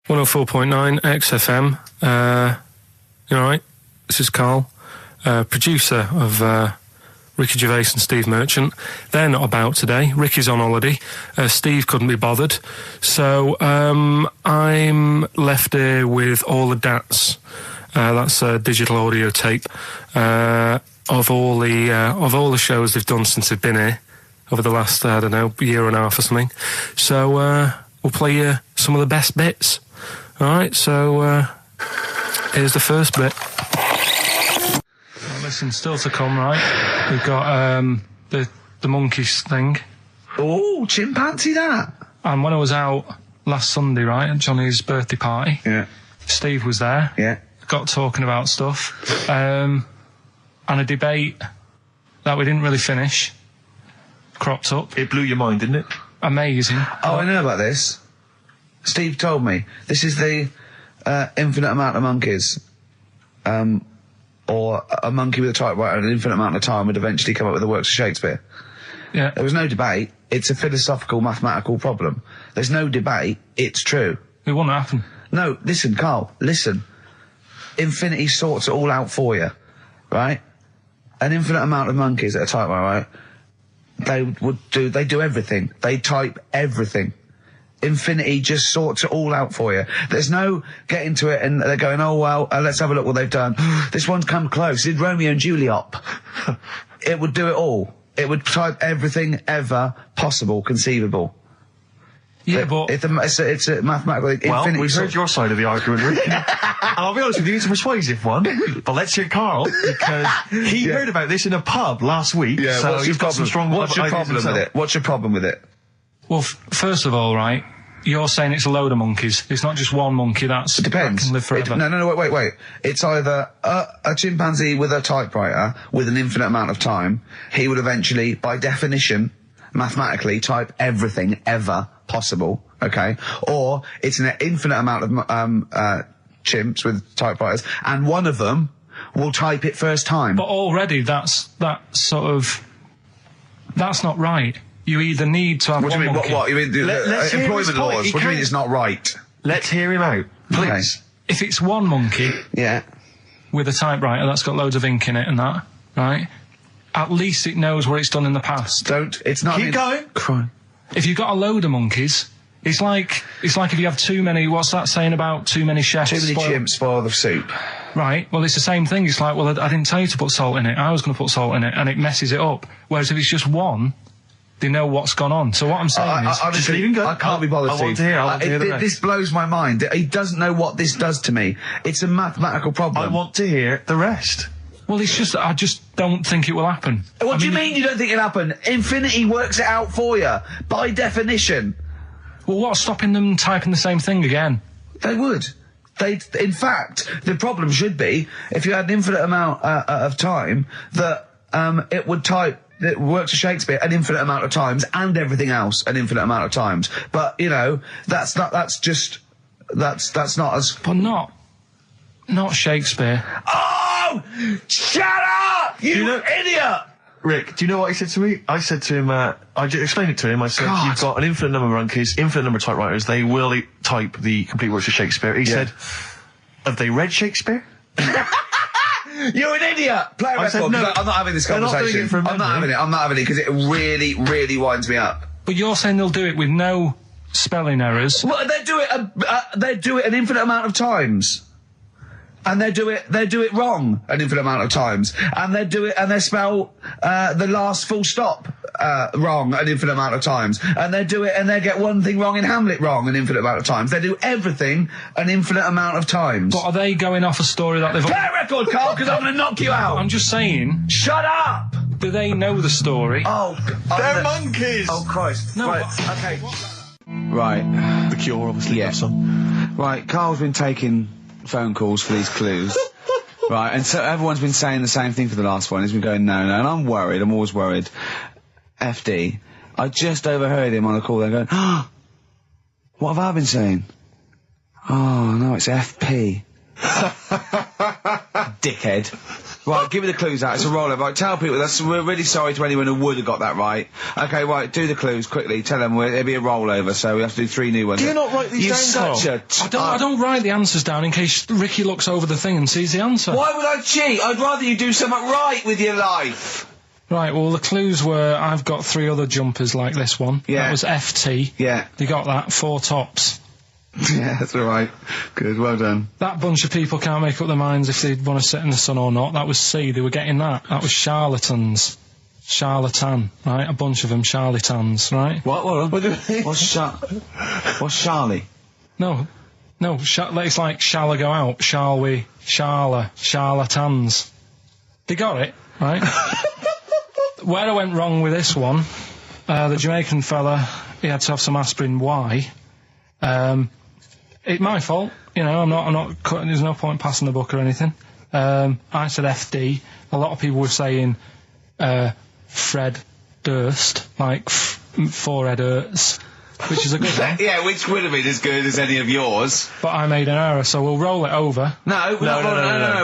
104.9 XFM. You alright? This is Karl, producer of Ricky Gervais and Steve Merchant. They're not about today. Ricky's on holiday. Steve couldn't be bothered. So I'm left here with all the DATs. That's a digital audio tape of all the shows they've done since they've been here over the last, I don't know, year and a half or something. So we'll play you some of the best bits. Alright, so here's the first bit. Well, listen, still to come, right? We've got the monkeys thing. Oh, chimpanzee that. And when I was out last Sunday, right, at Johnny's birthday party, yeah, Steve was there. Yeah. Got talking about stuff. And a debate that we didn't really finish cropped up. It blew your mind, didn't it? Amazing. Oh, I know about this. Steve told me. This is the infinite amount of monkeys. Or a monkey with a typewriter and an infinite amount of time would eventually come up with the works of Shakespeare. Yeah. There was no debate. It's a philosophical, mathematical problem. There's no debate. It's true. It wouldn't happen. No, listen, Karl, listen. Infinity sorts it all out for you, right? An infinite amount of monkeys at a typewriter, right? They do everything. They type everything. Infinity just sorts it all out for you. There's no getting to it and they're going, oh, well, let's have a look what they've done. This one's come close. Did Romeo and Juliet. It would do it all. It would type everything ever possible, conceivable. Yeah, but it's a mathematical... Well, we've heard your side of the argument, Rick. And I'll be honest with you, it's a persuasive one. But let's hear Karl, because he heard about this in a pub last week. Yeah, so he's got some strong What's your problem with it? What's your problem with it? Well, first of all, right, you're saying it's a load of monkeys. It's not just one monkey that depends. can live forever. No, wait. It's either a chimpanzee with a typewriter with an infinite amount of time. He would eventually, by definition, mathematically, type everything ever possible, okay? Or it's an infinite amount of chimps with typewriters, and one of them will type it first time. But already that's not right. You either need to have What do you mean? monkey. What? You mean employment laws? What do you mean it's not right? Let's hear him out, please. Okay. If it's one monkey, yeah, with a typewriter that's got loads of ink in it and that, right? At least it knows what it's done in the past. It's not. Keep going. Cry. If you've got a load of monkeys, it's like if you have too many. What's that saying about too many chefs? Too many chimps spoil the soup. Right. Well, it's the same thing. It's like, well, I didn't tell you to put salt in it. I was going to put salt in it, and it messes it up. Whereas if it's just one, they know what's gone on. So what I'm saying is, just leave him go. I can't be bothered. I want to hear the rest. This blows my mind. He doesn't know what this does to me. It's a mathematical problem. I want to hear the rest. Well, it's just I just don't think it will happen. What do you mean you don't think it'll happen? Infinity works it out for you, by definition. Well, what's stopping them typing the same thing again? They would. In fact, the problem should be, if you had an infinite amount of time, that it would type the works of Shakespeare an infinite amount of times, and everything else an infinite amount of times. But, you know, that's not as... But not Shakespeare. Oh! Shut up! You idiot! Rick, do you know what he said to me? I said to him, I explained it to him. I said, God. You've got an infinite number of monkeys, infinite number of typewriters. They will type the complete works of Shakespeare. He said, have they read Shakespeare? You're an idiot! Play a record, no, I'm not having this conversation. I'm not having it, because it really, really winds me up. But you're saying they'll do it with no spelling errors. Well, they do it an infinite amount of times. And they do it wrong an infinite amount of times. And they spell the last full stop wrong an infinite amount of times. And they get one thing wrong in Hamlet wrong an infinite amount of times. They do everything an infinite amount of times. But are they going off a story that they've... Play a record, Karl, because I'm going to knock you out. I'm just saying... Shut up! Do they know the story? Oh, they're monkeys! Oh, Christ. No, right, okay. Right. The Cure, obviously, yeah. Right, Karl's been taking phone calls for these clues. Right, and so everyone's been saying the same thing for the last one. He's been going, no, and I'm worried, I'm always worried. FD, I just overheard him on the call there going, oh, what have I been saying? Oh, no, it's FP. Dickhead. Right, give me the clues out. It's a rollover. Right, tell people we're really sorry to anyone who would have got that right. Okay, right, do the clues quickly. Tell them it'll be a rollover, so we have to do 3 new ones. Do you not write these down, You're such a... I don't write the answers down in case Ricky looks over the thing and sees the answer. Why would I cheat? I'd rather you do something right with your life. Right, well, the clues were I've got 3 other jumpers like this one. Yeah. That was FT. Yeah. They got that, 4 tops. Yeah, that's all right. Good, well done. That bunch of people can't make up their minds if they want to sit in the sun or not. That was C, they were getting that. That was charlatans. Charlatan, right? A bunch of them charlatans, right? What? What's Charlie? No, it's like, shall I go out? Shall we? Charlatans. They got it, right? Where I went wrong with this one, the Jamaican fella, he had to have some aspirin. Why? It's my fault, you know, I'm not cutting, there's no point passing the book or anything. I said FD. A lot of people were saying, Fred Durst, like, forehead hurts, which is a good one. Yeah, which would have been as good as any of yours. But I made an error, so we'll roll it over. No.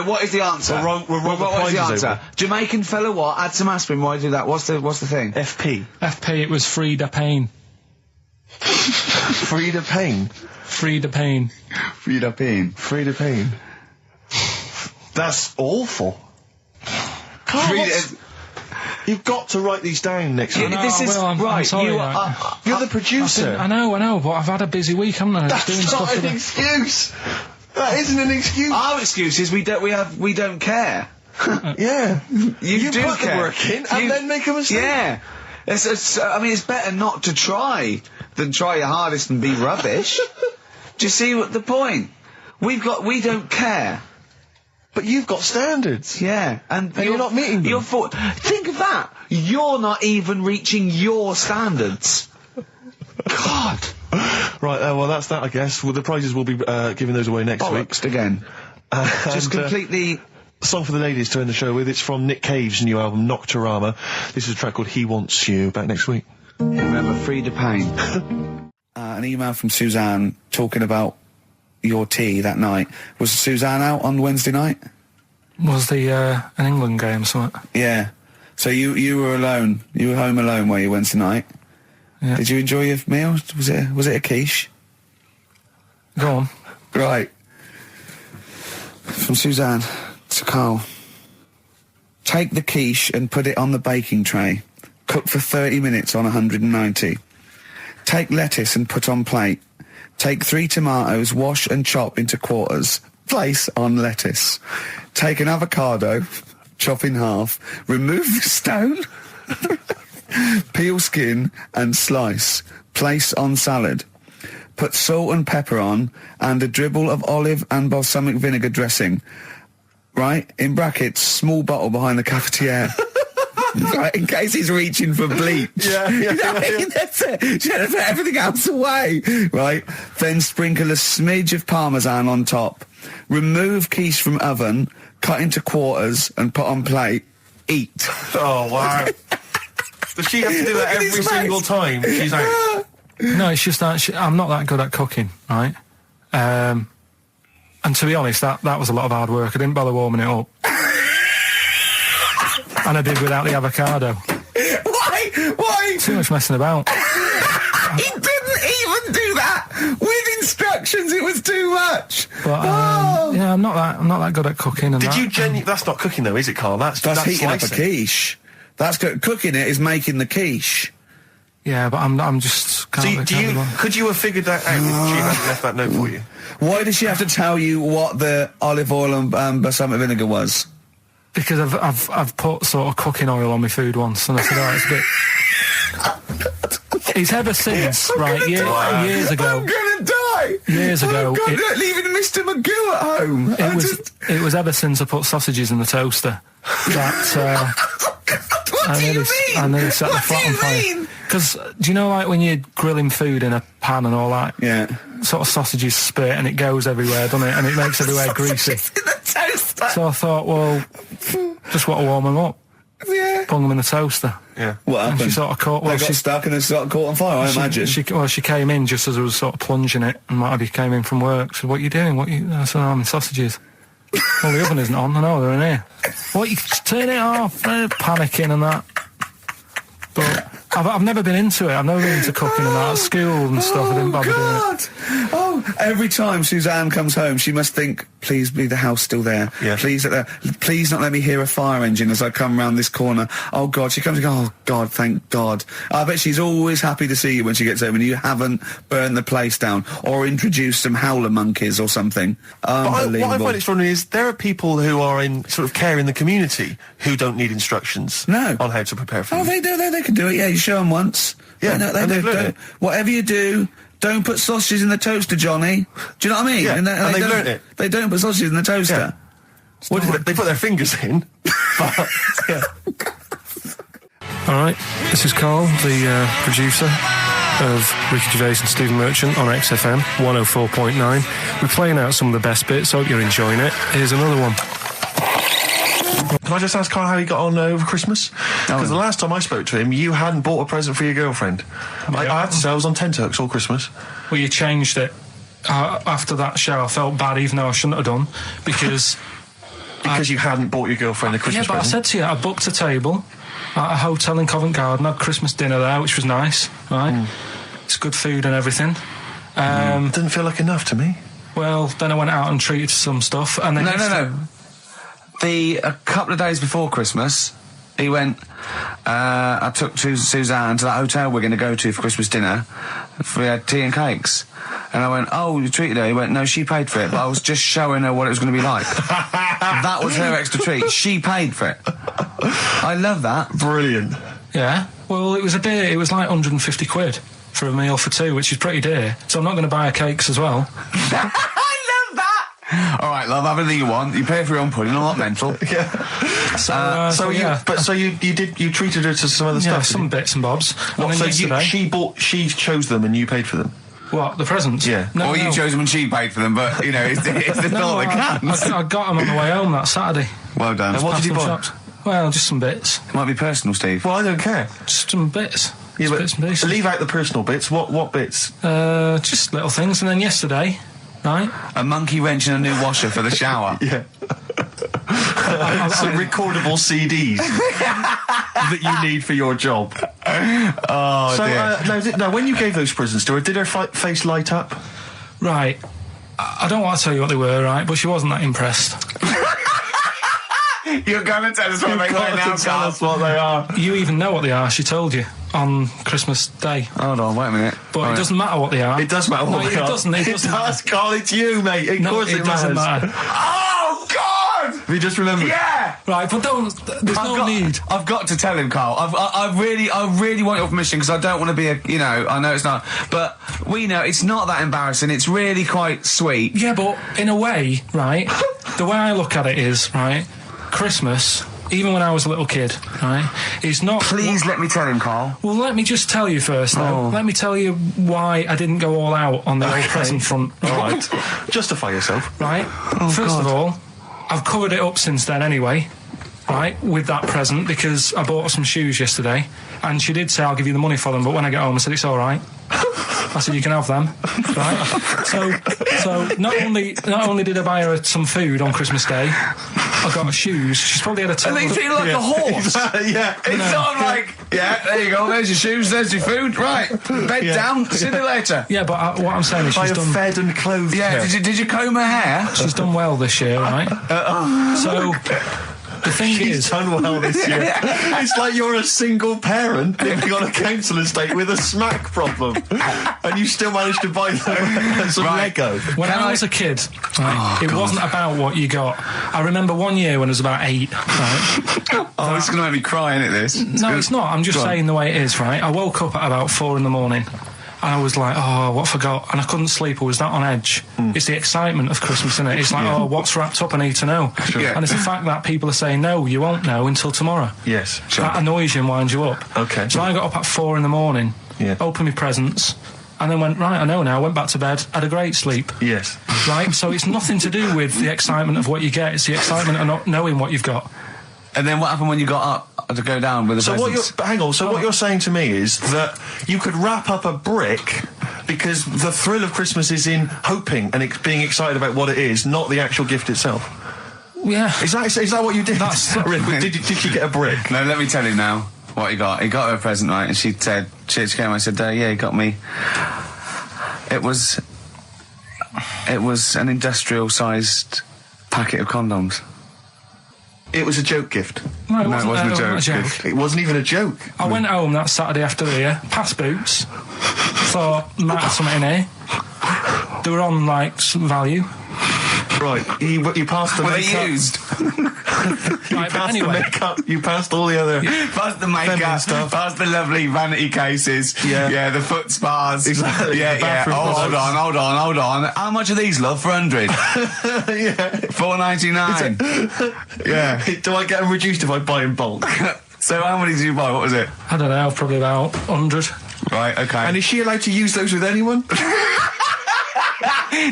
What is the answer? What is the answer? over. Jamaican fella what? Add some aspirin, why do that? What's the thing? FP. FP, it was Frida Payne. Frida Payne. Frida Payne. Frida Payne. Frida Payne. That's awful. Carl, you've got to write these down next week. I'm sorry, you're the producer. I know, but I've had a busy week, haven't I? That's not an excuse. That isn't an excuse. Our excuse is we don't care. Yeah. You do put care. the work in and then make a mistake. Yeah. It's better not to try than try your hardest and be rubbish. Do you see what the point? We don't care. But you've got standards. Yeah, and you're not meeting them. Think of that. You're not even reaching your standards. God. Right, well, that's that, I guess. Well, the prizes will be giving those away next week. Again. Just completely... Song for the ladies to end the show with. It's from Nick Cave's new album, Nocturama. This is a track called He Wants You. Back next week. Remember, Frida Payne. An email from Suzanne talking about your tea that night. Was Suzanne out on Wednesday night? Was the an England game or something? Yeah. So you were alone. You were home alone, were you, Wednesday night? Yeah. Did you enjoy your meal? Was it a quiche? Go on. Right. From Suzanne to Carl. Take the quiche and put it on the baking tray. Cook for 30 minutes on 190. Take lettuce and put on plate. Take 3 tomatoes, wash and chop into quarters. Place on lettuce. Take an avocado, chop in half. Remove the stone. Peel skin and slice. Place on salad. Put salt and pepper on and a dribble of olive and balsamic vinegar dressing. Right? In brackets, small bottle behind the cafetiere. Right, in case he's reaching for bleach. Yeah. That's it. Should have put everything else away. Right? Then sprinkle a smidge of parmesan on top. Remove quiche from oven, cut into quarters and put on plate. Eat. Oh, wow. Does she have to do that every single time? She's like... No, it's just that I'm not that good at cooking, right? And to be honest, that was a lot of hard work. I didn't bother warming it up. And I did without the avocado. Why? Too much messing about. He didn't even do that with instructions. It was too much. But yeah, I'm not that good at cooking. And Did you That's not cooking though, is it, Carl? That's heating up a slicing. quiche. That's cooking it is making the quiche. Yeah, but I'm just. Could you have figured that out if she hadn't left that note for you? Why did she have to tell you what the olive oil and balsamic vinegar was? Because I've put sort of cooking oil on my food once, and I said, oh, it's a bit. It's ever since, right? Years ago. I'm gonna die. Years ago, leaving Mr. Magoo at home. It was ever since I put sausages in the toaster that. What do you mean? I nearly set the flat on fire. Because do you know, like when you're grilling food in a pan and all that? Yeah. Sort of sausages spit and it goes everywhere, doesn't it? And it makes everywhere greasy. In the toaster. So I thought, well, just want to warm them up. Yeah. Bung them in the toaster. Yeah. What And happened? she sort of caught. Well, They got stuck and they sort of caught on fire. I imagine. She came in just as I was sort of plunging it, and what have you, came in from work. She said, "What are you doing? I said, "I'm in sausages." Well, the oven isn't on. I know they're in here. What, you turn it off? They're panicking and that. But I've never been into it. I've never been into cooking and that. At school and stuff, I didn't bother doing it. Oh, every time Suzanne comes home, she must think, please be the house still there. Yeah. Please not let me hear a fire engine as I come round this corner. Oh, God. She comes and goes, oh, God, thank God. I bet she's always happy to see you when she gets home and you haven't burned the place down or introduced some howler monkeys or something. Unbelievable. What I find extraordinary is there are people who are in sort of care in the community who don't need instructions on how to prepare food. Oh, they do. They can do it. Yeah, you show them once. Yeah, they do. Whatever you do, don't put sausages in the toaster, Johnny. Do you know what I mean? Yeah, and they've learnt it. They don't put sausages in the toaster. Yeah. They put their fingers in. But, yeah. All right, this is Karl, the producer of Ricky Gervais and Stephen Merchant on XFM 104.9. We're playing out some of the best bits. Hope you're enjoying it. Here's another one. Can I just ask Karl how he got on over Christmas? Because the last time I spoke to him, you hadn't bought a present for your girlfriend. I have to say, I was on tenterhooks all Christmas. Well, you changed it. After that show, I felt bad, even though I shouldn't have done, because... Because you hadn't bought your girlfriend a Christmas present? Yeah, but I said to you, I booked a table at a hotel in Covent Garden, had Christmas dinner there, which was nice, right? It's good food and everything. Didn't feel like enough to me. Well, then I went out and treated some stuff, and then... No. A couple of days before Christmas, he went, I took Suzanne to that hotel we're going to go to for Christmas dinner. We had tea and cakes. And I went, oh, you treated her? He went, no, she paid for it, but I was just showing her what it was going to be like. That was her extra treat. She paid for it. I love that. Brilliant. Yeah. Well, it was it was like 150 quid for a meal for two, which is pretty dear. So I'm not going to buy her cakes as well. All right, love, have anything you want. You pay for your own pudding. I'm not mental. Yeah. So you treated her to some other stuff. Some bits and bobs. What, so she chose them and you paid for them. What, the presents? Yeah. No, you chose them and she paid for them, but you know it's the thought that counts. I got them on the way home that Saturday. Well done. And what did you buy? Shops. Well, just some bits. It might be personal, Steve. Well, I don't care. Just some bits. Yeah, but bits and pieces. Leave out the personal bits. What bits? Just little things. And then yesterday, right? A monkey wrench and a new washer for the shower. Yeah. Some recordable CDs that you need for your job. Oh, dear. Now, when you gave those presents to her, did her face light up? Right. I don't want to tell you what they were, right? But she wasn't that impressed. You're going to tell us what they are now, tell us what they are. You even know what they are. She told you on Christmas Day. Hold on, wait a minute. But it doesn't matter what they are. It does matter what they are. It doesn't. It does, Karl. It's you, mate. Of course it doesn't matters. matter. Oh, God! Have you just remembered? Yeah! Right, but there's no need. I've got to tell him, Karl. I really want your permission because I don't want to be I know it's not, but we know it's not that embarrassing. It's really quite sweet. Yeah, but in a way, right, the way I look at it is, right, Christmas, even when I was a little kid, right, is not... Please let me tell him, Karl. Well, let me just tell you first, though. Let me tell you why I didn't go all out on the old present front. All right. Justify yourself. Right. First of all, I've covered it up since then anyway, right, with that present, because I bought her some shoes yesterday, and she did say, I'll give you the money for them, but when I get home, I said, it's all right. I said, you can have them, right? So not only did I buy her some food on Christmas Day, I got her shoes. She's probably had a... And they feel like a horse. Yeah. It's sort of like, there you go, there's your shoes, there's your food, right. Bed down, see you later. Yeah, but what I'm saying is she's done... fed and clothed. Yeah, did you comb her hair? She's done well this year, right? So... The thing She's done well this year. It's like you're a single parent living on a council estate with a smack problem, and you still managed to buy them some Lego. When I was a kid, it wasn't about what you got. I remember one year when I was about 8. Right? This is going to make me cry, isn't it, this? No, it's not. I'm just saying the way it is, right? I woke up at about 4 in the morning. And I was like, what I forgot? And I couldn't sleep. I was that on edge. It's the excitement of Christmas, isn't it? It's like, what's wrapped up? I need to know. Sure. And it's the fact that people are saying, no, you won't know until tomorrow. Yes, sure. That annoys you and winds you up. Okay. So I got up at 4 in the morning, opened my presents, and then went, right, I know now, went back to bed, had a great sleep. Yes. Right? So it's nothing to do with the excitement of what you get. It's the excitement of not knowing what you've got. And then what happened when you got up to go down with the presents? What you're saying to me is that you could wrap up a brick because the thrill of Christmas is in hoping and being excited about what it is, not the actual gift itself. Yeah. Is that what you did? That's- Did you get a brick? No, let me tell you now what he got. He got her a present, right? And she said, she came and said, yeah, he got me. It was an industrial-sized packet of condoms. It was a joke gift. No, it No, wasn't, it wasn't a joke. gift. It wasn't even a joke. I went home that Saturday after the year, past Boots, thought, might have something in here. They were on, like, some value. Right, you passed the Were makeup. they used? Right, but Passed anyway. the makeup. You passed all the other. Past the feminine makeup, stuff. past the lovely vanity cases. Yeah. the foot spas. Exactly, Yeah, the yeah. bathroom Oh, products. hold on. How much are these, love? For 100? Yeah. $4.99. Yeah. Do I get them reduced if I buy in bulk? So how many did you buy? What was it? I don't know, probably about 100. Right, okay. And is she allowed to use those with anyone?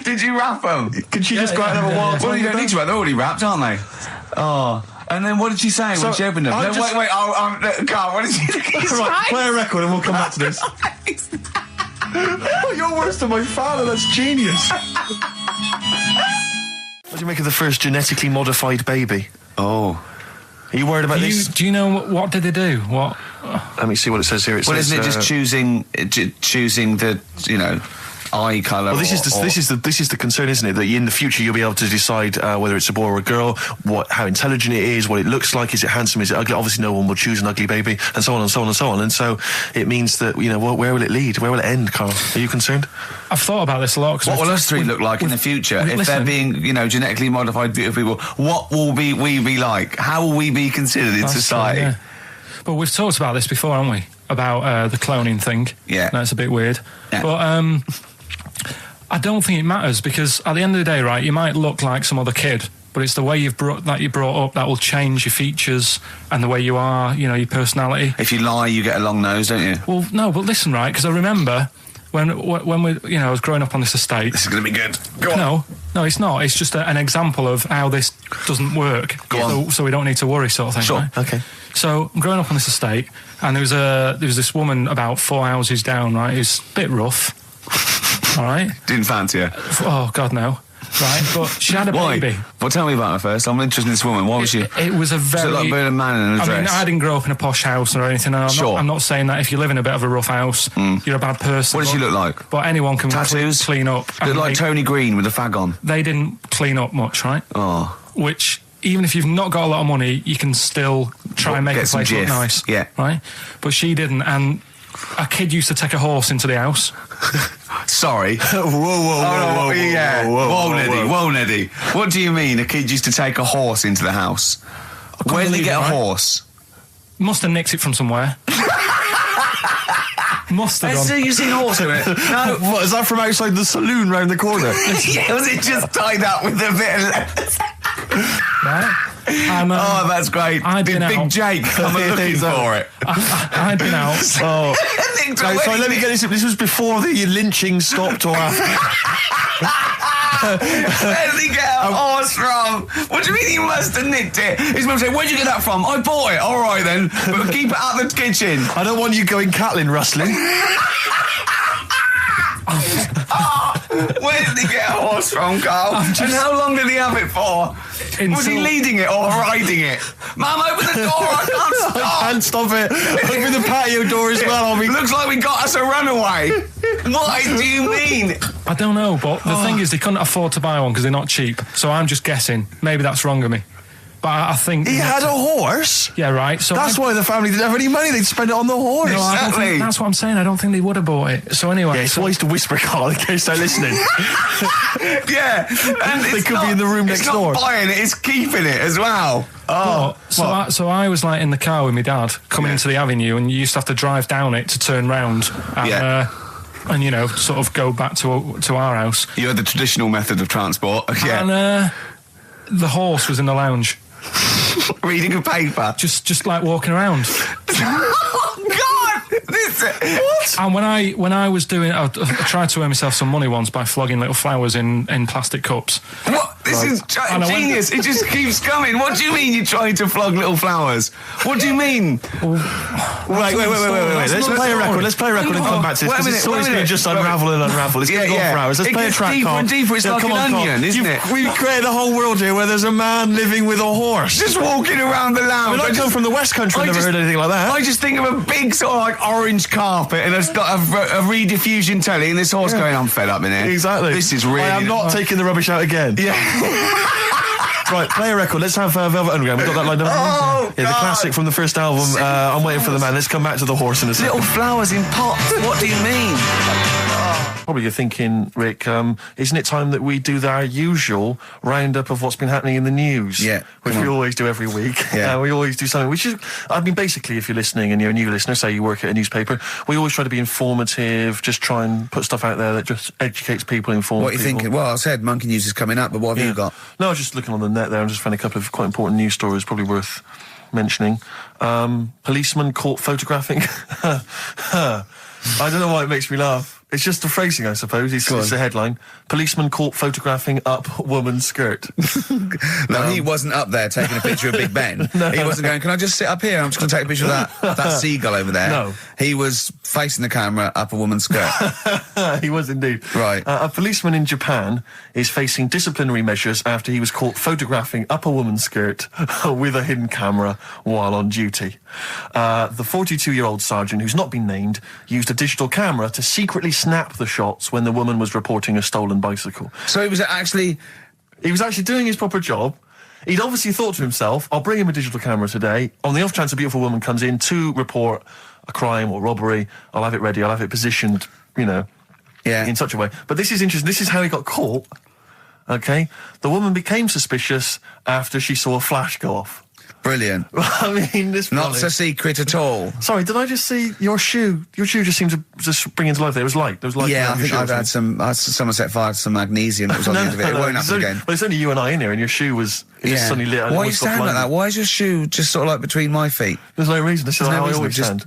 Did you wrap them? Can she just go out and have a wild Well, one you with don't need to them? wrap. They're already wrapped, aren't they? Oh. And then what did she say So, when she opened them? I No, just- wait. Carl, what did she say? Right, play a record and we'll come back to this. Oh, you're worse than my father. That's genius. What do you make of the first genetically modified baby? Oh. Are you worried about this? Do you know what did they do? What? Let me see what it says here. It Well, says, isn't it just choosing the, eye colour? Well, this is the concern, isn't it? That in the future you'll be able to decide whether it's a boy or a girl, how intelligent it is, what it looks like, is it handsome, is it ugly? Obviously, no one will choose an ugly baby, and so on and so on and so on. And so it means that where will it lead? Where will it end, Carl? Are you concerned? I've thought about this a lot. What will us three look like in the future if they're being, genetically modified beautiful people? What will we be like? How will we be considered in society? Yeah. But we've talked about this before, haven't we? About the cloning thing. Yeah. That's a bit weird. Yeah. But I don't think it matters, because at the end of the day, right, you might look like some other kid, but it's the way you're brought up that will change your features and the way you are, your personality. If you lie, you get a long nose, don't you? Well, no, but listen, right, because I remember when we, I was growing up on this estate. This is going to be good. Go on. No, it's not. It's just an example of how this doesn't work. Go on. So we don't need to worry, sort of thing. Sure. Right? Okay. So I'm growing up on this estate, and there was this woman about 4 houses down, right, who's a bit rough. All right. Didn't fancy her. Oh God, no. Right, but she had a Why? baby. Well, tell me about her first. I'm interested in this woman. Why was she? It was a very. like being a man in a I mean, dress. I didn't grow up in a posh house or anything. And Sure. I'm not saying that if you live in a bit of a rough house, you're a bad person. What does she look like? But anyone can Tattoos? clean up. Look and like Tony Green with a fag on. they didn't clean up much, right? Oh. Which, even if you've not got a lot of money, you can still try and make Get the place some look jiff. nice. Yeah. Right? But she didn't, and a kid used to take a horse into the house. Sorry. Whoa, Yeah. Whoa, Neddy. Whoa, Neddy. What do you mean a kid used to take a horse into the house? Where did he believe get it, a right? horse? Must have nicked it from somewhere. Must have So done. you've seen a horse in it? No. What, is that from outside the saloon round the corner? Yeah, was it just tied up with a bit of leather? Right? And, Oh, that's great. I'd Did been Big out. Jake come and looking for it? I'd been out. Oh. No, sorry, let me get this. This was before the lynching stopped or after. Where did he get a horse from? What do you mean he must have nicked it? His mum said, where'd you get that from? I bought it. All right then, but keep it out of the kitchen. I don't want you going Catlin rustling. Where did he get a horse from, Carl? And how long did he have it for? Was he leading it or riding it? Mum, open the door, I can't I stop. can't stop it. Open the patio door as well. Looks like we got us a runaway. What do you mean? I don't know, but the thing is, they couldn't afford to buy one because they're not cheap. So I'm just guessing. Maybe that's wrong of me. But I think... He had a horse? Yeah, right. So That's why the family didn't have any money. They'd spend it on the horse. No, I don't Exactly. think, that's what I'm saying. I don't think they would have bought it. So anyway... Yeah, it's wise to whisper, Carl, in case they're listening. Yeah. And They it's could be in the room next It's door. not buying it, it's keeping it as well. Oh. So I was like in the car with my dad coming Yeah. into the avenue, and you used to have to drive down it to turn round and, Yeah. and sort of go back to our house. You had the traditional method of transport. Yeah. And the horse was in the lounge, Reading a paper. just like walking around. Oh, God! What? And when I was doing, I tried to earn myself some money once by flogging little flowers in plastic cups. What? This is genius. It just keeps coming. What do you mean you're trying to flog little flowers? What do you mean? Wait. Let's play a record. Let's play a record and come back to this, because it's always going to just unravel and unravel. It's going to go on for hours. Let's play a track, deeper Carl. and deeper. It's like an onion, isn't it? We've created a whole world here where there's a man living with a horse. Just walking around the lounge. I come from the West Country. I've never heard anything like that. I just think of a big sort of like orange carpet, and it's got a rediffusion telly, and this horse going, I'm fed up in here. Exactly. This is really... I am not taking the rubbish out again. Yeah. Right, play a record. Let's have Velvet Underground. We've got that lined up. Oh, the classic from the first album. I'm Waiting for the Man. Let's come back to the horse in a second. Little flowers in pots. What do you mean? Probably you're thinking, Rick, isn't it time that we do our usual roundup of what's been happening in the news? Yeah. Which we always do every week. Yeah. We always do something, which is, I mean, basically, if you're listening and you're a new listener, say you work at a newspaper, we always try to be informative, just try and put stuff out there that just educates people, informs What are you people. thinking? Well, I said Monkey News is coming up, but what have you got? No, I was just looking on the net there and just found a couple of quite important news stories, probably worth mentioning. Policeman caught photographing. I don't know why it makes me laugh. It's just the phrasing, I suppose. It's the headline. Policeman caught photographing up woman's skirt. No, he wasn't up there taking a picture of Big Ben. He wasn't going, can I just sit up here? I'm just going to take a picture of that seagull over there. No. He was facing the camera up a woman's skirt. He was indeed. Right. A policeman in Japan is facing disciplinary measures after he was caught photographing up a woman's skirt with a hidden camera while on duty. The 42-year-old sergeant, who's not been named, used a digital camera to secretly snap the shots when the woman was reporting a stolen bicycle. So he was actually doing his proper job. He'd obviously thought to himself, I'll bring him a digital camera today. On the off chance a beautiful woman comes in to report a crime or robbery, I'll have it ready, I'll have it positioned, in such a way. But this is interesting. This is how he got caught. Okay? The woman became suspicious after she saw a flash go off. brilliant. I mean, this Not so secret at all. Sorry, did I just see your shoe? Your shoe just seemed to just spring into life. There was light. There was light. Yeah, I think I've had someone set fire to some magnesium that was on the end of it. It won't happen again. Well, it's only you and I in here, and your shoe was just suddenly lit. Why are you standing like that? Why is your shoe just sort of like between my feet? There's no reason. This is how I always stand.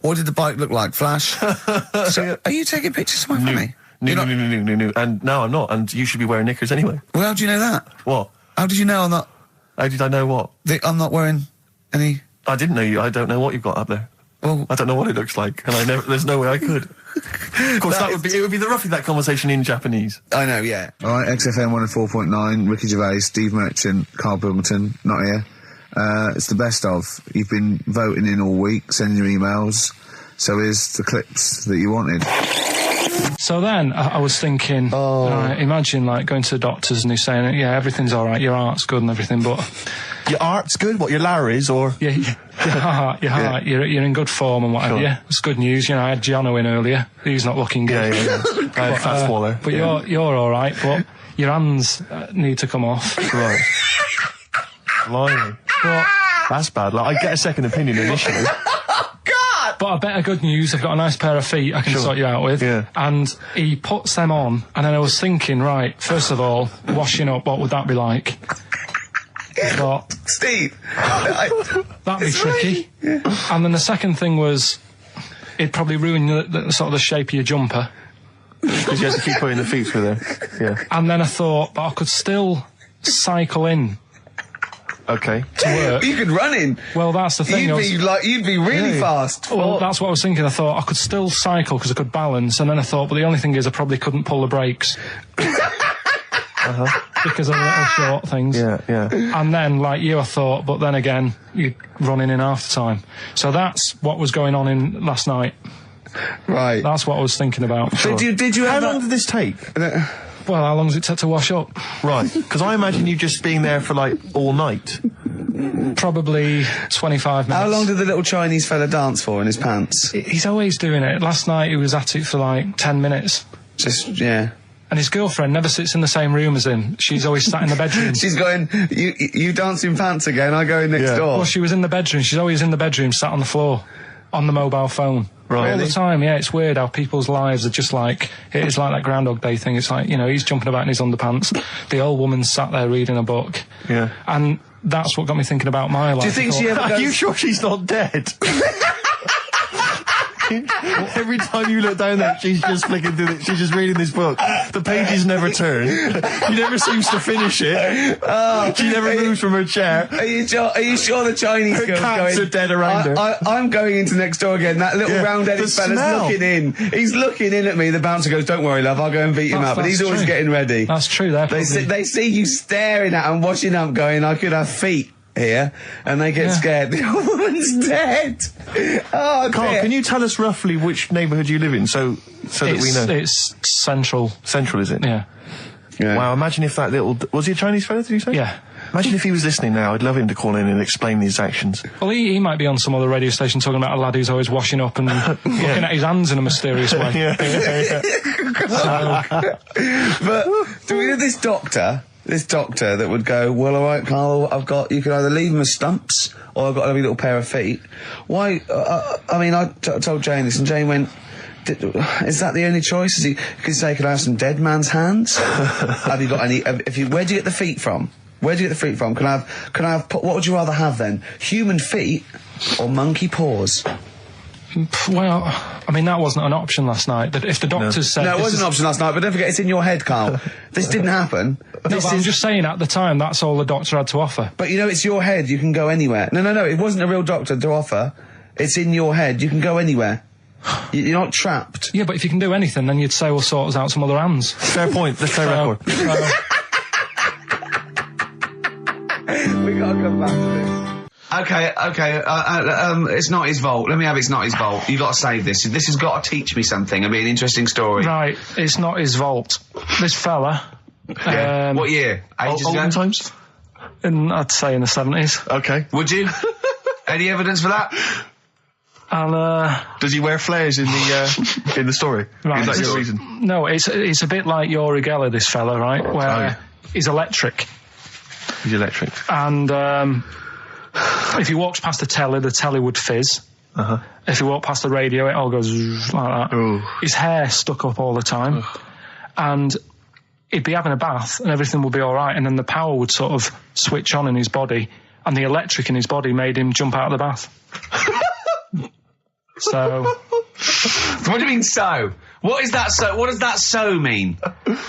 What did the bike look like? Flash? So, are you taking pictures of my family? No. And no, I'm not. And you should be wearing knickers anyway. Well, how do you know that? What? How did you know I'm not? How did I know what? I'm not wearing any... I didn't know you. I don't know what you've got up there. Well, I don't know what it looks like, and there's no way I could. Of course, it would be roughly that conversation in Japanese. I know, yeah. All right, XFM 104.9, Ricky Gervais, Steve Merchant, Karl Pilkington, not here. It's the best of. You've been voting in all week, sending your emails. So here's the clips that you wanted. So then I was thinking, imagine like going to the doctors and he's saying, yeah, everything's all right, your heart's good and everything, but... Your art's good? What, your Larry's, or...? Yeah, your heart, you're in good form and whatever, yeah. It's good news, I had Giano in earlier, he's not looking good. Yeah. Fat swallow. But you're all right, but your hands need to come off. Right. Blimey. But... That's bad. Like, I get a second opinion initially. But I better good news, I've got a nice pair of feet I can sort you out with. Yeah. And he puts them on, and then I was thinking, right, first of all, washing up, what would that be like? But Steve! That'd be tricky. Yeah. And then the second thing was, it'd probably ruin the sort of the shape of your jumper. Because you have to keep putting the feet through there. Yeah. And then I thought, but I could still cycle in. Okay. To work. You could run in. Well, that's the thing. You'd be really fast. Well, that's what I was thinking. I thought I could still cycle because I could balance, and then I thought, but the only thing is I probably couldn't pull the brakes. Because of the little short things. Yeah. And then, like you, I thought, but then again, you're running in half the time. So that's what was going on in last night. Right. That's what I was thinking about. So did you How long did this take? Well, how long does it take to wash up? Right, because I imagine you just being there for, like, all night. Probably 25 minutes. How long did the little Chinese fella dance for in his pants? He's always doing it. Last night he was at it for, like, 10 minutes. Yeah. And his girlfriend never sits in the same room as him. She's always sat in the bedroom. She's going, you dance in pants again, I go in next door. Well, she was in the bedroom. She's always in the bedroom, sat on the floor, on the mobile phone. Right. All the time, yeah. It's weird how people's lives are just like, it is like that Groundhog Day thing. It's like, he's jumping about in his underpants. The old woman sat there reading a book. Yeah. And that's what got me thinking about my life. Do you think she ever goes... Are you sure she's not dead? Every time you look down there, she's just flicking through it. She's just reading this book. The pages never turn. She never seems to finish it. She never moves from her chair. Are you sure the Chinese girl's Cats going? are dead around her. I'm going into next door again. That little round-headed the fella's smell. looking in. He's looking in at me. The bouncer goes, "Don't worry, love. I'll go and beat him up." But he's always true. getting ready. That's true. They see you staring at him, watching up, going, "I could have feet here," and they get scared. The old woman's dead. Oh, Carl, dear. can you tell us roughly which neighbourhood you live in, so that we know? It's central. Central, is it? Yeah. Yeah. Wow, imagine if that little... Was he a Chinese fella, did you say? Yeah. Imagine if he was listening now. I'd love him to call in and explain his actions. Well, he might be on some other radio station talking about a lad who's always washing up and looking at his hands in a mysterious way. Yeah. But do we have this doctor that would go, "Well, all right, Carl, you can either leave them as stumps or I've got a lovely little pair of feet." Why? I told Jane this, and Jane went, "Is that the only choice?" Is he could say, "Could I have some dead man's hands?" Have you got any? Where do you get the feet from? Where do you get the feet from? Can I have? What would you rather have then? Human feet or monkey paws? Well, I mean, that wasn't an option last night. That if the doctors said... No, it this wasn't is- an option last night, but don't forget, it's in your head, Carl. This didn't happen. No, but I'm just saying, at the time, that's all the doctor had to offer. But it's your head, you can go anywhere. No, it wasn't a real doctor to offer. It's in your head, you can go anywhere. You're not trapped. Yeah, but if you can do anything, then you'd say we'll sort us out some other hands. Fair point. Let's play record. We gotta come back to this. Okay, it's not his fault. Let me have It's Not His Fault. You gotta save this. This has got to teach me something. It'll be an interesting story. Right, it's not his vault. This fella... Yeah. What year? Ages ago? Olden times? I'd say in the 70s. Okay. Would you? Any evidence for that? And, Does he wear flares in the story? Right, Is that this- your reason? no, it's a bit like Yuri Geller, this fella, right? Where yeah. he's electric. He's electric. And if he walks past the telly would fizz. Uh-huh. If he walked past the radio, it all goes like that. Ooh. His hair stuck up all the time. And he'd be having a bath and everything would be all right. And then the power would sort of switch on in his body. And the electric in his body made him jump out of the bath. So... What do you mean so? What is that so? What does that so mean?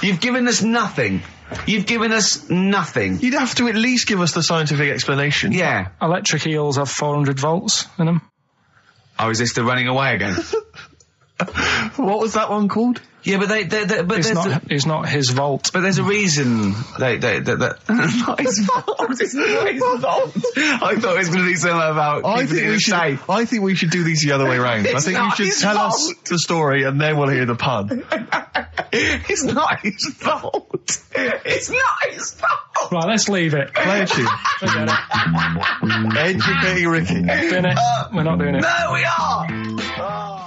You've given us nothing. You've given us nothing. You'd have to at least give us the scientific explanation. Yeah. Electric eels have 400 volts in them. Oh, is this the running away again? What was that one called? Yeah, but It's not his vault. But there's a reason that not his fault. It's not his fault. I thought it was going to be something about keeping it safe. I think we should do these the other way round. I It's think you not should his tell us fault. the story and then we'll hear the pun. It's not his fault. It's not his fault. Right, let's leave it. Play a tune. Forget it. Educating Ricky. Doing it. We're not doing it. No, we are.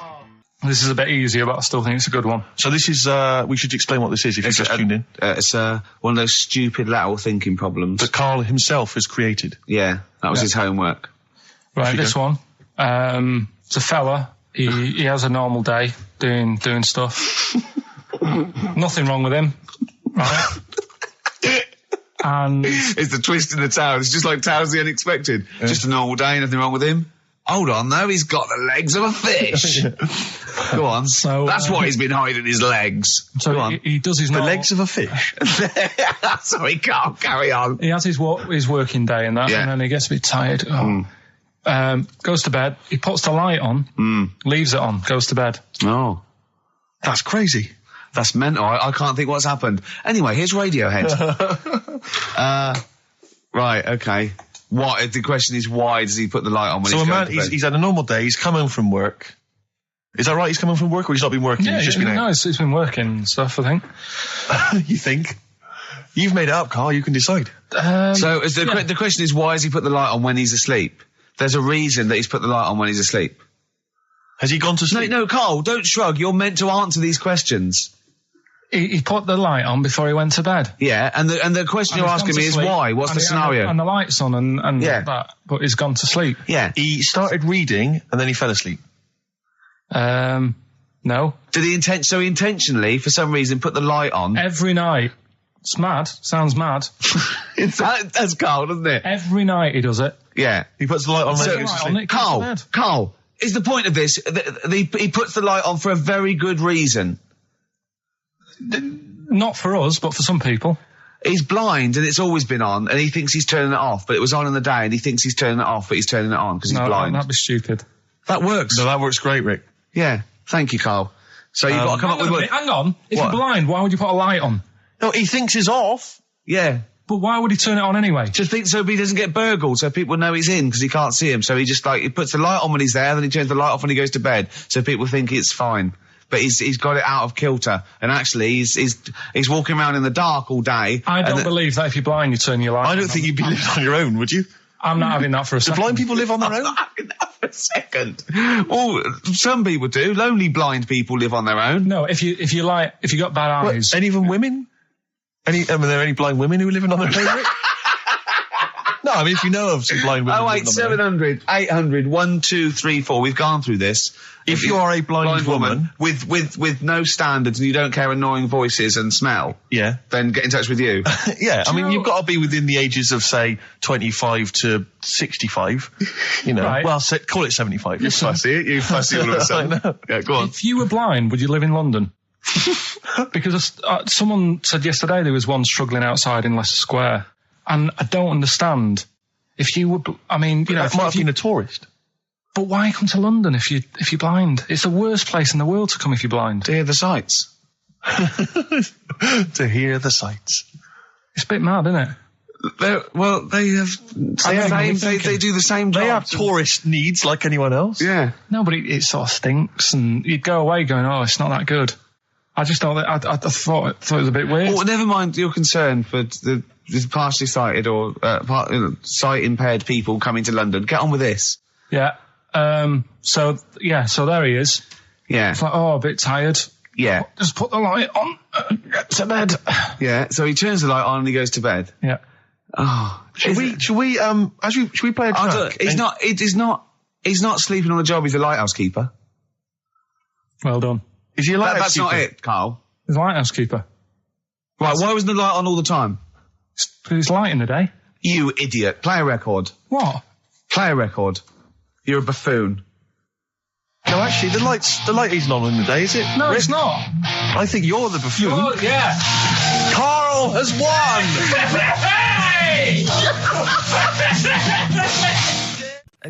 This is a bit easier, but I still think it's a good one. So this is, we should explain what this is if you've just tuned in. It's one of those stupid lateral thinking problems. That Carl himself has created. Yeah, that was his homework. Right, this one. It's a fella. He has a normal day doing stuff. Nothing wrong with him. Right. And It's the twist in the tale. It's just like Tales of the Unexpected. Just a normal day, nothing wrong with him. Hold on, though, he's got the legs of a fish. Go on. So, that's why he's been hiding his legs. Go so on. he does his The normal, legs of a fish. Sorry, can't carry on. He has his working day and that, Yeah. and then he gets a bit tired. Goes to bed. He puts the light on, leaves it on, goes to bed. Oh, That's crazy. that's mental. I can't think what's happened. Anyway, here's Radiohead. Right, okay. What? The question is, why does he put the light on when So he's a going man, to bed? he's had a normal day, he's come home from work. Is that right? He's come home from work or he's not been working? Yeah, he's just been no, out? it's been working and stuff, I think. You think? You've made it up, Carl. You can decide. So is the question is, why has he put the light on when he's asleep? There's a reason that he's put the light on when he's asleep. Has he gone to sleep? No, Carl, don't shrug. You're meant to answer these questions. He put the light on before he went to bed. Yeah, and the question you're And he's asking gone me to is sleep, why? What's and the scenario? And the light's on and Yeah. that, but he's gone to sleep. Yeah. He started reading and then he fell asleep. No. Did he intentionally, for some reason, put the light on? Every night. It's mad. Sounds mad. That's Carl, doesn't it? Every night he does it. Yeah. He puts the light on when So- he goes to Right, sleep. on it, goes to bed. Carl, is the point of this? He puts the light on for a very good reason. Not for us, but for some people. He's blind and it's always been on, and he thinks he's turning it off, but it was on in the day, and he thinks he's turning it off, but he's turning it on because he's blind. That'd be stupid. That works. No, that works great, Rick. Yeah. Thank you, Carl. So you've got to come up with... Hang on. If you're blind, why would you put a light on? No, he thinks he's off. Yeah. But why would he turn it on anyway? Just think so he doesn't get burgled, so people know he's in because he can't see him. So he just he puts the light on when he's there, then he turns the light off when he goes to bed, so people think it's fine. But he's got it out of kilter, and actually he's walking around in the dark all day. I don't believe that if you're blind, you turn your light on. I don't think you'd be living on your own, would you? I'm not having that for a second. Do blind people live on their own? I'm not having that for a second. Well, some people do. Lonely blind people live on their own. No, if you got bad eyes. What, any of them women? Are there any blind women who are living on their own, Rick? No, I mean, if you know of some blind women. 08700 800 1234. We've gone through this. If you are a blind woman with no standards and you don't care annoying voices and smell, yeah, then get in touch with you. Yeah, I mean, you've got to be within the ages of, say, 25 to 65. You know, right. Well, call it 75. You fussy all of a sudden. Yeah, go on. If you were blind, would you live in London? Because someone said yesterday there was one struggling outside in Leicester Square, and I don't understand. If you were, I mean, you know, might have been a tourist. But why come to London if you're blind? It's the worst place in the world to come if you're blind. To hear the sights. To hear the sights. It's a bit mad, isn't it? They do the same job. They have tourist needs like anyone else. Yeah. No, but it sort of stinks, and you'd go away going, "Oh, it's not that good." I just thought I thought it was a bit weird. Well, never mind your concern for the partially sighted or sight impaired people coming to London. Get on with this. Yeah. So there he is. Yeah. It's like, oh, a bit tired. Yeah. Just put the light on. Get to bed. Yeah. So he turns the light on and he goes to bed. Yeah. Oh. Should we play a track? He's not sleeping on the job. He's a lighthouse keeper. Well done. Is he a lighthouse That's keeper? not it, Carl. He's a lighthouse keeper. Right. Why wasn't the light on all the time? It's light in the day. You idiot. Play a record. What? Play a record. You're a buffoon. No, actually, the light isn't on in the day, is it? No, Rick? it's not. I think you're the buffoon. Oh, yeah. Carl has won!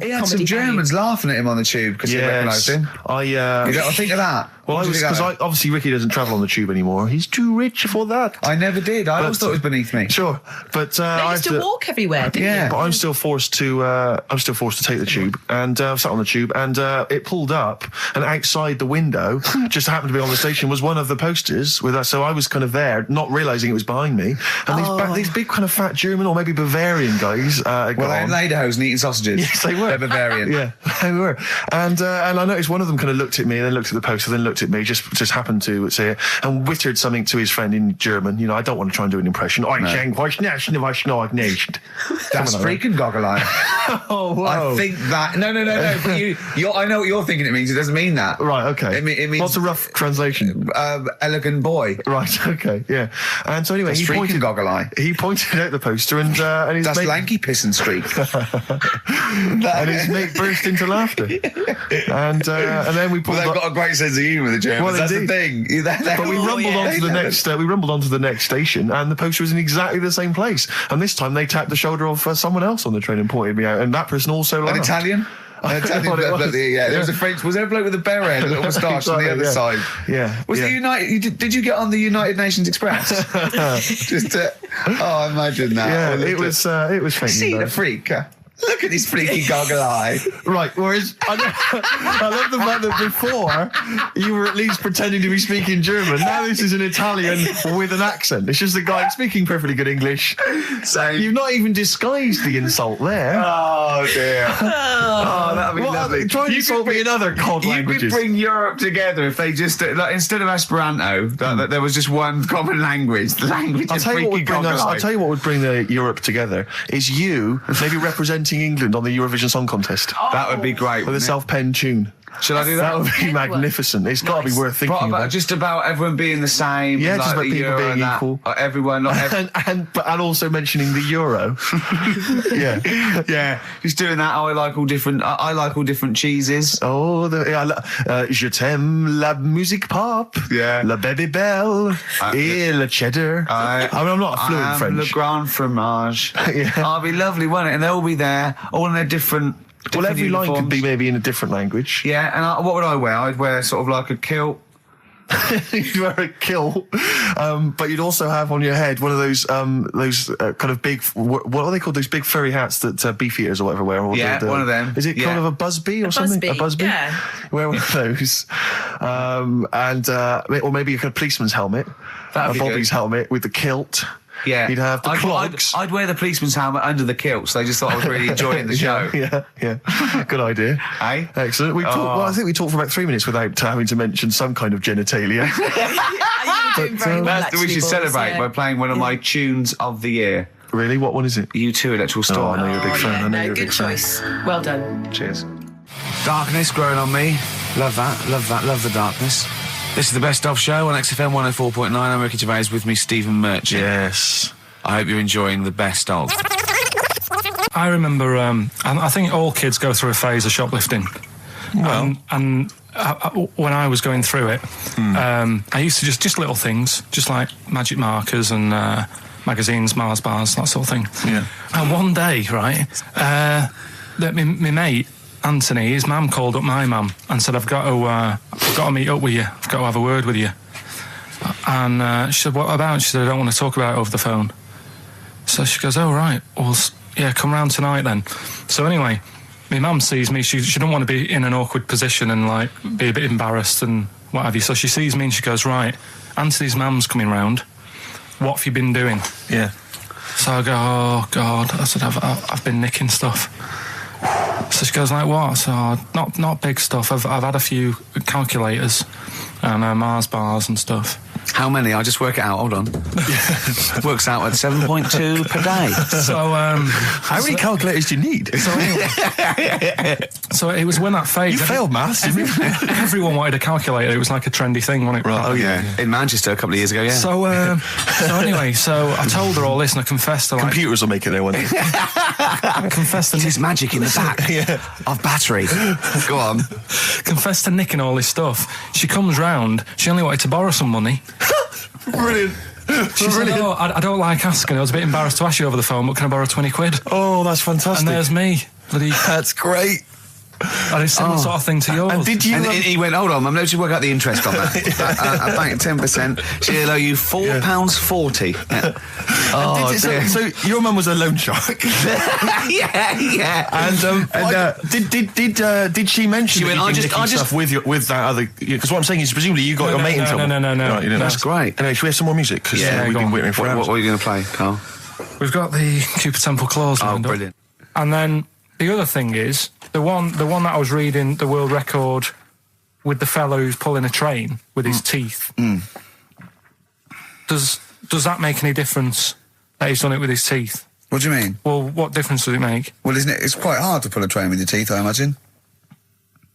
He had some Germans laughing at him on the tube because he recognised him. You don't think of that? Well, because obviously Ricky doesn't travel on the tube anymore. He's too rich for that. I never did. I always thought it was beneath me. Sure, but I used to walk everywhere, didn't you? But I'm still forced to take the tube, and sat on the tube, and it pulled up, and outside the window, just happened to be on the station, was one of the posters with us. So I was kind of there, not realising it was behind me, and these big kind of fat German or maybe Bavarian guys. Well, they in lederhosen eating sausages. Yes, they were. They're Bavarian. Yeah, they were. And I noticed one of them kind of looked at me, and then looked at the poster, then looked at me, just happened to say it, and wittered something to his friend in German. You know, I don't want to try and do an impression. That's freaking goggle-eye. Oh, wow. I think that... No. But I know what you're thinking it means. It doesn't mean that. Right, okay. It means... What's a rough translation? Elegant boy. Right, okay, yeah. And so anyway, he pointed goggle-eye. He pointed out the poster, and his That's mate... lanky piss and streak. And his mate burst into laughter. And then we pulled they've got a great sense of humour, the Germans. Well, that's indeed. the thing. But we rumbled onto the next. We rumbled onto the next station, and the poster was in exactly the same place. And this time they tapped the shoulder of someone else on the train and pointed me out, and that person also laughed. An Italian? There was a French. Was there a bloke with a beret and a little moustache on the other side? Yeah. Was it did you get on the United Nations Express? Imagine that. Yeah, it was faint. See the freak. Look at this freaky goggle eye. Right, whereas I love the fact that before you were at least pretending to be speaking German. Now this is an Italian with an accent. It's just a guy speaking perfectly good English. So you've not even disguised the insult there. Oh dear. That'd be lovely. Try and insult me in other cod languages. You could bring Europe together if they just instead of Esperanto, that there was just one common language. The language of freaky goggle eye. I'll tell you what would bring the Europe together is you maybe representing England on the Eurovision Song Contest. That would be great. With a self-penned tune. Shall I do that? That would be magnificent. It's got to be worth thinking about. Just about everyone being the same. Yeah, like just about the people euro being and that. equal. Everyone, not and also mentioning the euro. Yeah. yeah, just doing that. I like all different. I like all different cheeses. Oh, je t'aime la musique pop. Yeah. La baby belle. Et le cheddar. I mean, I'm not fluent in French. Le grand fromage. Yeah. Oh, it'd be lovely, wouldn't it? And they'll all be there, all in their different. Well, every line could uniforms. be maybe in a different language. Yeah, and what would I wear? I'd wear sort of like a kilt. You'd wear a kilt, but you'd also have on your head one of those kind of big, what are they called? Those big furry hats that beefeaters or whatever wear. Or Yeah, one of them. Is it kind of a busby or something? busby, A busby? yeah. Wear one of those, or maybe a kind of policeman's helmet, That'd be Bobby's good. helmet with the kilt. Yeah, You'd have the clogs. I'd wear the policeman's helmet under the kilt, so they just thought I was really enjoying the show. Yeah. Good idea. Eh? Excellent. Well, I think we talked for about 3 minutes without having to mention some kind of genitalia. We should celebrate by playing one of my tunes of the year. Really? What one is it? U2 Electoral Oh, Storm. I know you're a big fan. I know you're a good big fan. choice. Well done. Cheers. Darkness growing on me. Love that. Love the darkness. This is the Best Of Show on XFM 104.9. I'm Ricky Gervais, with me Stephen Merchant. Yes. I hope you're enjoying the Best Of. I remember, I think all kids go through a phase of shoplifting. Well. And when I was going through it, I used to just little things, just like magic markers and magazines, Mars bars, that sort of thing. Yeah. And one day, right, my mate, Anthony, his mum called up my mum and said, I've got to meet up with you. I've got to have a word with you. And she said, what about? She said, I don't want to talk about it over the phone. So she goes, oh, right. Well, yeah, come round tonight then. So anyway, my mum sees me. She don't want to be in an awkward position and, like, be a bit embarrassed and what have you. So she sees me and she goes, right, Anthony's mum's coming round. What have you been doing? Yeah. So I go, oh, God. I said, I've been nicking stuff. So she goes, like, what? I said, oh, not big stuff. I've had a few calculators and Mars bars and stuff. How many? I'll just work it out. Hold on. Works out at 7.2 per day. So, how many calculators do you need? So it was when that phase. You failed maths. Everyone wanted a calculator. It was like a trendy thing, wasn't it? Right. Oh, yeah. In Manchester a couple of years ago, yeah. So anyway, so I told her all this and I confessed to, like, Computers will make it there one day. I confessed to There's magic in the back of battery. Go on. confessed to nicking all this stuff. She comes round. She only wanted to borrow some money. Brilliant. She said, oh, I don't like asking. I was a bit embarrassed to ask you over the phone, but can I borrow 20 quid? Oh, that's fantastic. And there's me. That's great. And it's similar sort of thing to yours. And did you? And he went, hold on, I'm going to work out the interest on that. I banked 10%. She'll owe you £4.40. Yeah. Oh, dear. So your mum was a loan shark. yeah. And did she mention She that went, you've been nicking stuff with that other? Because what I'm saying is, presumably you got your mate in trouble. No. Right, you know, That's great. Anyway, should we have some more music? Because Yeah, we've go been on. waiting for hours. What are you going to play, Carl? We've got the Cooper Temple Clause. Oh, lined up. brilliant. And then the other thing is the one that I was reading, the world record with the fellow who's pulling a train with his teeth. Does that make any difference that he's done it with his teeth? What do you mean? Well, what difference does it make? Well, isn't it? It's quite hard to pull a train with your teeth, I imagine.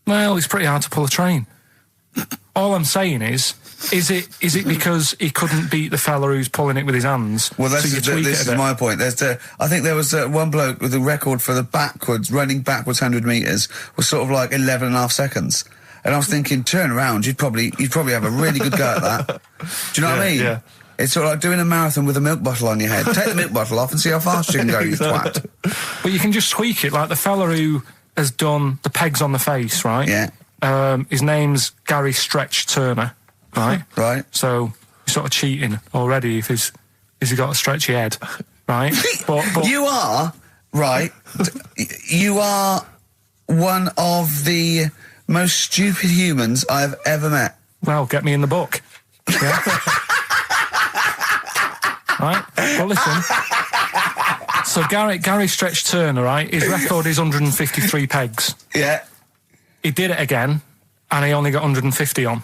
Well, it's pretty hard to pull a train. All I'm saying is it because he couldn't beat the fella who's pulling it with his hands? Well, so you tweak this it is a bit? my point. I think there was one bloke with a record for the running backwards 100 metres was sort of like 11 and a half seconds. And I was thinking, turn around, you'd probably have a really good go at that. Do you know what I mean? Yeah. It's sort of like doing a marathon with a milk bottle on your head. Take the milk bottle off and see how fast you can go, you twat. But you can just tweak it, like the fella who has done the pegs on the face, right? Yeah. His name's Gary Stretch Turner, right? Right. So you're sort of cheating already if he's got a stretchy head, right? But You are, right, you are one of the most stupid humans I've ever met. well, get me in the book. Yeah? Right? Well, listen. So Gary Stretch Turner, right? His record is 153 pegs. Yeah. He did it again, and he only got 150 on.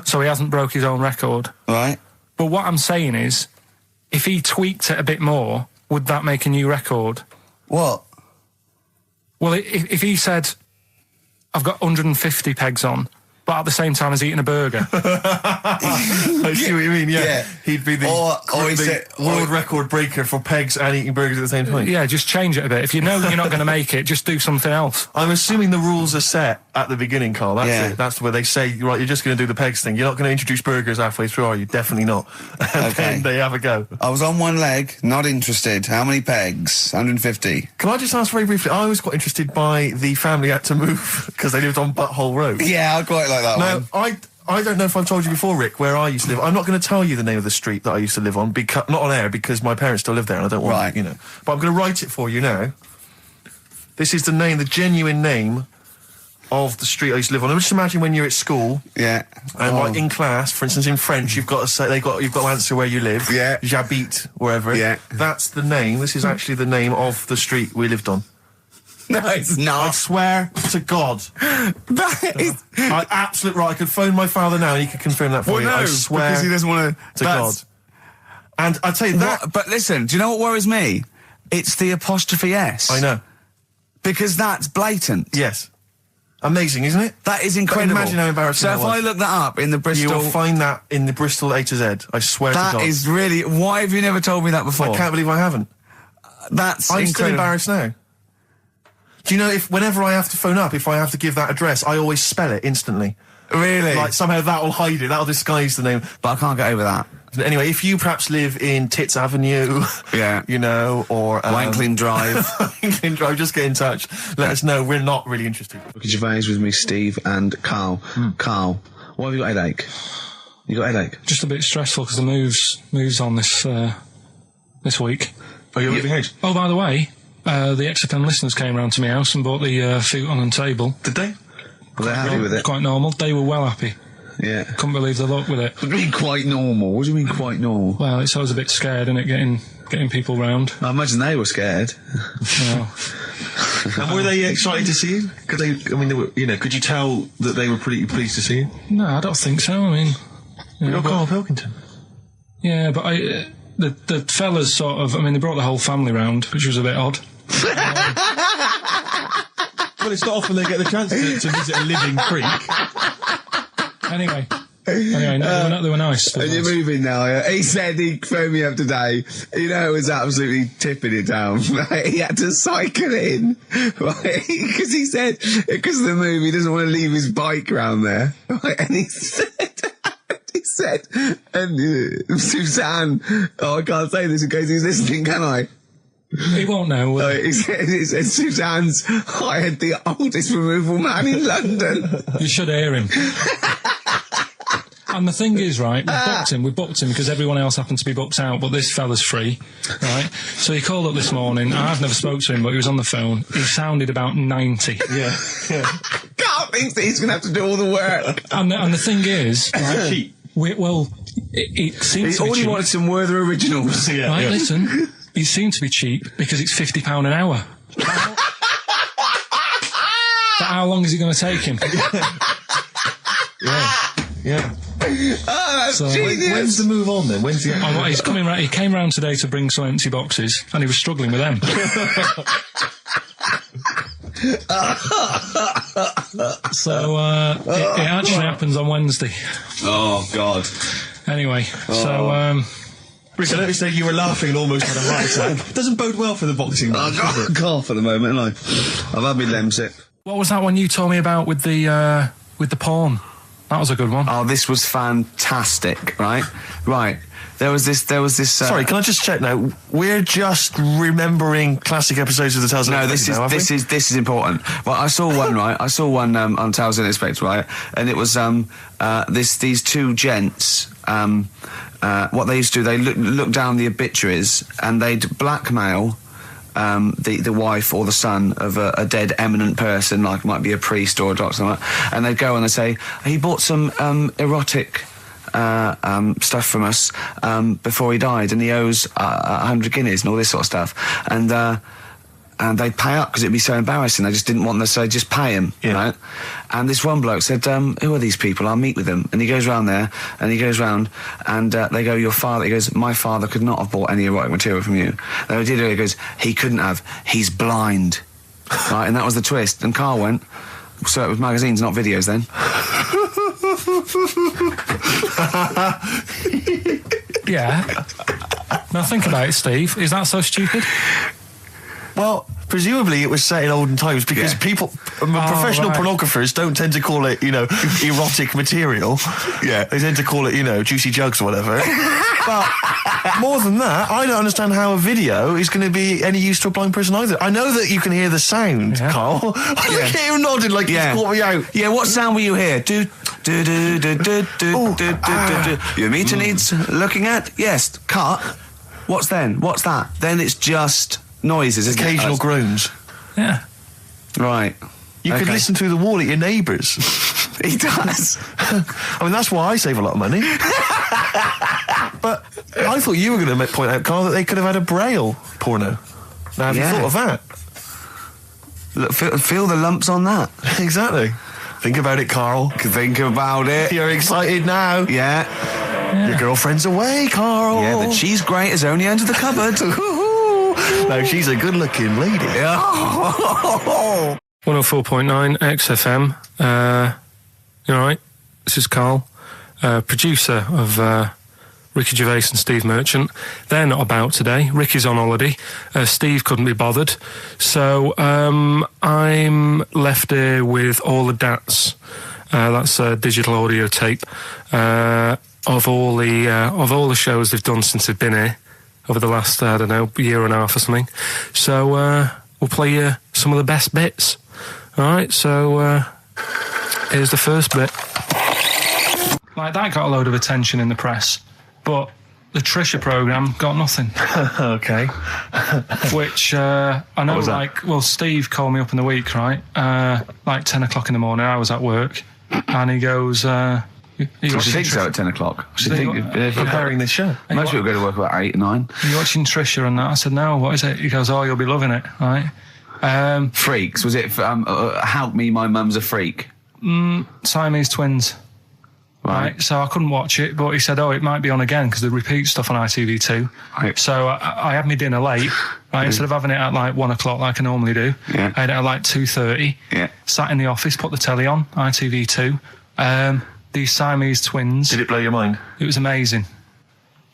So he hasn't broke his own record. Right. But what I'm saying is, if he tweaked it a bit more, would that make a new record? What? Well, if he said, I've got 150 pegs on, but at the same time as eating a burger. I see what you mean, yeah. He'd be the world record breaker for pegs and eating burgers at the same time. Yeah, just change it a bit. If you know you're not going to make it, just do something else. I'm assuming the rules are set at the beginning, Carl. That's it. That's where they say, right, you're just going to do the pegs thing. You're not going to introduce burgers halfway through, are you? Definitely not. And then they have a go. I was on one leg, not interested. How many pegs? 150. Can I just ask very briefly, I was quite interested by the family had to move because they lived on Butthole Road. Yeah, I quite like that one. I don't know if I've told you before, Rick, where I used to live. I'm not going to tell you the name of the street that I used to live on, not on air, because my parents still live there and I don't want, But I'm going to write it for you now. This is the genuine name of the street I used to live on. Just imagine when you're at school. Yeah. And like in class, for instance, in French, you've got to say, you've got to answer where you live. Yeah. J'habite, wherever. Yeah. That's the name. This is actually the name of the street we lived on. No, it's not. I swear to God. That is... Absolute right. I could phone my father now and he could confirm that for you. I swear because he doesn't want to God. And I'll tell you that... But listen, do you know what worries me? It's the apostrophe S. I know. Because that's blatant. Yes. Amazing, isn't it? That is incredible. But imagine how embarrassing that was. So if I look that up in the Bristol... You will find that in the Bristol A to Z. I swear to God. That is really... Why have you never told me that before? I can't believe I haven't. That's I'm incredible. still embarrassed now. Do you know, whenever I have to phone up, if I have to give that address, I always spell it instantly. Really? Like, somehow that will hide it, that'll disguise the name. But I can't get over that. Anyway, if you perhaps live in Tits Avenue, or... Wankling Drive. Wankling Drive, just get in touch. Let us know, we're not really interested. Ricky Gervais with me, Steve and Carl. Carl, why have you got a headache? You got a headache? Just a bit stressful because the moves on this week. Oh, you're moving house? Oh, by the way... the XFM listeners came round to my house and bought the futon and table. Did they? Were they happy with it? Quite normal. They were well happy. Yeah. Couldn't believe the luck with it. What do you mean quite normal? What do you mean quite normal? Well, it's always a bit scared, isn't it, getting people round. I imagine they were scared. And were they excited to see you? Could could you tell that they were pretty pleased to see you? No, I don't think so. I mean... You're Karl Pilkington. Yeah, but the fellas sort of... they brought the whole family round, which was a bit odd. Well, it's not often they get the chance to visit a living creek. Anyway, no, they were nice. And you're moving now, yeah? He said he phoned me up today. It was absolutely tipping it down. Right? He had to cycle in, right? Because he said, because of the move, he doesn't want to leave his bike round there. Right? And he said, and Suzanne, I can't say this in case he's listening, can I? He won't know. He said Suzanne's hired the oldest removal man in London. You should hear him. And the thing is, right, we booked him because everyone else happened to be booked out, but this fella's free, right? So he called up this morning. I've never spoke to him, but he was on the phone. He sounded about 90. Yeah. Carl thinks that he's going to have to do all the work. And the thing is, right, it seems to be only cheap. wanted some Werther originals. Right, listen, it seems to be cheap because it's £50 an hour. But how long is it going to take him? Yeah. Oh, that's genius. When's the move on then? When's the... he's coming round. He came round today to bring some empty boxes, and he was struggling with them. So it actually happens on Wednesday. Oh God. Anyway, so Rick, I noticed that you were laughing and almost had a heart attack. Doesn't bode well for the boxing match, does it? Cough at the moment, I've had my Lemsip. what was that one you told me about with the porn? That was a good one. Oh, this was fantastic, right? Right. There was this. Sorry, can I just check now? We're just remembering classic episodes of the Tales Unexpected. No, this is important. Well, I saw one, right? I saw one on Tales Unexpected, right? And it was these two gents. What they used to do, they look down the obituaries and they'd blackmail the wife or the son of a dead eminent person, like might be a priest or a doctor, or something, and they'd go and they'd say, he bought some erotic stuff from us before he died, and he owes 100 guineas and all this sort of stuff, and they'd pay up because it'd be so embarrassing. They just didn't want them, so they'd just pay him, right? And this one bloke said, who are these people? I'll meet with them. And he goes round there, and he goes round, and they go, your father, he goes, my father could not have bought any erotic material from you. They did, he goes, he couldn't have, he's blind. Right, and that was the twist. And Karl went, So it was magazines, not videos, then? Yeah. Now think about it, Steve. Is that so stupid? Well, presumably it was set in olden times because people, professional pornographers don't tend to call it, erotic material. Yeah. They tend to call it, juicy jugs or whatever. But more than that, I don't understand how a video is going to be any use to a blind person either. I know that you can hear the sound, Carl. Look at him nodding like he's caught me out. Yeah, what sound were you hear? Your meter needs looking at? Yes. Cut. What's then? What's that? Then it's just noises, isn't Occasional it? groans. Yeah. Right. You could listen through the wall at your neighbours. He does. I mean, that's why I save a lot of money. But I thought you were going to point out, Carl, that they could have had a Braille porno. Now, have you thought of that? Look, feel the lumps on that. Exactly. Think about it, Carl. Think about it. You're excited now. Yeah. Your girlfriend's away, Carl. Yeah, the cheese grate is only under the cupboard. No, she's a good-looking lady. 104.9 XFM. You all right? This is Carl, producer of Ricky Gervais and Steve Merchant. They're not about today. Ricky's on holiday. Steve couldn't be bothered. So I'm left here with all the DATs. That's a digital audio tape of all the shows they've done since they've been here over the last, I don't know, year and a half or something. So we'll play you some of the best bits. All right, so here's the first bit. Like, that got a load of attention in the press, but the Trisha programme got nothing. Okay. Which, I know, Steve called me up in the week, right? Like 10 o'clock in the morning, I was at work, and he goes... I think so at 10 o'clock. I should think preparing this show. Most people go to work about 8, 9. Are you watching Trisha and that? I said, no, what is it? He goes, oh, you'll be loving it, right? Freaks, was it Help Me, My Mum's a Freak? Siamese twins. Right, so I couldn't watch it, but he said, it might be on again because they repeat stuff on ITV2. Right. So I had my dinner late, right? Instead of having it at like 1 o'clock like I normally do, I had it at like 2:30. Yeah. Sat in the office, put the telly on, ITV2. These Siamese twins. Did it blow your mind? It was amazing.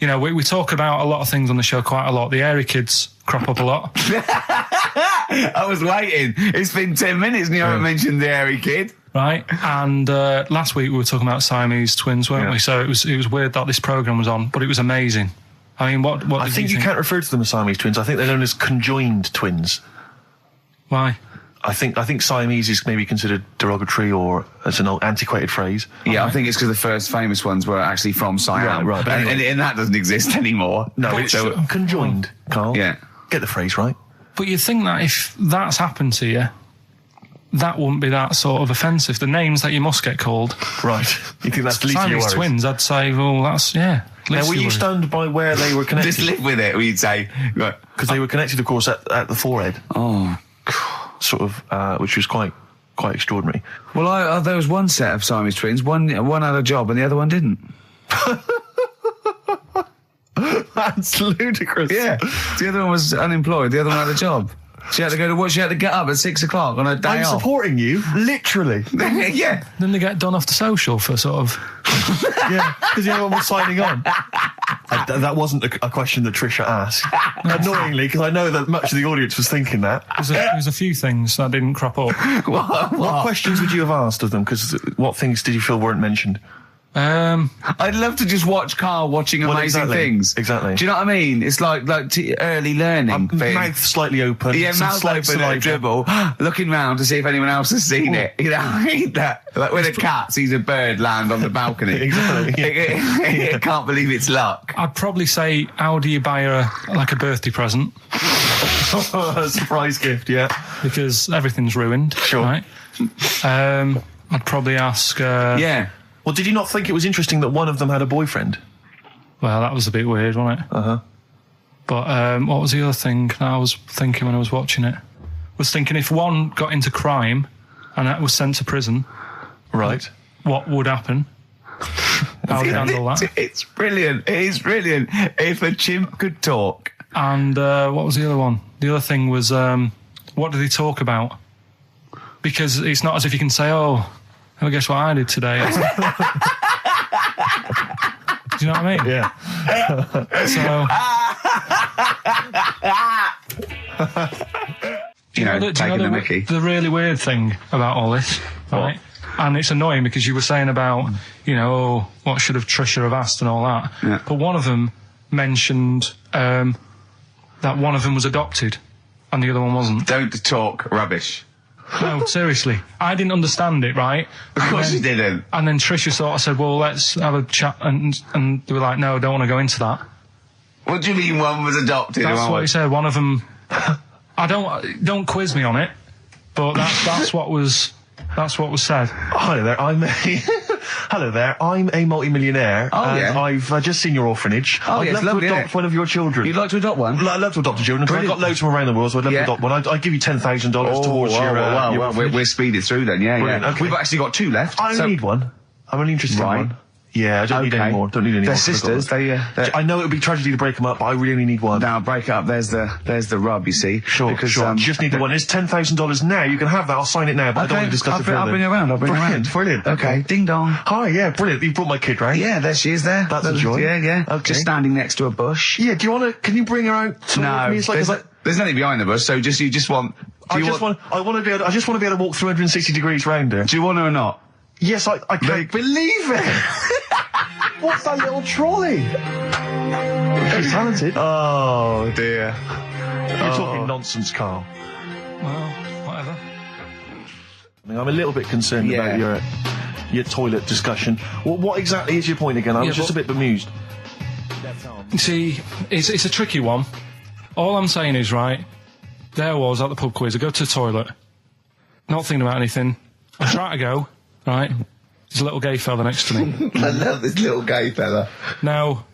We talk about a lot of things on the show quite a lot. The Airy Kids crop up a lot. I was waiting. It's been 10 minutes and you haven't mentioned the Airy Kid. Right, and last week we were talking about Siamese twins, weren't we? So it was weird that this programme was on, but it was amazing. I mean, what I think you can't refer to them as Siamese twins. I think they're known as conjoined twins. Why? I think Siamese is maybe considered derogatory or as an old antiquated phrase. Yeah, I think it's because the first famous ones were actually from Siam. Right. And that doesn't exist anymore. No, it's conjoined, Carl. Yeah. Get the phrase right. But you'd think that if that's happened to you, that wouldn't be that sort of offensive. The names that you must get called. Right. You think that's least your worries? Twins, I'd say, well, that's, yeah. Now, were you stunned by where they were connected? Just live with it, we'd say. Because they were connected, of course, at the forehead. Oh. Sort of, which was quite extraordinary. Well, there was one set of Siamese twins. One had a job and the other one didn't. That's ludicrous. Yeah. The other one was unemployed. The other one had a job. She had to go to work. She had to get up at 6 o'clock on her day off. I'm supporting you, literally. Yeah. Then they get done off the social for sort of... Yeah, because the other one was signing on. That wasn't a question that Trisha asked. Annoyingly, because I know that much of the audience was thinking that. There's a few things that didn't crop up. What questions would you have asked of them? Because what things did you feel weren't mentioned? I'd love to just watch Carl watching amazing things. Exactly. Do you know what I mean? It's like early learning thing. Mouth slightly open. Yeah, mouth open at a dribble, looking round to see if anyone else has seen it. You know, I hate that. Like when a cat sees a bird land on the balcony. Exactly. It can't believe it's luck. I'd probably say, how do you buy her a birthday present? A surprise gift, yeah. Because everything's ruined. Sure. Right? I'd probably ask... yeah. Well, did you not think it was interesting that one of them had a boyfriend? Well, that was a bit weird, wasn't it? Uh-huh. But what was the other thing that I was thinking when I was watching it? I was thinking if one got into crime and that was sent to prison, right, what would happen? How would you handle that? It's brilliant. It is brilliant. If a chimp could talk. And what was the other one? The other thing was, what did he talk about? because it's not as if you can say, "Oh, well, guess what I did today." Do you know what I mean? Yeah. Do you know the really weird thing about all this, right? And it's annoying because you were saying about, what should have Trisha have asked and all that. Yeah. But one of them mentioned that one of them was adopted and the other one wasn't. Don't talk rubbish. No, seriously. I didn't understand it, right? Of course you didn't. And then Trisha sort of said, well, let's have a chat. And they were like, no, I don't want to go into that. What do you mean one was adopted? That's what he said. One of them... don't quiz me on it, but that's what was said. Hello there, I'm a multi-millionaire, and I've just seen your orphanage. I'd love to adopt one of your children. You'd like to adopt one? I'd love to adopt a children, because I've got loads from around the world, so I'd love to adopt one. I'd give you $10,000 towards your orphanage. We're speeding through then, yeah. Okay. We've actually got 2 left. I only need one. I'm only interested in one. Yeah, I don't need any more. Don't need any more. They're sisters. I know it would be tragedy to break them up, but I really only need one. Now break up. There's the rub. You see. Sure. You just need the one. It's $10,000 now. You can have that. I'll sign it now. But I don't want to discuss it further. I'll bring her around. Brilliant. Okay. Ding dong. Hi. Yeah. Brilliant. You brought my kid, right? Yeah. There she is. There. That's a joy. Yeah. Okay. Just standing next to a bush. Yeah. Do you want to? Can you bring her out? No. Me? It's like, there's nothing behind the bush. So you just want. I just want to be able to walk 360 degrees round her. Do you want her or not? Yes. I can't believe it. What's that little trolley? She's talented. Oh dear. You're talking nonsense, Carl. Well, whatever. I'm a little bit concerned about your toilet discussion. What exactly is your point again? I was just a bit bemused. You see, it's a tricky one. All I'm saying is, right, there I was at the pub quiz. I go to the toilet, not thinking about anything. I try to go, right. There's a little gay fella next to me. I love this little gay fella. Now,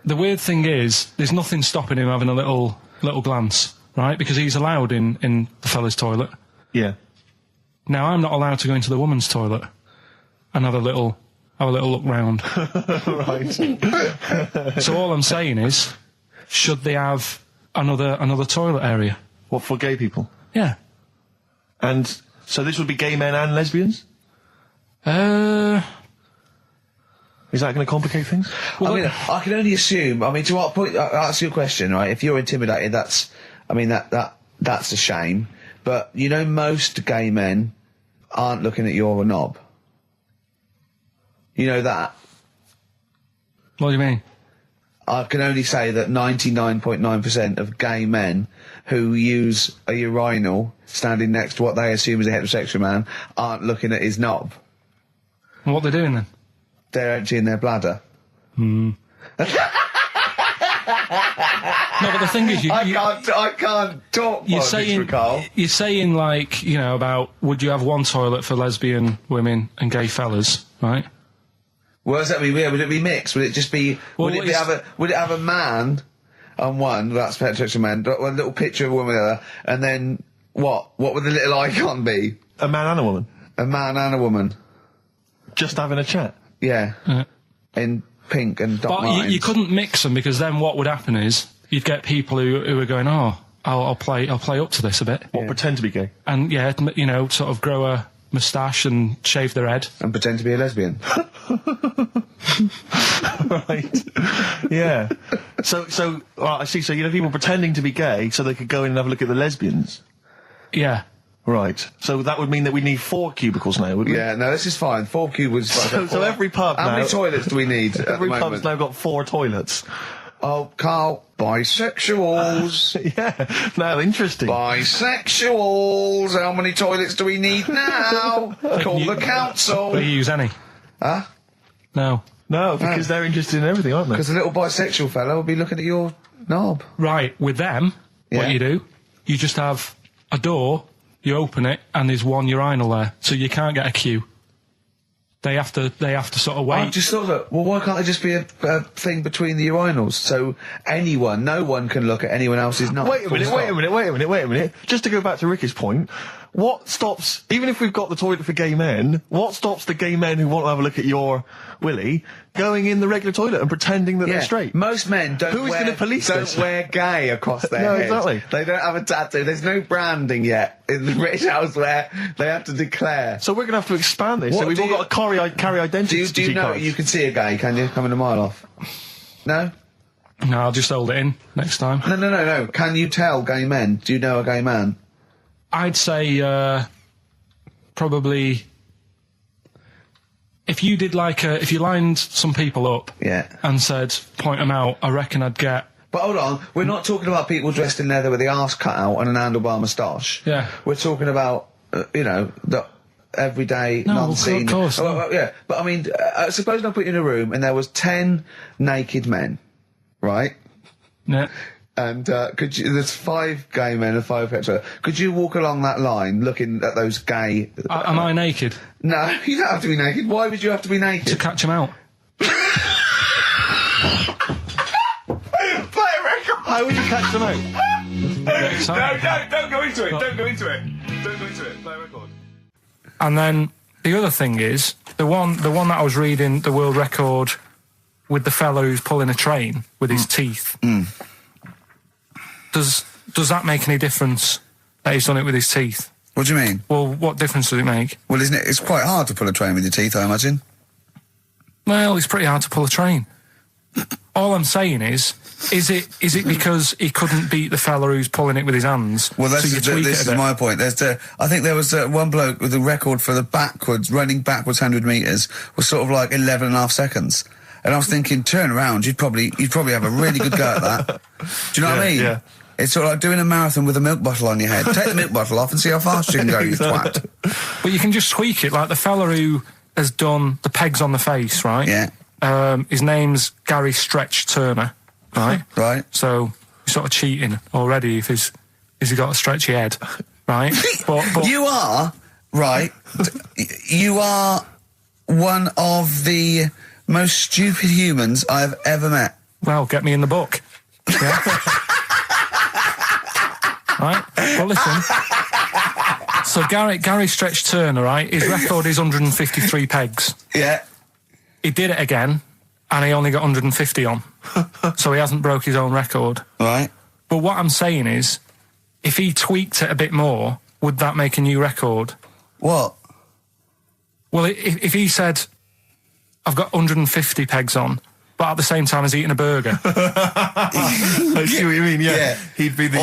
the weird thing is, there's nothing stopping him having a little glance, right? Because he's allowed in the fella's toilet. Yeah. Now, I'm not allowed to go into the woman's toilet and have a little look round. Right. So all I'm saying is, should they have another toilet area? What, for gay people? Yeah. And so this would be gay men and lesbians? Is that going to complicate things? Well, I mean, I can only assume. I mean, to what point? I'll ask you a question, right? If you're intimidated, that's a shame. But most gay men aren't looking at your knob. You know that. What do you mean? I can only say that 99.9% of gay men who use a urinal standing next to what they assume is a heterosexual man aren't looking at his knob. What are they doing then? They're emptying their bladder. No, but the thing is, I can't talk. You're saying like, about would you have one toilet for lesbian women and gay fellas, right? What does that mean? Would it be mixed? Would it just be? Would it have a man on one? That's heterosexual man. One little picture of a woman, there, and then what? What would the little icon be? A man and a woman. A man and a woman. Just having a chat. Yeah. In pink and dot lines. But you couldn't mix them, because then what would happen is you'd get people who are going, oh, I'll play up to this a bit. What, pretend to be gay? And sort of grow a moustache and shave their head. And pretend to be a lesbian. Right. Yeah. So I see. So people pretending to be gay so they could go in and have a look at the lesbians. Yeah. Right. So that would mean that we need 4 cubicles now, wouldn't we? Yeah, no, this is fine. 4 cubicles. So every pub now... How many toilets do we need Every pub's now got 4 toilets. Oh, Carl, bisexuals. Yeah. Now, interesting. Bisexuals. How many toilets do we need now? Call the council. Do you use any? Huh? No, because they're interested in everything, aren't they? Because the little bisexual fella will be looking at your knob. Right, with them, what you do, you just have a door... You open it, and there's one urinal there, so you can't get a queue. They have to sort of wait. I just thought that. Well, why can't there just be a thing between the urinals, so no one can look at anyone else's knob? Wait a minute. Just to go back to Ricky's point, what stops, even if we've got the toilet for gay men, what stops the gay men who want to have a look at your willy going in the regular toilet and pretending that they're straight? Most men don't wear gay across their head. Exactly. They don't have a tattoo. There's no branding yet in the British house where they have to declare. So we're going to have to expand this. What so we've all got to carry identity. Do you know you can see a gay, can you? Coming a mile off. No? No, I'll just hold it in next time. No. Can you tell gay men? Do you know a gay man? I'd say probably if you did if you lined some people up and said point them out, I reckon I'd get. But hold on, we're not talking about people dressed in leather with the arse cut out and an handlebar moustache. Yeah. We're talking about the everyday, non-seen. Of course. Yeah, but I mean, suppose I put you in a room and there was 10 naked men, right? Yeah. And there's 5 gay men and 5 hetero. Could you walk along that line looking at those gay... Am I naked? No, you don't have to be naked. Why would you have to be naked? To catch them out. Play a record! How would you catch them out? No, don't go into it. Don't go into it. Play a record. And then the other thing is the one that I was reading, the world record with the fellow who's pulling a train with his teeth. Does that make any difference that he's done it with his teeth? What do you mean? Well, what difference does it make? Well, isn't it? It's quite hard to pull a train with your teeth, I imagine. Well, it's pretty hard to pull a train. All I'm saying is it because he couldn't beat the fella who's pulling it with his hands? Well, this is my point. I think there was one bloke with the record for the running backwards 100 metres was sort of like 11 and a half seconds. And I was thinking, turn around, you'd probably have a really good go at that. Do you know what I mean? Yeah. It's sort of like doing a marathon with a milk bottle on your head. Take the milk bottle off and see how fast you can go, you twat. But you can just tweak it, like the fella who has done the pegs on the face, right? Yeah. His name's Gary Stretch Turner, right? Right. So you're sort of cheating already if he's got a stretchy head, right? but you are, right, you are one of the most stupid humans I've ever met. Well, get me in the book. Yeah. Right? Well, listen. So Gary Stretch Turner, right, his record is 153 pegs. Yeah. He did it again, and he only got 150 on. So he hasn't broke his own record. Right. But what I'm saying is, if he tweaked it a bit more, would that make a new record? What? Well, if he said, I've got 150 pegs on, but at the same time as eating a burger. I see what you mean, yeah. He'd be the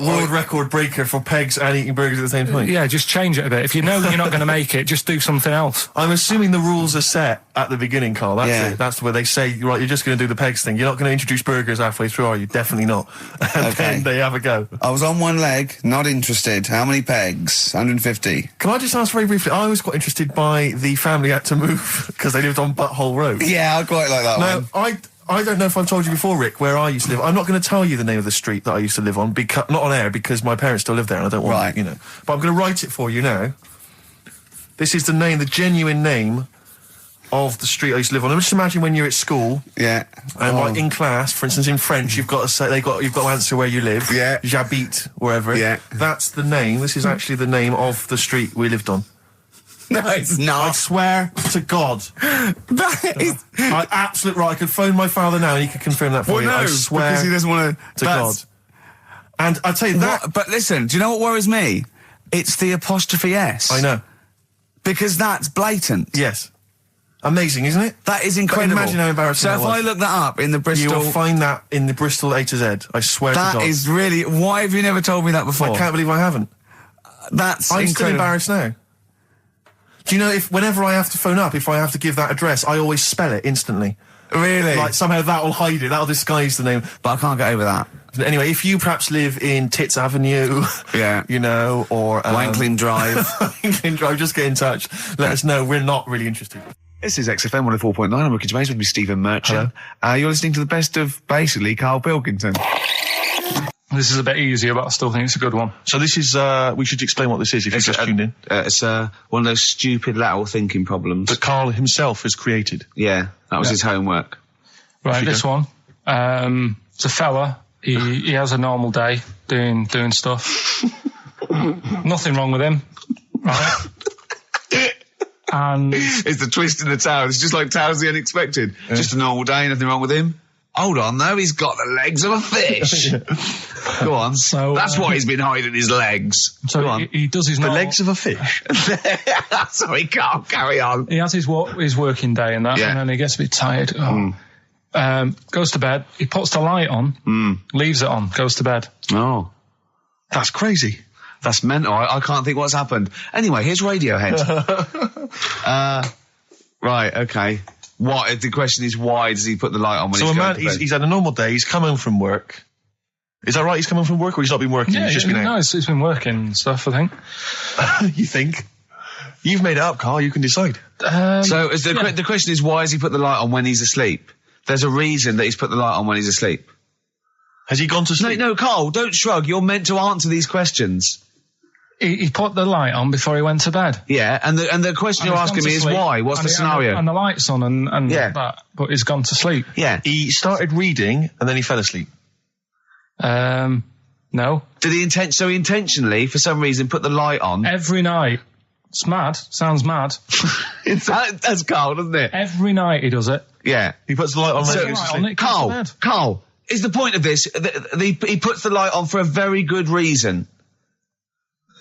world record breaker for pegs and eating burgers at the same time. Yeah, just change it a bit. If you know you're not going to make it, just do something else. I'm assuming the rules are set at the beginning, Carl. That's it. That's where they say, right, you're just going to do the pegs thing. You're not going to introduce burgers halfway through, are you? Definitely not. And then they have a go. I was on one leg, not interested. How many pegs? 150. Can I just ask very briefly, I was quite interested by the family had to move because they lived on Butthole Road. Yeah, I quite like that one. I don't know if I've told you before, Rick, where I used to live. I'm not going to tell you the name of the street that I used to live on, not on air, because my parents still live there and I don't want to, But I'm going to write it for you now. This is the genuine name of the street I used to live on. Just imagine when you're at school. Yeah. And like in class, for instance, in French, you've got to answer where you live. Yeah. J'habite, wherever. Yeah. That's the name. This is actually the name of the street we lived on. No, it's not. I swear to God. That is... Absolute right. I could phone my father now and he could confirm that for you. I swear because he doesn't want to God. And I'll tell you that... But listen, do you know what worries me? It's the apostrophe S. I know. Because that's blatant. Yes. Amazing, isn't it? That is incredible. But imagine how embarrassing that was. So if I look that up in the Bristol... You will find that in the Bristol A to Z. I swear to God. That is really... Why have you never told me that before? I can't believe I haven't. That's I'm incredible. still embarrassed now. Do you know, whenever I have to phone up, if I have to give that address, I always spell it instantly. Really? Like, somehow that'll hide it, that'll disguise the name. But I can't get over that. Anyway, if you perhaps live in Tits Avenue, or... Wankling Drive. Wankling Drive, just get in touch. Let us know. We're not really interested. This is XFM 104.9. I'm Ricky Gervais with me, Stephen Merchant. You're listening to the best of, basically, Karl Pilkington. This is a bit easier, but I still think it's a good one. So this is, we should explain what this is if you've just tuned in. It's one of those stupid lateral thinking problems. That Karl himself has created. Yeah, that was his homework. Right, this one. It's a fella. He has a normal day doing stuff. Nothing wrong with him, right? And It's the twist in the tale. It's just like Tales of the Unexpected. Just a normal day, nothing wrong with him. Hold on, though, he's got the legs of a fish. Go on. So, that's why he's been hiding his legs. so Go on. he does his The normal, legs of a fish. Sorry, Carl, carry on. He has his working day and that, Yeah. and then he gets a bit tired. Goes to bed. He puts the light on, leaves it on, goes to bed. Oh, That's crazy. that's mental. I can't think what's happened. Anyway, here's Radiohead. Right, okay. What? The question is, why does he put the light on when So he's a going man, to bed? he's had a normal day. He's come home from work. Is that right? He's come home from work, or he's not been working? Yeah, he's just been no, out. it's been working and stuff, I think. You think? You've made it up, Carl. You can decide. So is the question is, why has he put the light on when he's asleep? There's a reason that he's put the light on when he's asleep. Has he gone to sleep? No, Carl, don't shrug. You're meant to answer these questions. He put the light on before he went to bed. Yeah, and the question And you're he's asking gone me to is sleep, why? What's the scenario? And the light's on and Yeah. that, but he's gone to sleep. Yeah. He started reading and then he fell asleep. No. Did he he intentionally, for some reason, put the light on? Every night. It's mad. Sounds mad. That's Carl, doesn't it? Every night he does it. Yeah. He puts the light on when So- he goes to Light sleep. on, it goes to bed. Carl, is the point of this, he puts the light on for a very good reason.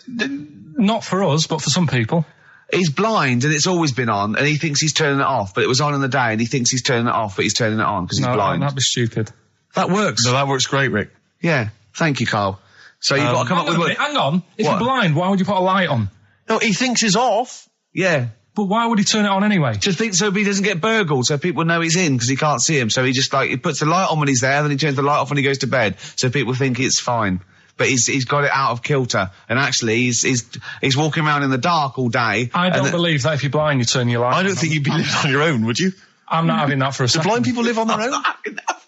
Not for us, but for some people. He's blind and it's always been on and he thinks he's turning it off, but it was on in the day and he thinks he's turning it off, but he's turning it on because he's No, blind. that'd be stupid. That works. No, that works great, Rick. Yeah. Thank you, Carl. So you've got to come up with what... Hang on. If What? you're blind, why would you put a light on? No, he thinks it's off. Yeah. But why would he turn it on anyway? Just think so he doesn't get burgled, so people know he's in because he can't see him. So he just he puts the light on when he's there, then he turns the light off when he goes to bed, so people think it's fine. But he's got it out of kilter, and actually he's walking around in the dark all day. I don't believe that if you're blind, you turn your light on. I don't think you'd be living on your own, would you? I'm not having that for a Do second. blind people live on their own?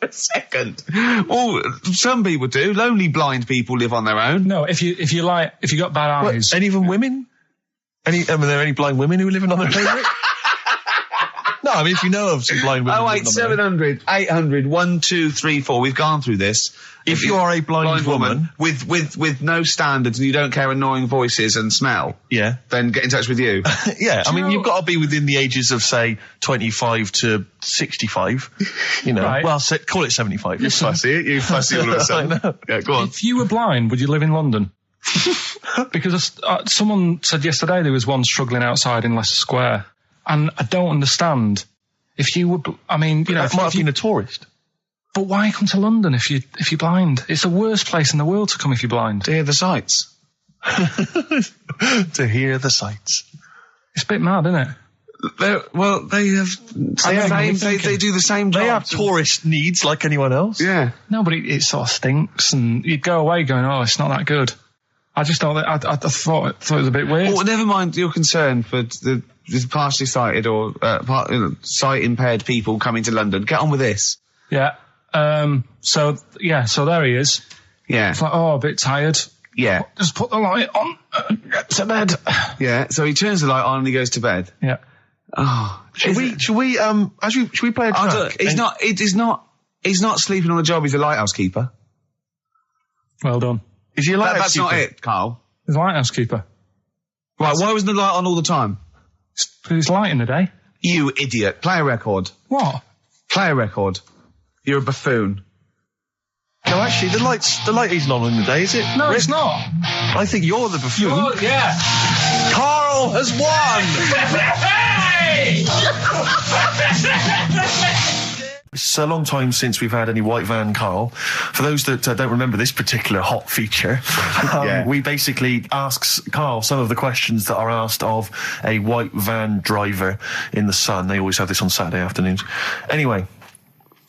For a second. Well, some people do. Lonely blind people live on their own. No, if you got bad eyes. Any of them women? Are there any blind women who are living on their own? Rick? No, I mean, if you know of some blind women. Oh, who wait, live on their own. 700, 800, 1, 2, 3, 4. We've gone through this. If you are a blind woman with no standards and you don't care annoying voices and smell, Yeah. then get in touch with you. Yeah, I mean, know- you've got to be within the ages of, say, 25 to 65. You know, Right. well, call it 75. You fussy, you fussy all of a sudden. I know. Yeah, go on. If you were blind, would you live in London? Because someone said yesterday there was one struggling outside in Leicester Square, and I don't understand. If you would, I mean, you know, That might have been a tourist. but why come to London if you're blind? It's the worst place in the world to come if you're blind. To hear the sights. To hear the sights. It's a bit mad, isn't it? They do the same job. They have tourist needs like anyone else. Yeah. No, but it sort of stinks, and you'd go away going, "Oh, it's not that good." I just thought that I thought it was a bit weird. Well, never mind your concern for the partially sighted or sight impaired people coming to London. Get on with this. Yeah. So there he is. Yeah. It's like, oh, a bit tired. Yeah. Just put the light on. Get to bed. Yeah. So he turns the light on and he goes to bed. Yeah. Oh. Should we play a track? He's not sleeping on the job. He's a lighthouse keeper. Well done. Is he a lighthouse That's not keeper? it, Carl. He's a lighthouse keeper. Right. Why wasn't the light on all the time? It's light in the day. You idiot. Play a record. What? Play a record. You're a buffoon. No, actually, the light isn't on in the day, is it? No, Rick? it's not. I think you're the buffoon. Oh, yeah. Carl has won! It's a long time since we've had any white van Carl. For those that don't remember this particular hot feature, we basically ask Carl some of the questions that are asked of a white van driver in the Sun. They always have this on Saturday afternoons. Anyway,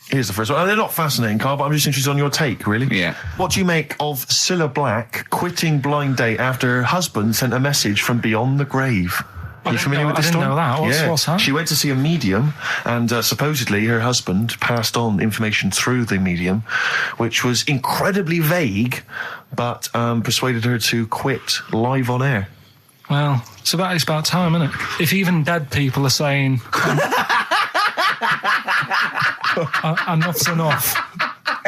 here's the first one. They're not fascinating, Carl, but I'm just interested on your take, really. Yeah. What do you make of Cilla Black quitting Blind Date after her husband sent a message from beyond the grave? Are you familiar with this I didn't story? know that. What's that? She went to see a medium, and supposedly her husband passed on information through the medium, which was incredibly vague, but persuaded her to quit live on air. Well, it's about time, isn't it? If even dead people are saying enough's enough.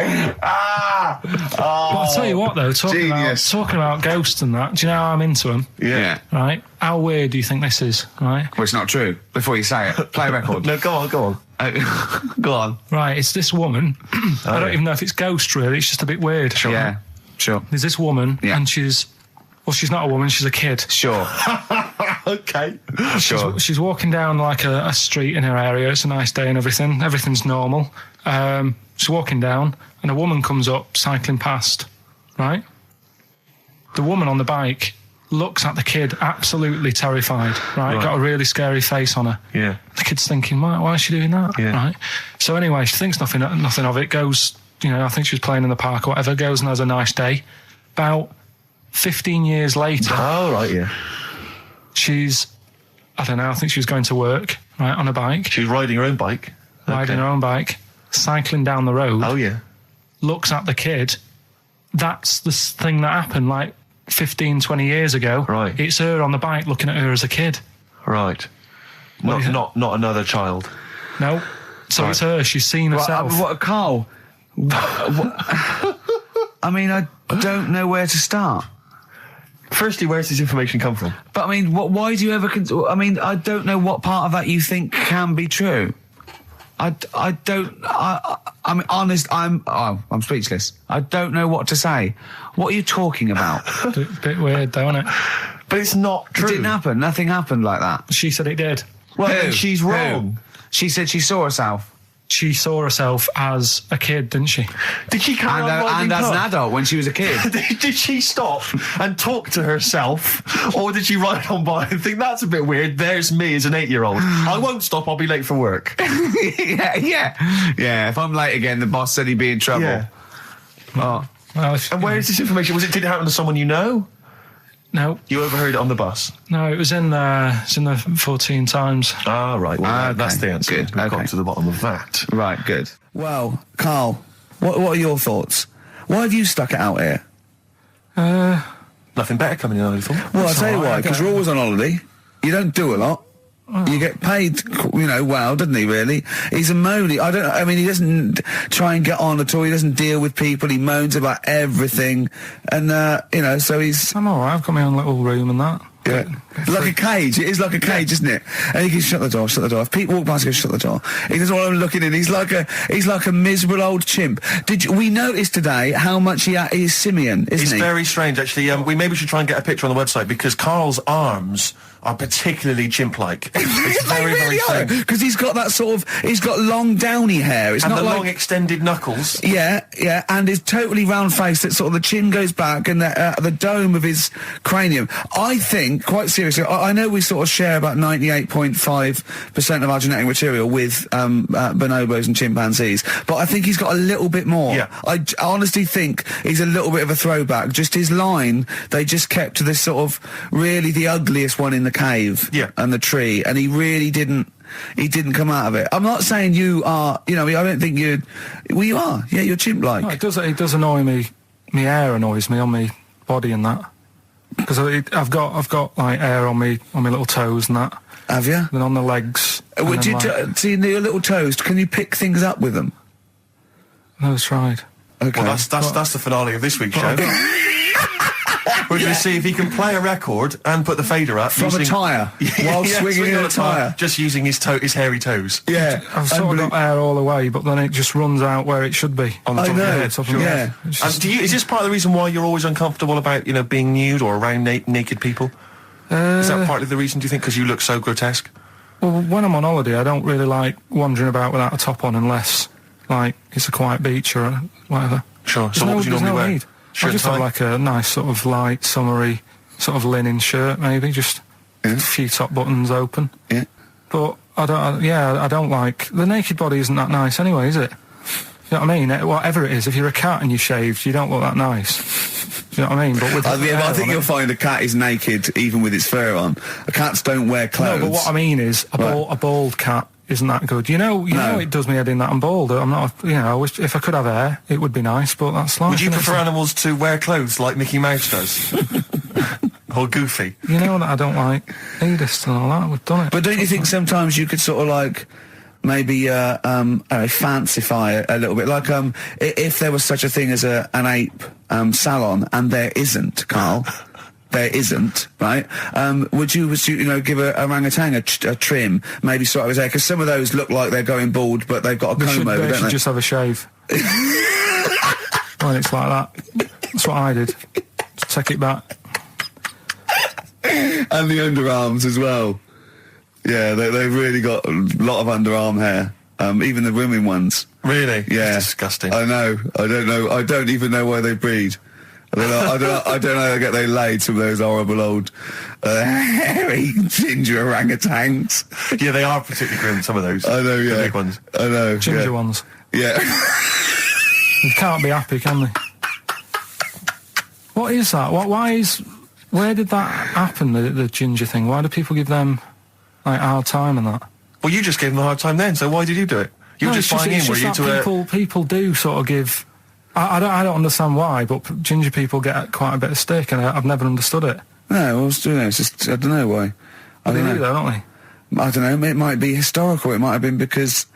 But I'll tell you what, though, talking about ghosts and that, do you know how I'm into them? Yeah. Right? How weird do you think this is, right? Well, it's not true. Before you say it, play a record. No, go on. Go on. Right, it's this woman. I don't even know if it's ghost, really. It's just a bit weird. Sure. Yeah, sure. There's this woman, and she's not a woman, she's a kid. Sure. Okay. Sure. She's walking down like a street in her area. It's a nice day and everything. Everything's normal. She's walking down, and a woman comes up cycling past, right? The woman on the bike looks at the kid, absolutely terrified, right? Got a really scary face on her. Yeah. The kid's thinking, why is she doing that? Yeah. Right? So anyway, she thinks nothing of it, goes, I think she was playing in the park or whatever, goes and has a nice day. About 15 years later... Oh, right, yeah. She's, I don't know, I think she was going to work, right, on a bike. She was riding her own bike. Riding her own bike, cycling down the road. Oh, yeah. Looks at the kid. That's the thing that happened, like, 15, 20 years ago. Right. It's her on the bike looking at her as a kid. Right. Not another child. No. So it's her. She's seen herself. Carl? I mean, I don't know where to start. Firstly, where's this information come from? But I mean, why do you ever... I mean, I don't know what part of that you think can be true. I mean, honest, I'm speechless. I don't know what to say. What are you talking about? Bit weird, though, isn't it? But it's not true. It didn't happen. Nothing happened like that. She said it did. Well, then she's wrong. She said she saw herself. She saw herself as a kid, didn't she? Did she carry on riding and as pub? an adult when she was a kid. Did she stop and talk to herself? Or did she ride on by and think, that's a bit weird, there's me as an 8-year-old. I won't stop, I'll be late for work. Yeah, if I'm late again, the boss said he'd be in trouble. Yeah. Well, And where is this information? Did it happen to someone you know? No. You overheard it on the bus? No, it was in the 14 Times. Ah, right. Well, okay. that's the answer. Good. We've got to the bottom of that. Right, good. Well, Carl, what are your thoughts? Why have you stuck it out here? Nothing better coming in, I thought. Well, I'll tell you why, because you're always on holiday. You don't do a lot. You get paid, well, doesn't he, really? He's a moany. He doesn't try and get on at all. He doesn't deal with people. He moans about everything. And, so he's... I'm all right. I've got my own little room and that. Yeah. Like a cage. It is like a cage, isn't it? And he can shut the door. If people walk past, he goes, shut the door. He doesn't want them looking in. He's like a miserable old chimp. We noticed today how much he's simian, isn't he? It's very strange, actually. We maybe should try and get a picture on the website, because Carl's arms are particularly chimp-like. It's very, very strange. Because he's got that he's got long downy hair. It's and not the like, long extended knuckles. Yeah, and his totally round face that sort of the chin goes back and the dome of his cranium. I think, quite seriously, I know we sort of share about 98.5% of our genetic material with bonobos and chimpanzees, but I think he's got a little bit more. Yeah. I honestly think he's a little bit of a throwback. Just his line, they just kept to this sort of really the ugliest one in the cave and the tree, and he really didn't come out of it. I'm not saying you are, I don't think you are. Yeah, you're chimp-like. No, it does annoy me. My hair annoys me on my body and that. Because I've got like hair on my little toes and that. Have you? Then on the legs. Would you see your little toes? Can you pick things up with them? No, it's tried. Okay. Well, that's the finale of this week's show. We're going to see if he can play a record and put the fader up from a tyre while swinging in a tyre, just using his hairy toes. Yeah, I've sort of got hair all the way, but then it just runs out where it should be on the top of your head. Yeah. And is this part of the reason why you're always uncomfortable about being nude or around naked people? Is that partly the reason, do you think, because you look so grotesque? Well, when I'm on holiday, I don't really like wandering about without a top on unless like it's a quiet beach or whatever. Sure. So what would you normally wear? I just have like a nice sort of light, summery, sort of linen shirt, maybe, just a few top buttons open. Yeah. But I don't like... The naked body isn't that nice anyway, is it? You know what I mean? Whatever it is, if you're a cat and you're shaved, you don't look that nice. You know what I mean? But with I think you'll find a cat is naked even with its fur on. Cats don't wear clothes. No, but what I mean is a bald cat isn't that good. You know it does me head in that I'm bald. I'm not, I wish if I could have hair, it would be nice, but that's life. Would you prefer animals to wear clothes like Mickey Mouse does? Or Goofy? You know that I don't like nudist and all that, we've done it. But don't you think sometimes you could sort of like maybe fancify it a little bit. Like if there was such a thing as an ape salon, and there isn't, Carl. There isn't, right? Would you give a orangutan a trim, maybe sort of his hair? Because some of those look like they're going bald, but they've got a comb over, they don't should they? just have a shave. Well, it's like that. That's what I did. Just take it back. And the underarms as well. Yeah, they've really got a lot of underarm hair. Even the women ones. Really? Yeah. That's disgusting. I know. I don't know. I don't even know why they breed. I don't know how they laid some of those horrible old hairy ginger orangutans. Yeah, they are particularly grim, some of those. I know, yeah. The big ones. I know. Ginger ones. Yeah. You can't be happy, can they? What is that? Where did that happen, the ginger thing? Why do people give them, like, hard time and that? Well, you just gave them a hard time then, so why did you do it? You were just buying in, were you, to people do sort of give... I don't understand why, but ginger people get quite a bit of stick, and I've never understood it. No, well, it's just, I don't know why. They do, though, don't they? I don't know, it might be historical, it might have been because...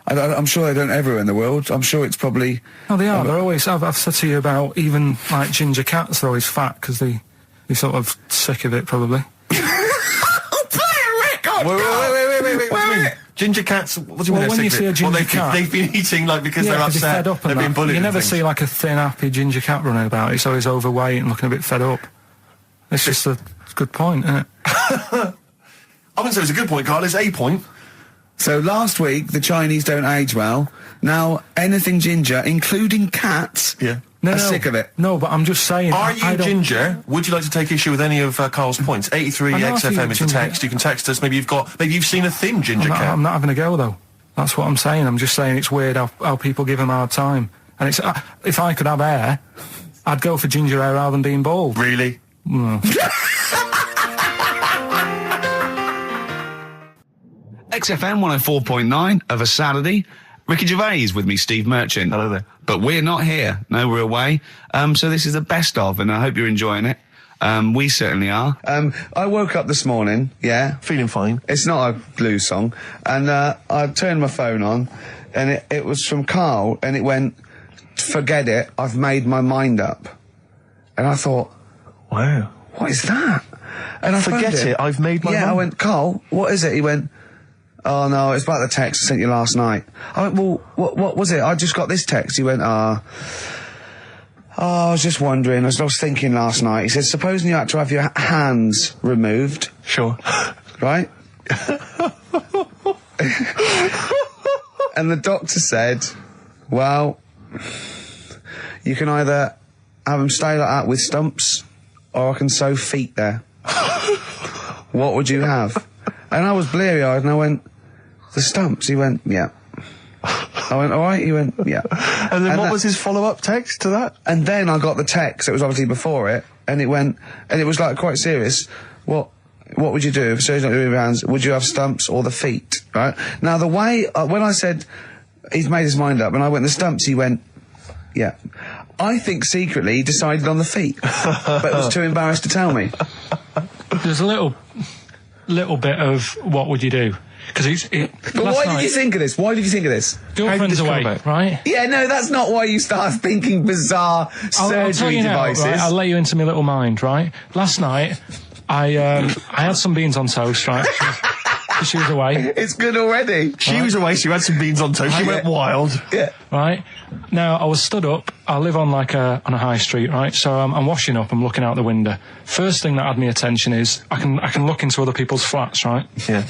I'm sure they don't everywhere in the world. I'm sure it's probably... No, they are. They're always... I've said to you about even, like, ginger cats, they're always fat, because they're sort of sick of it, probably. Wait. What do you mean? Ginger cats, what do you mean? When you see a ginger cat... They've been eating, like, because they're upset, fed up and they've been bullied. You never see, like, a thin, happy ginger cat running about. It's always overweight and looking a bit fed up. It's just a good point, isn't it? I wouldn't say it's a good point, Carl. It's a point. So last week, the Chinese don't age well. Now, anything ginger, including cats, are sick of it. No, but I'm just saying... Are you ginger? Would you like to take issue with any of Carl's points? 83XFM is the text. You can text us. Maybe you've seen a thin ginger cat. I'm not having a go, though. That's what I'm saying. I'm just saying it's weird how people give them a hard time. And it's if I could have hair, I'd go for ginger hair rather than being bald. Really? XFM 104.9 of a Saturday. Ricky Gervais with me, Steve Merchant. Hello there. But we're not here. No, we're away. So this is the best of, and I hope you're enjoying it. We certainly are. I woke up this morning, Feeling fine. It's not a blues song. And I turned my phone on, and it was from Karl, and it went, "Forget it, I've made my mind up." And I thought, wow, what is that? And I forget it, I've made my mind. I went, "Karl, what is it?" He went, "Oh no, it's about the text I sent you last night." I went, "Well, what was it? I just got this text." He went, I was just wondering, I was thinking last night." He said, "Supposing you had to have your hands removed." Sure. Right? And the doctor said, "Well, you can either have them stay like that with stumps, or I can sew feet there. What would you have?" And I was bleary-eyed, and I went, "The stumps." He went, "Yeah." I went, "All right." He went, "Yeah." And then what was his follow-up text to that? And then I got the text, it was obviously before it, and it went, and it was like quite serious. What would you do if surgeon's not doing your hands? Would you have stumps or the feet? Right? Now the way, when I said he's made his mind up, and I went the stumps, he went, "Yeah." I think secretly he decided on the feet, but was too embarrassed to tell me. There's a little bit of what would you do? Because But why did you think of this? Why did you think of this? Girlfriend's away, right? Yeah, no, that's not why you start thinking bizarre surgery I'll tell you devices. Now, right? I'll let you into my little mind, right? Last night, I had some beans on toast, right? She was away. It's good already. She was away, she had some beans on toast, she went wild. Yeah. Right? Now, I was stood up, I live on on a high street, right? So I'm washing up, I'm looking out the window. First thing that had my attention is, I can look into other people's flats, right? Yeah.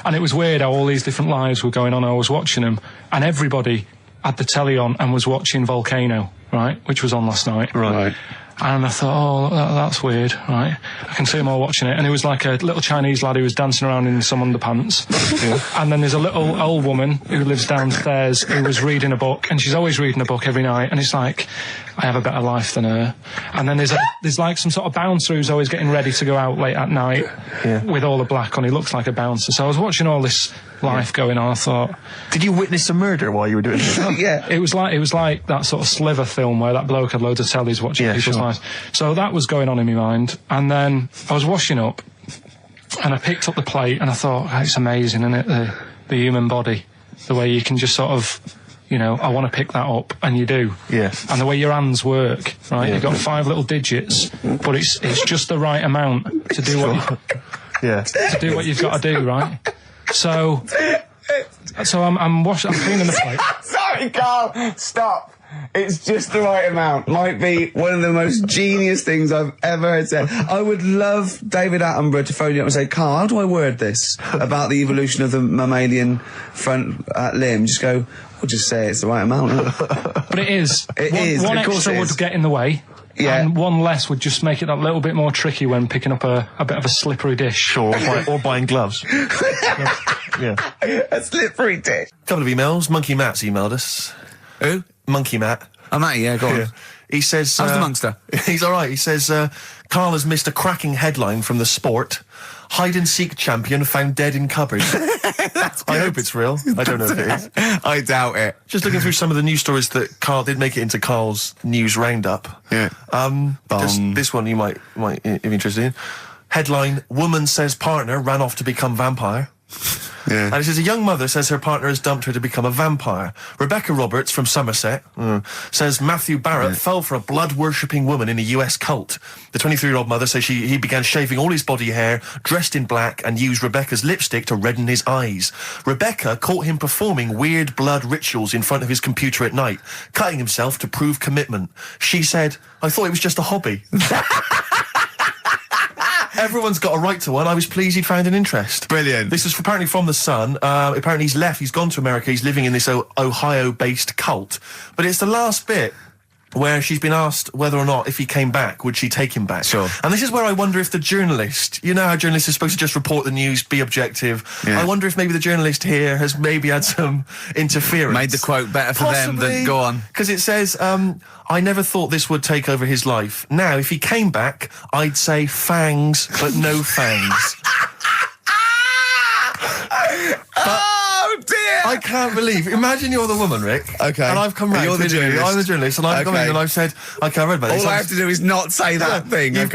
And it was weird how all these different lives were going on, I was watching them, and everybody had the telly on and was watching Volcano, right? Which was on last night. Right. And I thought, oh, that's weird, right? I can see them all watching it. And it was like a little Chinese lad who was dancing around in some underpants. Yeah. And then there's a little old woman who lives downstairs who was reading a book, and she's always reading a book every night. And it's like, I have a better life than her. And then there's like some sort of bouncer who's always getting ready to go out late at night with all the black on. He looks like a bouncer. So I was watching all this life going on. I thought, did you witness a murder while you were doing it? Yeah. It was like that sort of Sliver film where that bloke had loads of tellies watching people's lives. So that was going on in my mind. And then I was washing up, and I picked up the plate, and I thought, oh, it's amazing, isn't it? The human body. The way you can just sort of, you know, I want to pick that up, and you do. Yes. And the way your hands work, right? You've got 5 little digits, but it's just the right amount to do to do what you've got to do, right? So I'm cleaning the plate. Sorry, Carl. Stop. It's just the right amount. Might be one of the most genius things I've ever heard said. I would love David Attenborough to phone you up and say, Carl, how do I word this about the evolution of the mammalian front limb? Just go, we'll just say it's the right amount. But it is. One of course extra it would is. get in the way. Yeah. And one less would just make it that little bit more tricky when picking up a bit of a slippery dish. Sure, or buying gloves. Yeah. A slippery dish. Couple of emails. Monkey Matt's emailed us. Who? Monkey Matt. Oh, Matty, yeah, go on. Yeah. He says... How's the Monster? He's all right. He says, Carl has missed a cracking headline from the Sport. Hide-and-seek champion found dead in cupboard. I hope it's real. I don't know if it is. I doubt it. Just looking through some of the news stories that Carl did make it into Carl's news roundup. Yeah. Just this one you might be interested in. Headline, woman says partner ran off to become vampire. Yeah. And it says a young mother says her partner has dumped her to become a vampire. Rebecca Roberts from Somerset says Matthew Barrett fell for a blood-worshipping woman in a US cult. The 23-year-old mother says he began shaving all his body hair, dressed in black, and used Rebecca's lipstick to redden his eyes. Rebecca caught him performing weird blood rituals in front of his computer at night, cutting himself to prove commitment. She said, I thought it was just a hobby. Everyone's got a right to one. I was pleased he'd found an interest. Brilliant. This is apparently from The Sun. Apparently he's left. He's gone to America. He's living in this Ohio-based cult. But it's the last bit where she's been asked whether or not, if he came back, would she take him back? Sure. And this is where I wonder if the journalist, you know how journalists are supposed to just report the news, be objective. Yeah. I wonder if maybe the journalist here has maybe had some interference. Made the quote better for them than... Go on. Because it says, I never thought this would take over his life. Now, if he came back, I'd say fangs, but no fangs. Oh, dear! I can't believe. Imagine you're the woman, Rick. Okay. And I've come round. You're the journalist. I'm the journalist, and I've come in and I've said, okay, I read about this. All I have to do is not say that thing. You've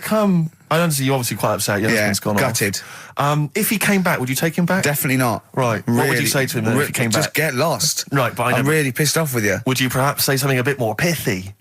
come. I understand you're obviously quite upset. Your husband's gone gutted. off. If he came back, would you take him back? Definitely not. Right. What would you say to him then if he came Just back? get lost. Right, but I'm really pissed off with you. Would you perhaps say something a bit more pithy?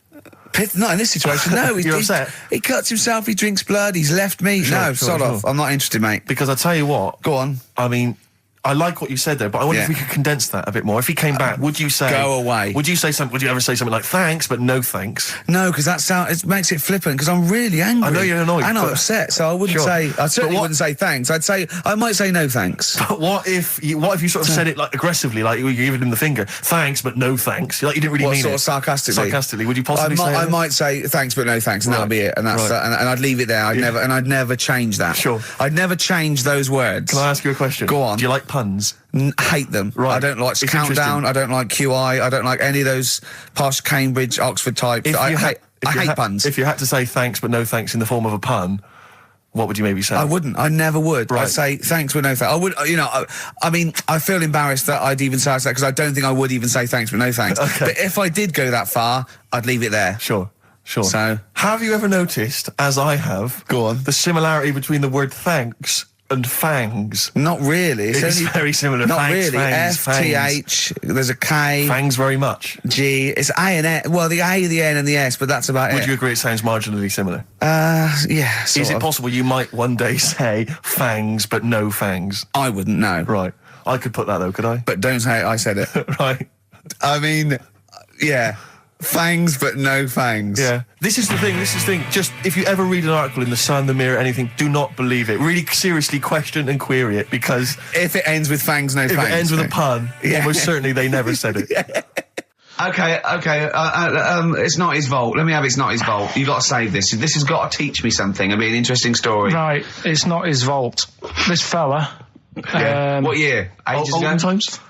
Not in this situation, no. You're upset? He cuts himself, he drinks blood, he's left me. Sod off. I'm not interested, mate. Because I tell you what. Go on. I mean, I like what you said there, but I wonder if we could condense that a bit more. If he came back, would you say... Go away. Would you ever say something like, thanks, but no thanks? No, because it makes it flippant, because I'm really angry. I know you're annoyed. And I'm upset, so I wouldn't say... I certainly wouldn't say thanks. I might say no thanks. But what if you sort of said it like aggressively, like you're giving him the finger, thanks, but no thanks? Like you didn't really mean sort it. of sarcastically? Sarcastically, would you possibly say I might say thanks, but no thanks, and that'll be it. And that's and I'd leave it there. I'd never change that. Sure. I'd never change those words. Can I ask you a question? Go on. Do you like puns? Hate them. Right. I don't like It's Countdown. I don't like QI. I don't like any of those posh Cambridge, Oxford types. I hate puns. If you had to say thanks but no thanks in the form of a pun, what would you maybe say? I wouldn't. I never would. Right. I'd say thanks but no thanks. I would. I mean, I feel embarrassed that I'd even say that because I don't think I would even say thanks but no thanks. Okay. But if I did go that far, I'd leave it there. Sure. So, have you ever noticed, as I have, the similarity between the word thanks and fangs? Not really. It's very similar. Not Fangs, really. fangs, F-T-H, there's a K. Fangs very much. G. It's A and N. Well, the A, the N and the S, but that's about it. Would you agree it sounds marginally similar? Yeah, Is it possible you might one day say fangs but no fangs? I wouldn't know. Right. I could put that though, could I? But don't say I said it. Right. I mean, yeah. Fangs but no fangs. Yeah. This is the thing. Just, if you ever read an article in The Sun, The Mirror, anything, do not believe it. Really seriously question and query it, because... If it ends with fangs, no fangs. If it ends with a pun, almost certainly they never said it. Okay, it's not his fault. Let me have It's Not His Fault. You've got to save this. This has got to teach me something. It'll be an interesting story. Right, it's not his fault. This fella... Yeah. What year? Ages ago? Olden times?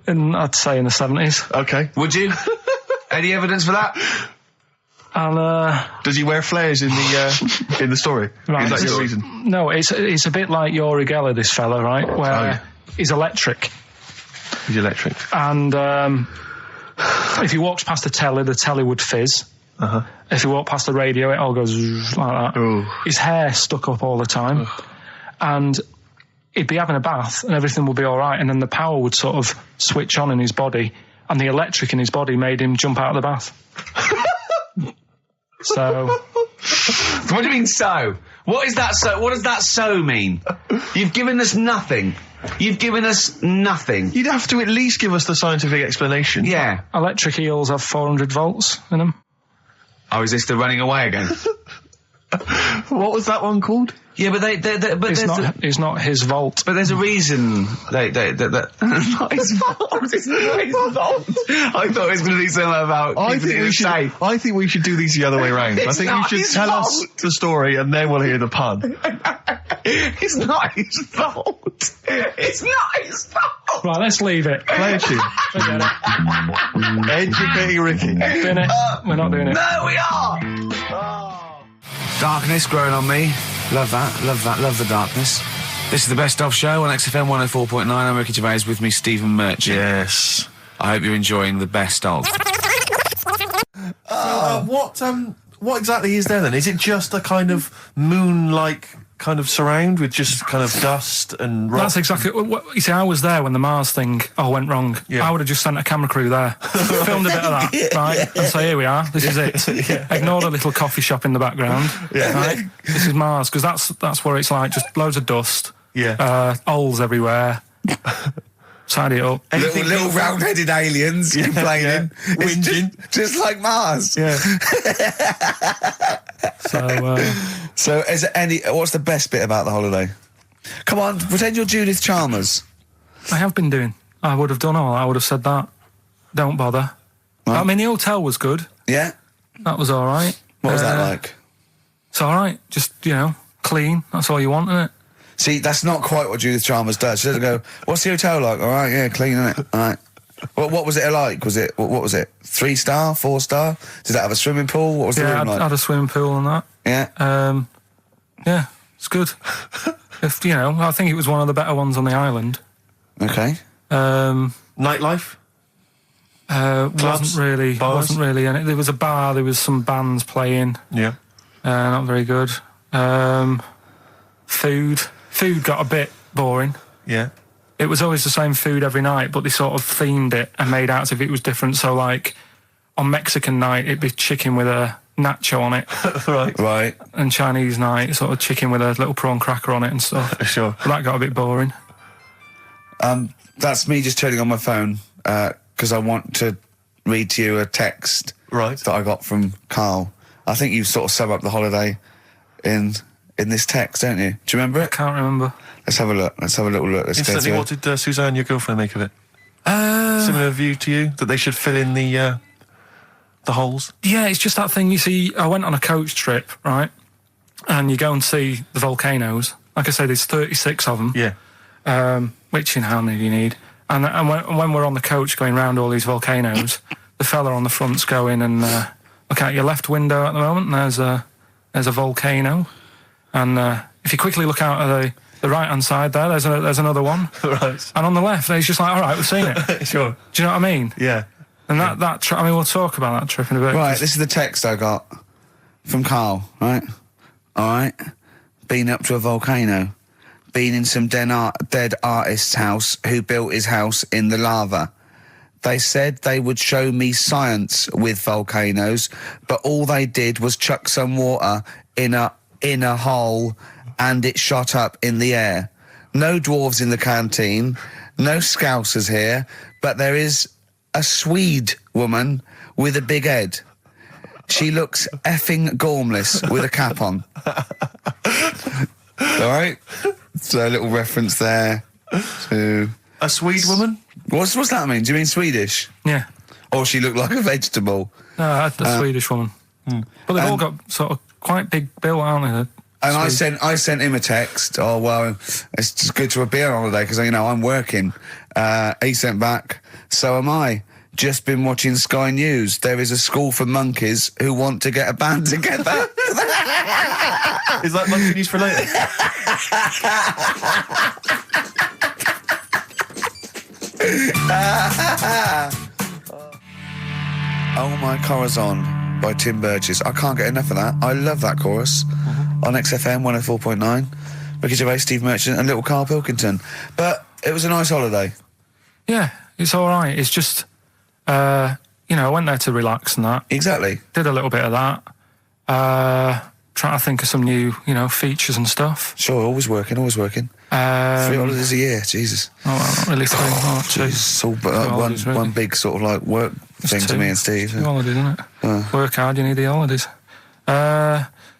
I'd say in the 70s. Okay. Would you? Any evidence for that? And, does he wear flares in the story? Right, Is that your reason? No, it's a bit like Yuri Geller, this fella, right? Where he's electric. He's electric. And if he walks past the telly would fizz. Uh-huh. If he walked past the radio, it all goes like that. Ooh. His hair stuck up all the time. And he'd be having a bath and everything would be all right, and then the power would sort of switch on in his body, and the electric in his body made him jump out of the bath. So... What do you mean so? What is that so? What does that so mean? You've given us nothing. You've given us nothing. You'd have to at least give us the scientific explanation. Yeah. Electric eels have 400 volts in them. Oh, is this the running away again? What was that one called? Yeah, but It's not his vault. But there's a reason not his fault. It's not his fault. I thought it was going to be something about. I think we should do these the other way round. I think you should tell us the story and then we'll hear the pun. It's not his fault. It's not his fault. Right, let's leave it. Play a tune. Forget it. Educating Ricky. Doing it. We're not doing it. No, we are. Darkness growing on me. Love that. Love the darkness. This is the Best Of Show on XFM 104.9. I'm Ricky Gervais, with me Stephen Merchant. Yes. I hope you're enjoying the Best Of. What exactly is there then? Is it just a kind of moon-like kind of surround with just kind of dust and rock? That's exactly what you see. I was there when the Mars thing went wrong. Yeah. I would have just sent a camera crew there, filmed a bit of that, right, and say, here we are, this is it. Ignore the little coffee shop in the background. Right? This is Mars, because that's where it's like just loads of dust, holes everywhere. Tidy it up. Little round-headed aliens complaining, whinging, just like Mars. Yeah. So, is there any? What's the best bit about the holiday? Come on, pretend you're Judith Chalmers. I have been doing. I would have done all. I would have said that. Don't bother. Right. I mean, the hotel was good. Yeah. That was all right. What was that like? It's all right. Just clean. That's all you want, isn't it? See, that's not quite what Judith Chalmers does. She doesn't go, what's the hotel like? All right, yeah, clean, innit? All right. What was it like? What was it? 3-star, 4-star? Did it have a swimming pool? What was the room like? I had a swimming pool and that. Yeah. Yeah, it's good. I think it was one of the better ones on the island. Okay. Nightlife? Wasn't really. And there was a bar. There was some bands playing. Yeah. Not very good. Food got a bit boring. Yeah. It was always the same food every night, but they sort of themed it and made out as if it was different. So, like, on Mexican night, it'd be chicken with a nacho on it. Right. And Chinese night, sort of chicken with a little prawn cracker on it and stuff. Sure. But that got a bit boring. That's me just turning on my phone, because I want to read to you a text that I got from Karl. I think you sort of sum up the holiday in this text, don't you? Do you remember it? I can't remember. Let's have a look. Let's have a little look. Instantly, what did Suzanne, your girlfriend, make of it? Similar view to you, that they should fill in the holes? Yeah, it's just that thing. You see, I went on a coach trip, right? And you go and see the volcanoes. Like I say, there's 36 of them. Yeah. Which, how many do you need? And when we're on the coach going round all these volcanoes, the fella on the front's going and look out your left window at the moment, and there's a volcano. And if you quickly look out at the right-hand side there, there's another one. Right. And on the left, he's just like, all right, we've seen it. Sure. Do you know what I mean? Yeah. And that trip, we'll talk about that trip in a bit. Right, this is the text I got from Karl, right? All right. Been up to a volcano. Been in some dead artist's house who built his house in the lava. They said they would show me science with volcanoes, but all they did was chuck some water in a hole and it shot up in the air. No dwarves in the canteen, no scousers here, but there is a Swede woman with a big head. She looks effing gormless with a cap on. All right? So a little reference there to... A Swede woman? What's that mean? Do you mean Swedish? Yeah. Or she looked like a vegetable? No, the Swedish woman. But they've all got sort of quite big bill, aren't they? And I sent him a text. Oh, well, it's just good to be on holiday because, I'm working. He sent back, so am I. Just been watching Sky News. There is a school for monkeys who want to get a band together. Is that monkey news for later? Oh My Corazon by Tim Burgess. I can't get enough of that. I love that chorus. On XFM 104.9. Ricky Gervais, Steve Merchant, and little Karl Pilkington. But it was a nice holiday. Yeah, it's all right. It's just, I went there to relax and that. Exactly. Did a little bit of that. Trying to think of some new, features and stuff. Sure, always working. 3 holidays a year, Jesus. Oh, well, not really 3. Two. It's all holidays, really. one big sort of like work thing to me and Steve. 2 holidays, isn't it? Work hard, you need the holidays.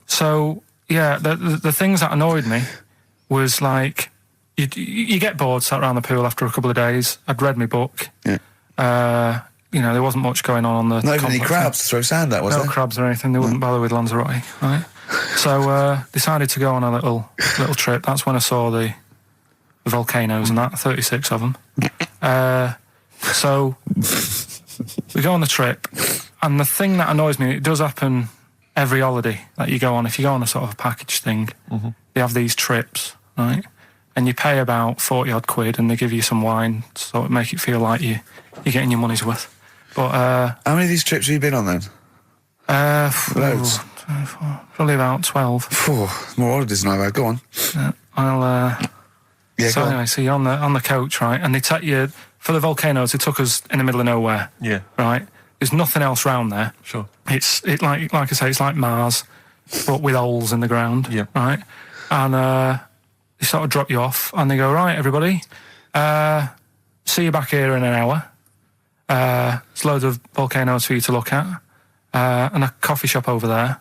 So, yeah, the things that annoyed me was like, you get bored sat around the pool after a couple of days. I'd read my book. Yeah. There wasn't much going on the Not even any crabs to throw sand at, was there? No crabs or anything. They wouldn't bother with Lanzarote, right? So decided to go on a little trip. That's when I saw the volcanoes and that, 36 of them. So we go on the trip, and the thing that annoys me, it does happen every holiday that you go on. If you go on a sort of a package thing, they have these trips, right? And you pay about 40-odd quid, and they give you some wine, so it make it feel like you're getting your money's worth. But how many of these trips have you been on then? Loads. Probably about 12. More holidays than I've had. Go on. So anyway, so you're on the coach, right? And they take you for the volcanoes. They took us in the middle of nowhere. Yeah. Right. There's nothing else round there. Sure. It's like I say, it's like Mars, but with holes in the ground. Yeah. Right. And they sort of drop you off, and they go, right, everybody, see you back here in an hour. There's loads of volcanoes for you to look at, and a coffee shop over there.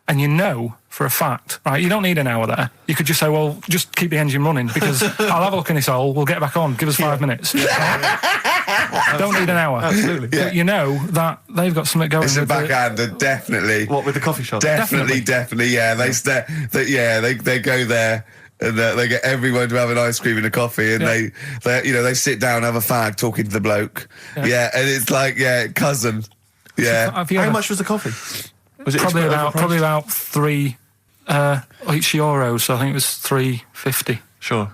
And for a fact, right, you don't need an hour there. You could just say, well, just keep the engine running, because I'll have a look in this hole, we'll get back on, give us 5 minutes. Don't need an hour. Absolutely. But that they've got something going. It's a backhander, definitely. What, with the coffee shop? Definitely, yeah. They go there. And they get everyone to have an ice cream and a coffee, and they sit down, have a fag, talking to the bloke. Yeah, and it's like, cousin. Yeah. How much was the coffee? Was it probably about 3 each euro? So I think it was $3.50. Sure.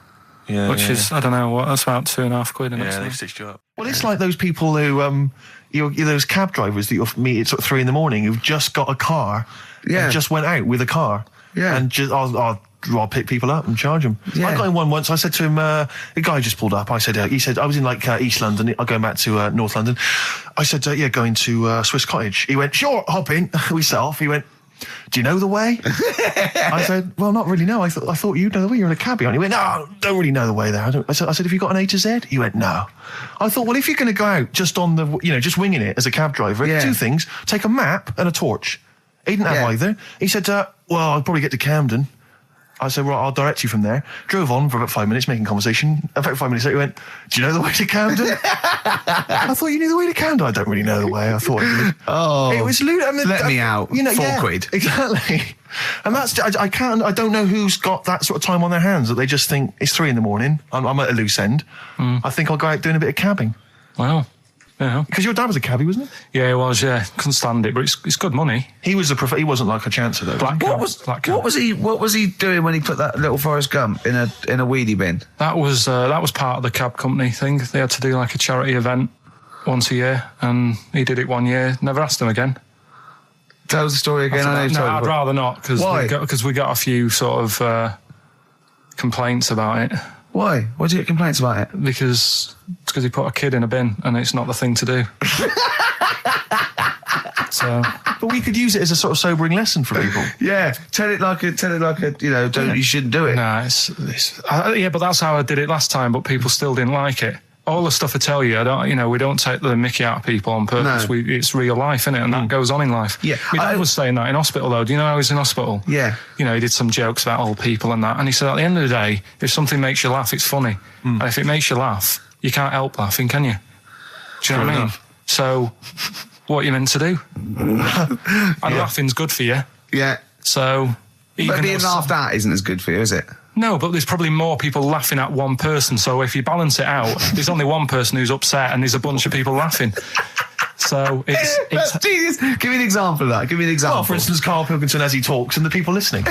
Yeah. Which is, I don't know, that's about 2.5 quid. Yeah, they've stitched you up. Well, it's like those people who, those cab drivers that you'll meet at sort of 3 a.m. who've just got a car, and just went out with a car, and just I'll pick people up and charge them. Yeah. I got in one once. I said to him, the guy just pulled up. I said, he said, I was in like East London. I'm going back to North London. I said, going to Swiss Cottage. He went, sure, hop in. We set off. He went, do you know the way? I said, well, not really, no. I thought you'd know the way. You're in a cabbie, aren't you? He went, no, don't really know the way there. I said, have you got an A to Z? He went, no. I thought, well, if you're going to go out just on the, just winging it as a cab driver, 2 things, take a map and a torch. He didn't have either. He said, well, I'll probably get to Camden. I said, right, I'll direct you from there. Drove on for about 5 minutes, making conversation. About 5 minutes later, he went, do you know the way to Camden? I thought you knew the way to Camden. I don't really know the way. I thought it was let me out. 4 quid. Exactly. And that's, I don't know who's got that sort of time on their hands that they just think it's 3 a.m. I'm at a loose end. I think I'll go out doing a bit of cabbing. Wow. Yeah. Because your dad was a cabbie, wasn't he? Yeah, he was, yeah. Couldn't stand it, but it's good money. He was he wasn't like a chancer, though. What was he doing when he put that little Forrest Gump in a weedy bin? That was part of the cab company thing. They had to do like a charity event once a year, and he did it 1 year. Never asked him again. Tell us the story again. I'd rather not, because we got a few sort of complaints about it. Why? Why did you get complaints about it? Because he put a kid in a bin, and it's not the thing to do. But we could use it as a sort of sobering lesson for people. Yeah, tell it like a, you shouldn't do it. Nah, but that's how I did it last time. But people still didn't like it. All the stuff I tell you, we don't take the mickey out of people on purpose. No. It's real life, isn't it? And that goes on in life. Yeah. My dad was saying that in hospital, though. Do you know how he was in hospital? Yeah. He did some jokes about old people and that. And he said, at the end of the day, if something makes you laugh, it's funny. And if it makes you laugh, you can't help laughing, can you? Do you know what I mean? So, what are you meant to do? And laughing's good for you. Yeah. So, but being laughed at isn't as good for you, is it? No, but there's probably more people laughing at one person. So if you balance it out, there's only one person who's upset and there's a bunch of people laughing. So it's Jesus. Give me an example of that. Give me an example. Well, for instance, Karl Pilkington as he talks and the people listening.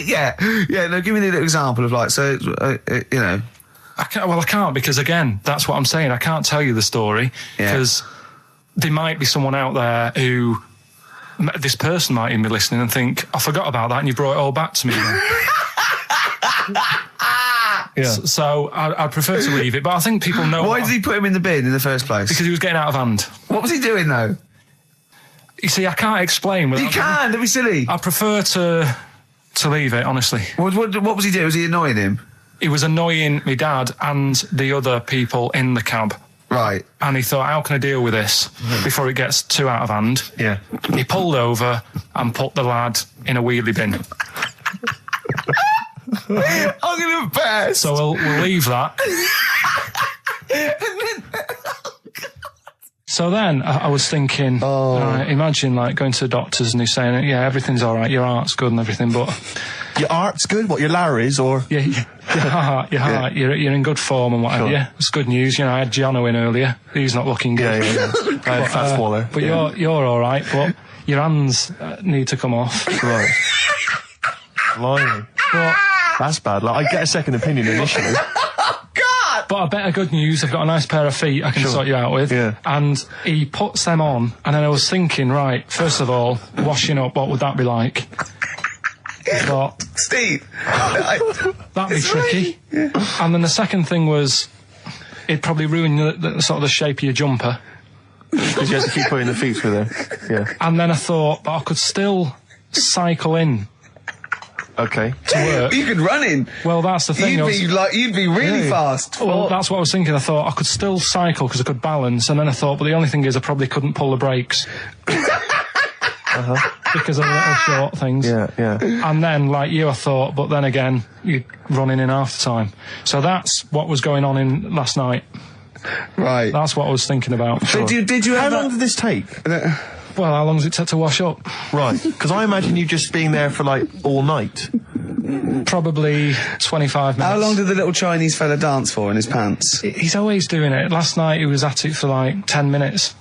Yeah. No, give me an example of I can't, because again, that's what I'm saying. I can't tell you the story because there might be someone out there who, this person might even be listening and think, I forgot about that and you brought it all back to me. Yeah. So I'd prefer to leave it, but I think people know. Why did he put him in the bin in the first place? Because he was getting out of hand. What was he doing though? You see, I can't explain. You can. Don't be silly. I prefer to leave it, honestly. What was he doing? Was he annoying him? He was annoying my dad and the other people in the cab. Right. And he thought, how can I deal with this before it gets too out of hand? Yeah. He pulled over and put the lad in a wheelie bin. I'm gonna burst. So we'll leave that. So then I was thinking, imagine like going to the doctors and he's saying, yeah, everything's all right, your heart's good and everything, but... Your art's good? What, your Larry's or...? Yeah, your heart, you're in good form and whatever. Sure. Yeah, it's good news. You know, I had Giano in earlier. He's not looking good. Yeah. Fat swaller. But you're all right, but your hands need to come off. Right. Blimey. But, That's bad. Like, I get a second opinion initially. but I better good news. I've got a nice pair of feet I can sort you out with. Yeah. And he puts them on, and then I was thinking, right, first of all, washing up, what would that be like? I thought, Steve. that'd be tricky. Yeah. And then the second thing was, it'd probably ruin the sort of the shape of your jumper. Because you have to keep putting the feet through there. Yeah. And then I thought, but I could still cycle in. Okay. To work. You could run in. Well, that's the thing. You'd be really fast. Well, that's what I was thinking. I thought I could still cycle because I could balance, and then I thought, but the only thing is I probably couldn't pull the brakes. Because of the little short things. Yeah. And then, like you, I thought, but then again, you're running in half the time. So that's what was going on in last night. Right. That's what I was thinking about. Sure. Did you How long did this take? Well, how long does it take to wash up? Right. Because I imagine you just being there for like all night. Probably 25 minutes. How long did the little Chinese fella dance for in his pants? He's always doing it. Last night he was at it for like 10 minutes.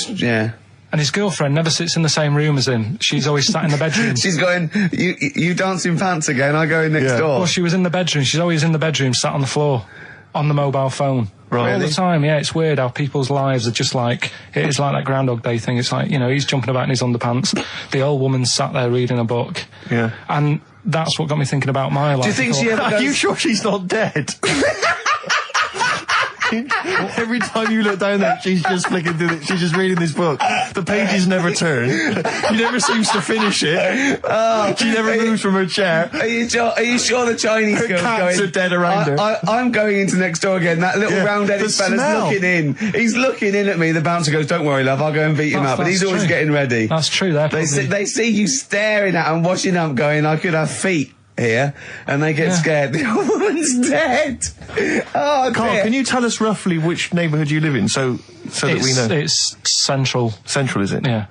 Yeah. And his girlfriend never sits in the same room as him. She's always sat in the bedroom. She's going, you dance in pants again, I go in next door. Well, she was in the bedroom. She's always in the bedroom, sat on the floor, on the mobile phone. Right. All the time, yeah. It's weird how people's lives are just like, it is like that Groundhog Day thing. It's like, you know, he's jumping about in his underpants. The old woman's sat there reading a book. Yeah. And that's what got me thinking about my life. Do you think she ever goes... Are you sure she's not dead? Every time you look down there, she's just flicking through she's just reading this book. The pages never turn. She never seems to finish it. She never moves from her chair. Are you sure the Chinese Her girl's cats going... are dead around her. I'm going into next door again. That little round-headed fella's smell. looking in. He's looking in at me. The bouncer goes, don't worry, love, I'll go and beat him up. But he's always getting ready. That's true. They see you staring at him, washing up, going, I could have feet here, and they get scared. The old woman's dead. Oh, Carl, dear. can you tell us roughly which neighbourhood you live in, so that we know? It's central. Central, is it? Yeah.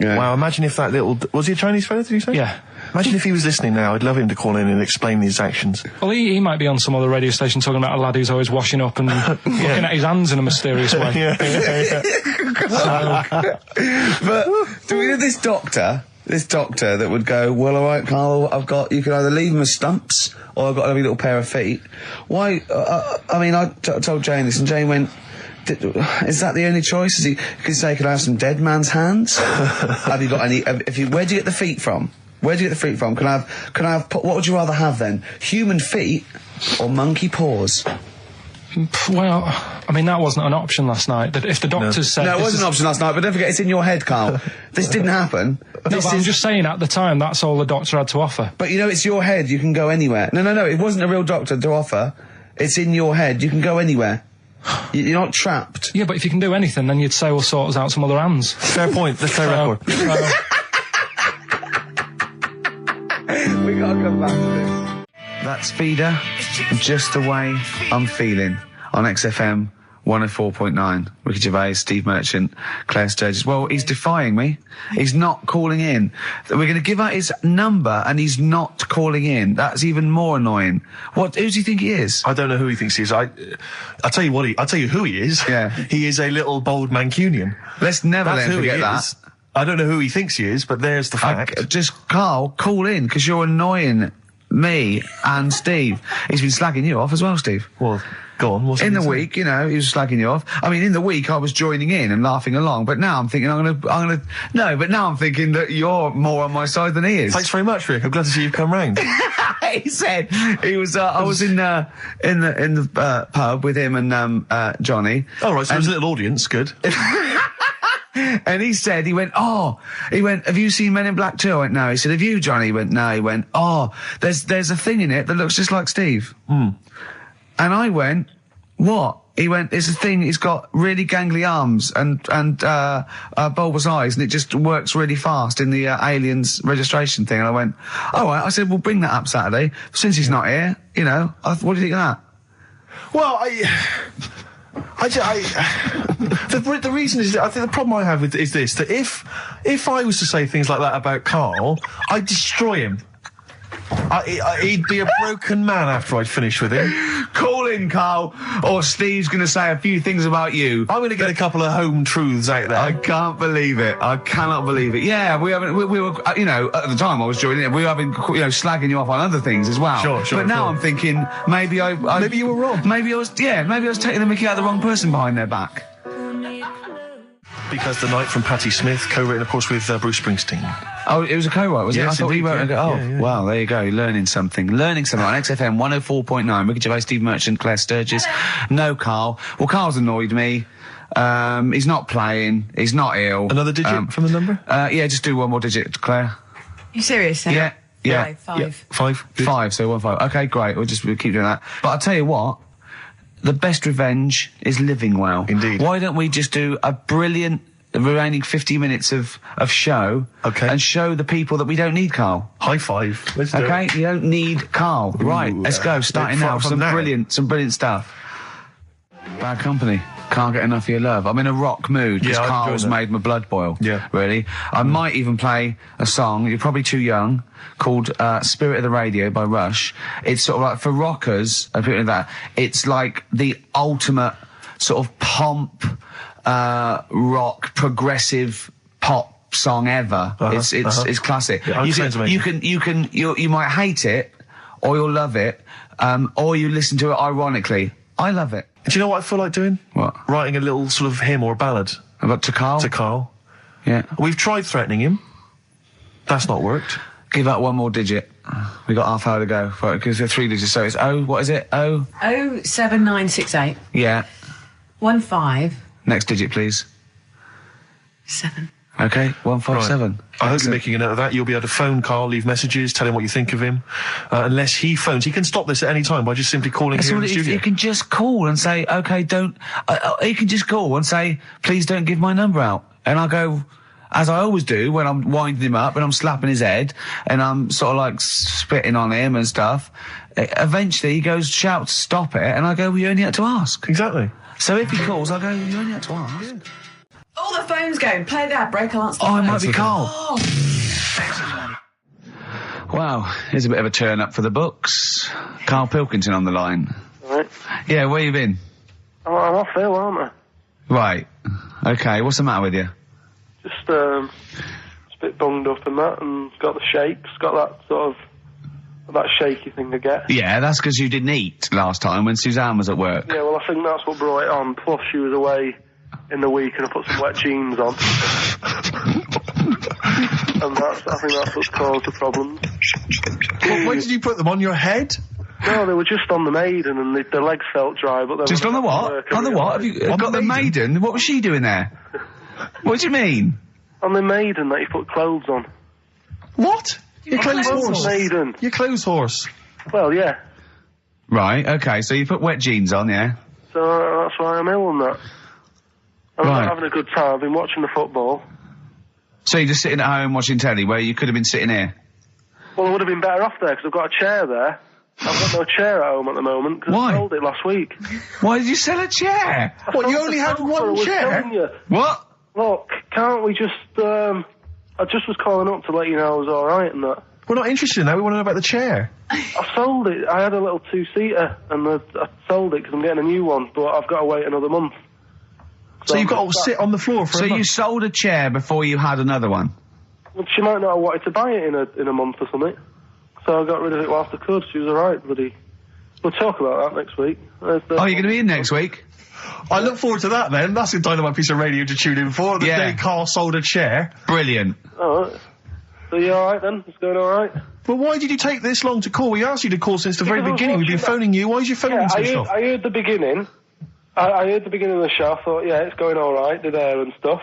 Wow, imagine if that little... Was he a Chinese fella, did you say? Yeah. Imagine if he was listening now. I'd love him to call in and explain his actions. Well, he might be on some other radio station talking about a lad who's always washing up and looking at his hands in a mysterious way. But do we know this doctor that would go, well, all right, Carl, you can either leave them as stumps or I've got a lovely little pair of feet. Why? I mean, I told Jane this, and Jane went, is that the only choice? Could you say, could I have some dead man's hands? Have you got any? Where do you get the feet from? Where do you get the feet from? Can I have? What would you rather have then? Human feet or monkey paws? Well, I mean, that wasn't an option last night. That if the doctors said... No, it wasn't an option last night, but don't forget, it's in your head, Carl. This didn't happen. I'm just saying, at the time, that's all the doctor had to offer. But, you know, it's your head. You can go anywhere. No, it wasn't a real doctor to offer. It's in your head. You can go anywhere. You're not trapped. Yeah, but if you can do anything, then you'd say, we'll sort us out some other hands. Fair point. Let's play record. We gotta come back to this. That's Feeder, Just the Way I'm Feeling, on XFM 104.9. Ricky Gervais, Steve Merchant, Claire Sturgis. Well, he's defying me. He's not calling in. We're going to give out his number and he's not calling in. That's even more annoying. Who does he think he is? I don't know who he thinks he is. I'll tell you I'll tell you who he is. Yeah. He is a little bold Mancunian. Let's never That's let him who he forget that. is. I don't know who he thinks he is, but there's the fact. Just, Carl, call in, because you're annoying me and Steve. He's been slagging you off as well, Steve. Well, go on. In the week, you know, he was slagging you off. I mean, in the week, I was joining in and laughing along, but now I'm thinking but now I'm thinking that you're more on my side than he is. Thanks very much, Rick. I'm glad to see you've come round. He said he was. I was in the pub with him and Johnny. Oh, right. So there's a little audience. Good. And he went, have you seen Men in Black 2? I went, no. He said, have you, Johnny? He went, no. He went, there's a thing in it that looks just like Steve. And I went, what? He went, it's a thing, he's got really gangly arms and bulbous eyes, and it just works really fast in the Aliens registration thing. And I went, all right. I said, well, bring that up Saturday. Since he's not here, you know, what do you think of that? Well, the reason is, I think the problem I have is this, that if I was to say things like that about Karl, I'd destroy him. He'd be a broken man after I'd finished with him. Call in, Karl, or Steve's going to say a few things about you. I'm going to get a couple of home truths out there. I can't believe it. I cannot believe it. Yeah, we were, you know, at the time I was joining it, we were having, you know, slagging you off on other things as well. Sure. But now I'm thinking, maybe maybe you were wrong. Maybe I was taking the mickey out of the wrong person behind their back. Because the Night from Patti Smith, co-written, of course, with Bruce Springsteen. Oh, it was a co-write, was it? Yes, I thought indeed, he wrote it. yeah. Wow, there you go. Learning something on XFM 104.9. Ricky Gervais, Steve Merchant, Claire Sturgis. No Karl. Well, Karl's annoyed me. He's not playing. He's not ill. Another digit from the number? Yeah, just do one more digit, Claire. You serious? Yeah. Five. Yeah, 5. Good. 5, so 1 5. Okay, great. We'll keep doing that. But I'll tell you what. The best revenge is living well. Indeed. Why don't we just do a brilliant remaining 50 minutes of show, and show the people that we don't need Karl. High five. Let's do it. Okay, you don't need Karl. Right, let's go. Starting now. Some brilliant stuff. Bad Company. Can't get enough of your love. I'm in a rock mood because Karl's made my blood boil. Yeah. Really. I might even play a song, you're probably too young, called Spirit of the Radio by Rush. It's sort of like, for rockers and people like that, it's like the ultimate sort of pomp, rock, progressive pop song ever. It's classic. Yeah, you might hate it, or you'll love it, or you listen to it ironically. I love it. Do you know what I feel like doing? What? Writing a little sort of hymn or a ballad. About to Karl? To Karl. Yeah. We've tried threatening him. That's not worked. Give out one more digit. We got half hour to go. Because they're 3 digits, so it's what is it? 07968. Yeah. 15. Next digit, please. 7. Okay, 157. Right. I hope you're making a note of that. You'll be able to phone Karl, leave messages, tell him what you think of him. Unless he phones. He can stop this at any time by just simply calling here in the studio. You can just call and say, okay, don't... you can just call and say, please don't give my number out. And I'll go... As I always do when I'm winding him up and I'm slapping his head and I'm sort of like spitting on him and stuff. Eventually he goes, shouts, stop it, and I go, well, you only had to ask. Exactly. So if he calls, I go, you only had to ask. Yeah. Oh, the phone's going. Play that break. I'll answer the phone. It might phone. be Karl. Oh. Wow, here's a bit of a turn up for the books. Karl Pilkington on the line. Right. Yeah, where you been? I'm off ill, aren't I? Right. Okay, what's the matter with you? Just a bit bunged up and that, and got the shakes, got that sort of, that shaky thing to get. Yeah, that's because you didn't eat last time when Suzanne was at work. Yeah, well, I think that's what brought it on. Plus, she was away in the week and I put some wet jeans on. And I think that's what caused the problems. Well, when did you put them on your head? No, they were just on the Maiden and the legs felt dry, but they just on the what? On the what? Have you got the Maiden? What was she doing there? What do you mean? On the Maiden that you put clothes on. What? Your clothes horse. Maiden. Your clothes horse. Well, yeah. Right, okay, so you put wet jeans on, yeah? So that's why I'm ill and that. I'm not having a good time. I've been watching the football. So you're just sitting at home watching telly where you could have been sitting here? Well, I would have been better off there because I've got a chair there. I've got no chair at home at the moment because I sold it last week. Why did you sell a chair? What, you only had one chair? What? Look, can't we just, I just was calling up to let you know I was alright and that. We're not interested in that, we want to know about the chair. I sold it. I had a little 2-seater and I sold it because I'm getting a new one, but I've got to wait another month. So you've got to sit on the floor for a month? So you sold a chair before you had another one? Well, she might not have wanted to buy it in a month or something. so I got rid of it whilst I could. She was alright, buddy. We'll talk about that next week. Oh, you're going to be in next week? I look forward to that then. That's a dynamite piece of radio to tune in for. The day Carl sold a chair. Brilliant. Alright. So you alright then? It's going alright? Well, why did you take this long to call? We asked you to call since the very beginning. We've been phoning you. Why is your phone switched off? I heard the beginning. I heard the beginning of the show. I thought, yeah, it's going alright, dead air and stuff.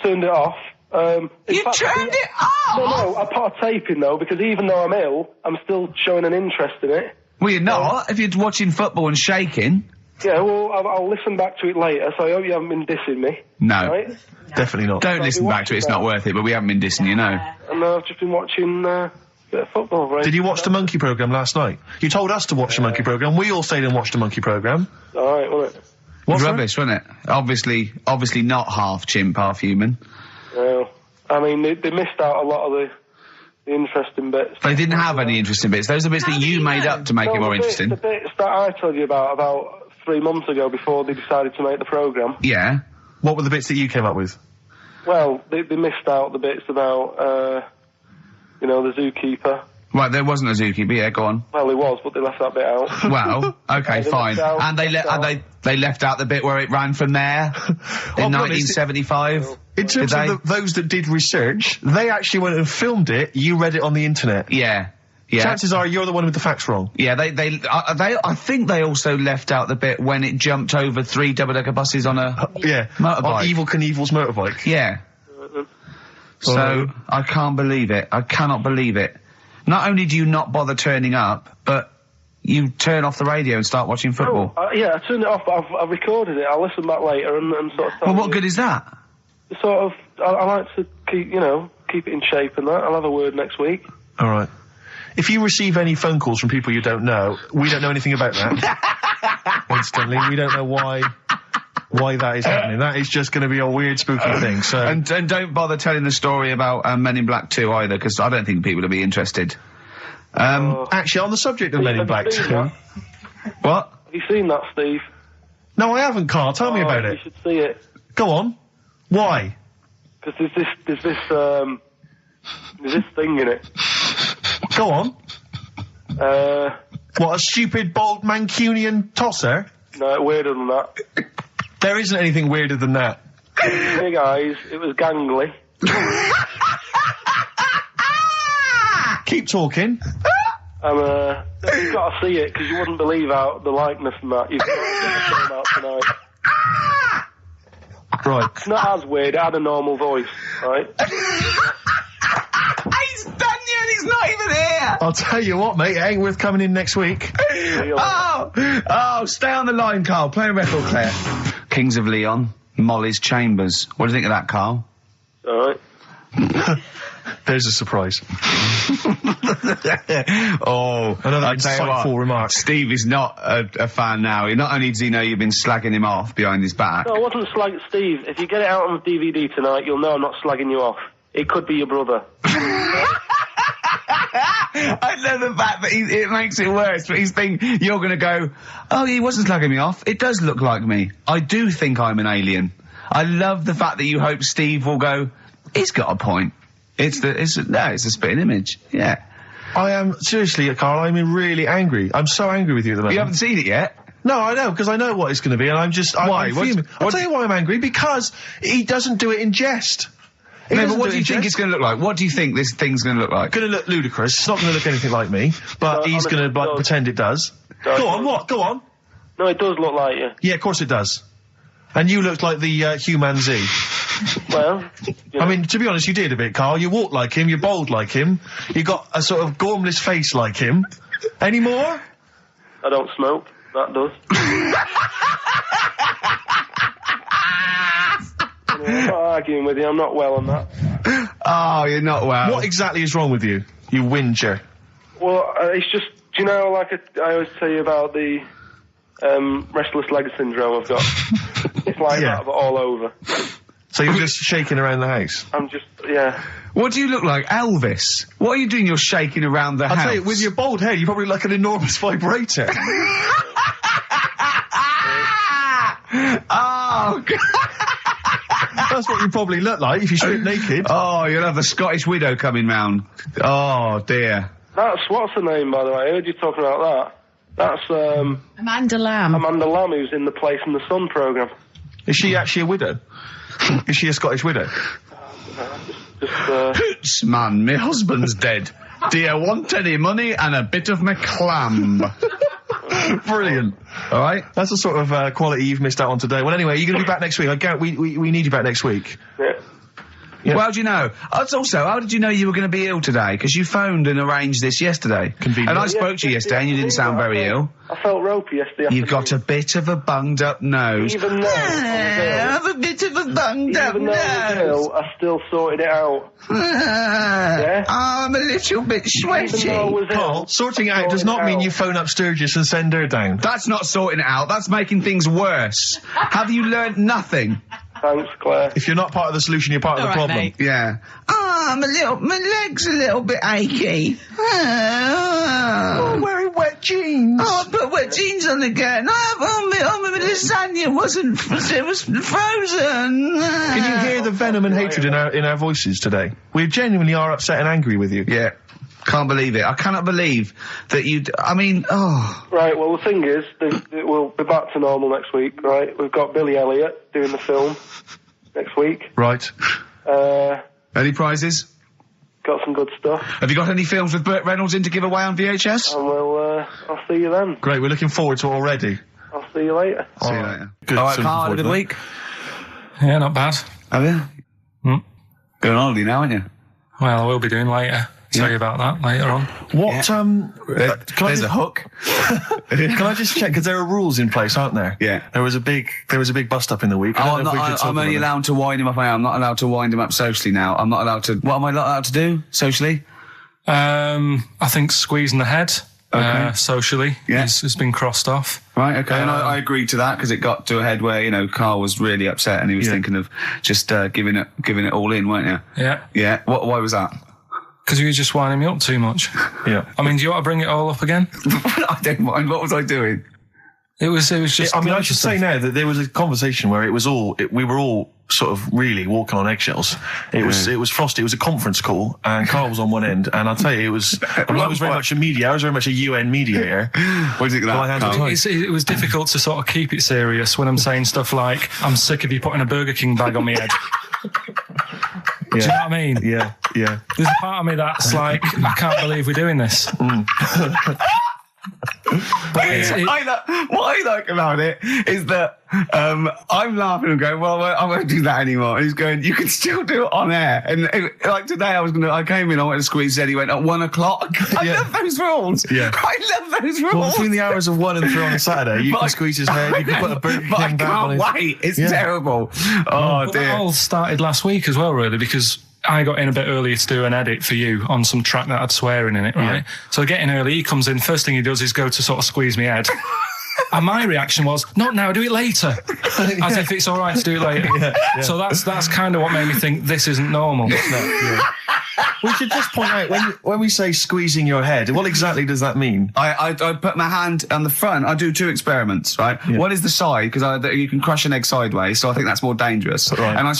Turned it off. You turned it off? No, I put a tape in though, because even though I'm ill, I'm still showing an interest in it. Well, you're not, if you're watching football and shaking. Yeah, well, I'll listen back to it later, so I hope you haven't been dissing me. No. Right? Definitely not. Don't listen back to it, it's not worth it, but we haven't been dissing, you know. And I've just been watching a bit of football, right? Did you watch the Monkey programme last night? You told us to watch the Monkey programme. We all stayed and watched the Monkey programme. Alright, wasn't it? What's rubbish, wasn't it? Obviously not half chimp, half human. Well, I mean, they missed out a lot of the interesting bits. They didn't have any interesting bits. Those are bits that you made up to make it more interesting. The bits that I told you about 3 months ago before they decided to make the programme. Yeah. What were the bits that you came up with? Well, they missed out the bits about, the zookeeper. Right, there wasn't a zookeeper, yeah, go on. Well, there was, but they left that bit out. Well, okay, fine. And they left out the bit where it ran from there in 1975. In terms of those that did research, they actually went and filmed it. You read it on the internet. Yeah. Yeah. Chances are you're the one with the facts wrong. Yeah, I think they also left out the bit when it jumped over 3 double-decker buses on a motorbike. On Evel Knievel's motorbike. Yeah. So, I can't believe it. I cannot believe it. Not only do you not bother turning up, but you turn off the radio and start watching football. Yeah, I turned it off, but I've recorded it. I'll listen back later and sort of... Well, what good is that? Sort of, I like to keep it in shape and that. I'll have a word next week. All right. If you receive any phone calls from people you don't know, we don't know anything about that. Instantly, we don't know why that is happening. That is just going to be a weird, spooky thing. So and don't bother telling the story about Men in Black 2 either, because I don't think people will be interested. Actually, on the subject of Men in Black 2, what? Have you seen that, Steve? No, I haven't, Carl. Tell me about it. You should see it. Go on. Why? Because there's this thing in it. Go on. What, a stupid, bald Mancunian tosser? No, weirder than that. There isn't anything weirder than that. Big eyes, it was gangly. Keep talking. You've got to see it, because you wouldn't believe how the likeness and that. You've got to get the film out tonight. Right. It's not as weird, it had a normal voice, right? He's done you and he's not even here! I'll tell you what, mate, it ain't worth coming in next week. Stay on the line, Carl. Play a record player. Kings of Leon, Molly's Chambers. What do you think of that, Carl? Alright. There's a surprise. Another insightful remark. Steve is not a fan now. Not only does he know you've been slagging him off behind his back. No, I wasn't slagging Steve. If you get it out on DVD tonight, you'll know I'm not slagging you off. It could be your brother. I love the fact that it makes it worse, but he's thinking you're going to go, oh, he wasn't slagging me off. It does look like me. I do think I'm an alien. I love the fact that you hope Steve will go, he's got a point. It's a spitting image. Yeah. I am, seriously, Carl, I'm really angry. I'm so angry with you at the moment. You haven't seen it yet? No, I know, because I know what it's going to be, and I'm just... Why? I'll tell you why I'm angry, because he doesn't do it in jest. No, but what do you think it's going to look like? What do you think this thing's going to look like? Going to look ludicrous. It's not going to look anything like me, but he's going to pretend it does. Go on, what? Go on. No, it does look like you. Yeah, of course it does. And you looked like the human Z. Well, I mean, to be honest, you did a bit, Carl. You walk like him, you're bold like him, you got a sort of gormless face like him. Any more? I don't smoke. That does. I'm not arguing with you. I'm not well on that. Oh, you're not well. What exactly is wrong with you? You whinger. Well, it's just, do you know, like I always tell you about the restless leg syndrome I've got. It's like that, but all over. So you're just shaking around the house? I'm just, yeah. What do you look like, Elvis? What are you doing? You're shaking around the house. I'll tell you, with your bald head, you probably look like an enormous vibrator. Oh, God. That's what you probably look like if you strip naked. Oh, you'll have the Scottish widow coming round. Oh, dear. That's what's her name, by the way. I heard you talking about that. That's Amanda Lamb. Amanda Lamb, who's in the Place in the Sun programme. Is she actually a widow? Is she a Scottish widow? Hoots, man, my husband's dead. Do you want any money and a bit of my clam? Brilliant. All right? That's the sort of quality you've missed out on today. Well, anyway, you're going to be back next week. We need you back next week. Yeah. Yeah. Well, how do you know? Also, how did you know you were going to be ill today? Because you phoned and arranged this yesterday. Convenient. And I spoke to you yesterday and you didn't sound very ill. I felt ropey yesterday. You've got a bit of a bunged up nose. Even though I have a bit of a bunged up even though I was nose. ill, I still sorted it out. Yeah? I'm a little bit sweaty. Even though I was Carl, ill, sorting it out does not mean you phone up Sturgis and send her down. That's not sorting it out. That's making things worse. Have you learnt nothing? Thanks, Claire. If you're not part of the solution, you're part of the All right, problem. mate. Yeah. My leg's a little bit achy. Wearing wet jeans. I put wet jeans on again. My lasagna it was frozen. Can you hear the venom and hatred in our voices today? We genuinely are upset and angry with you. Yeah. Can't believe it. I cannot believe that Right, well, the thing is, we'll be back to normal next week, right? We've got Billy Elliot doing the film next week. Right. Any prizes? Got some good stuff. Have you got any films with Burt Reynolds in to give away on VHS? And I'll see you then. Great, we're looking forward to it already. I'll see you later. See you later. Good. All right, So Carl, had a looking good forward week? Yeah, not bad. Have you? Going on holiday now, aren't you? Well, I will be doing later. Tell you about that later on. What, There's a hook. Can I just check, because there are rules in place, aren't there? Yeah. There was a big bust up in the week. I'm only allowed to wind him up. I'm not allowed to wind him up socially now. I'm not allowed to. What am I not allowed to do socially? I think squeezing the head socially has been crossed off. Right, okay. And I agreed to that because it got to a head where, Carl was really upset and he was thinking of just giving it all in, weren't you? Yeah. Yeah. Why was that? Because you were just winding me up too much. Yeah. I mean, do you want to bring it all up again? I don't mind. What was I doing? It was just... I should say now that there was a conversation where we were all sort of really walking on eggshells. It was frosty. It was a conference call, and Carl was on one end. And I'll tell you, I was very much a media. I was very much a UN mediator. What do you think of that, Carl? It was difficult to sort of keep it serious when I'm saying stuff like, I'm sick of you putting a Burger King bag on my head. Do you know what I mean? Yeah. There's a part of me that's like, I can't believe we're doing this. What I like about it is that I'm laughing and going, well, I won't do that anymore. And he's going, you can still do it on air. And like today, I came in, I went to squeeze Eddie, went at 1 o'clock. I love those rules. Yeah. I love those rules. Well, between the hours of 1 and 3 on a Saturday, you can squeeze his head, you can put a Burger King I bag on can't his... wait. It's terrible. Oh, But dear. that all started last week as well, really, because I got in a bit earlier to do an edit for you on some track that had swearing in it, right? So getting early, he comes in, first thing he does is go to sort of squeeze me head. And my reaction was, not now, do it later. As if it's all right to do it later. So that's kind of what made me think this isn't normal. We should just point out, when we say squeezing your head, what exactly does that mean? I put my hand on the front. I do 2 experiments, right? Yeah. One is the side, because you can crush an egg sideways, so I think that's more dangerous. Right. And I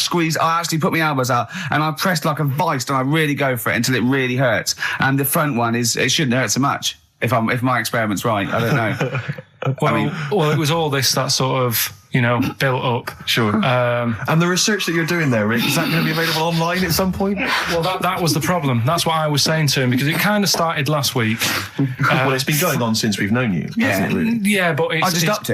actually put my elbows out, and I pressed like a vice, and I really go for it until it really hurts. And the front one it shouldn't hurt so much, if my experiment's right. I don't know. Well, it was all this that sort of, built up. Sure. And the research that you're doing there, Rick, is that going to be available online at some point? Well, that was the problem. That's what I was saying to him, because it kind of started last week. Well, it's been going on since we've known you, hasn't it, really? Yeah, but I just upped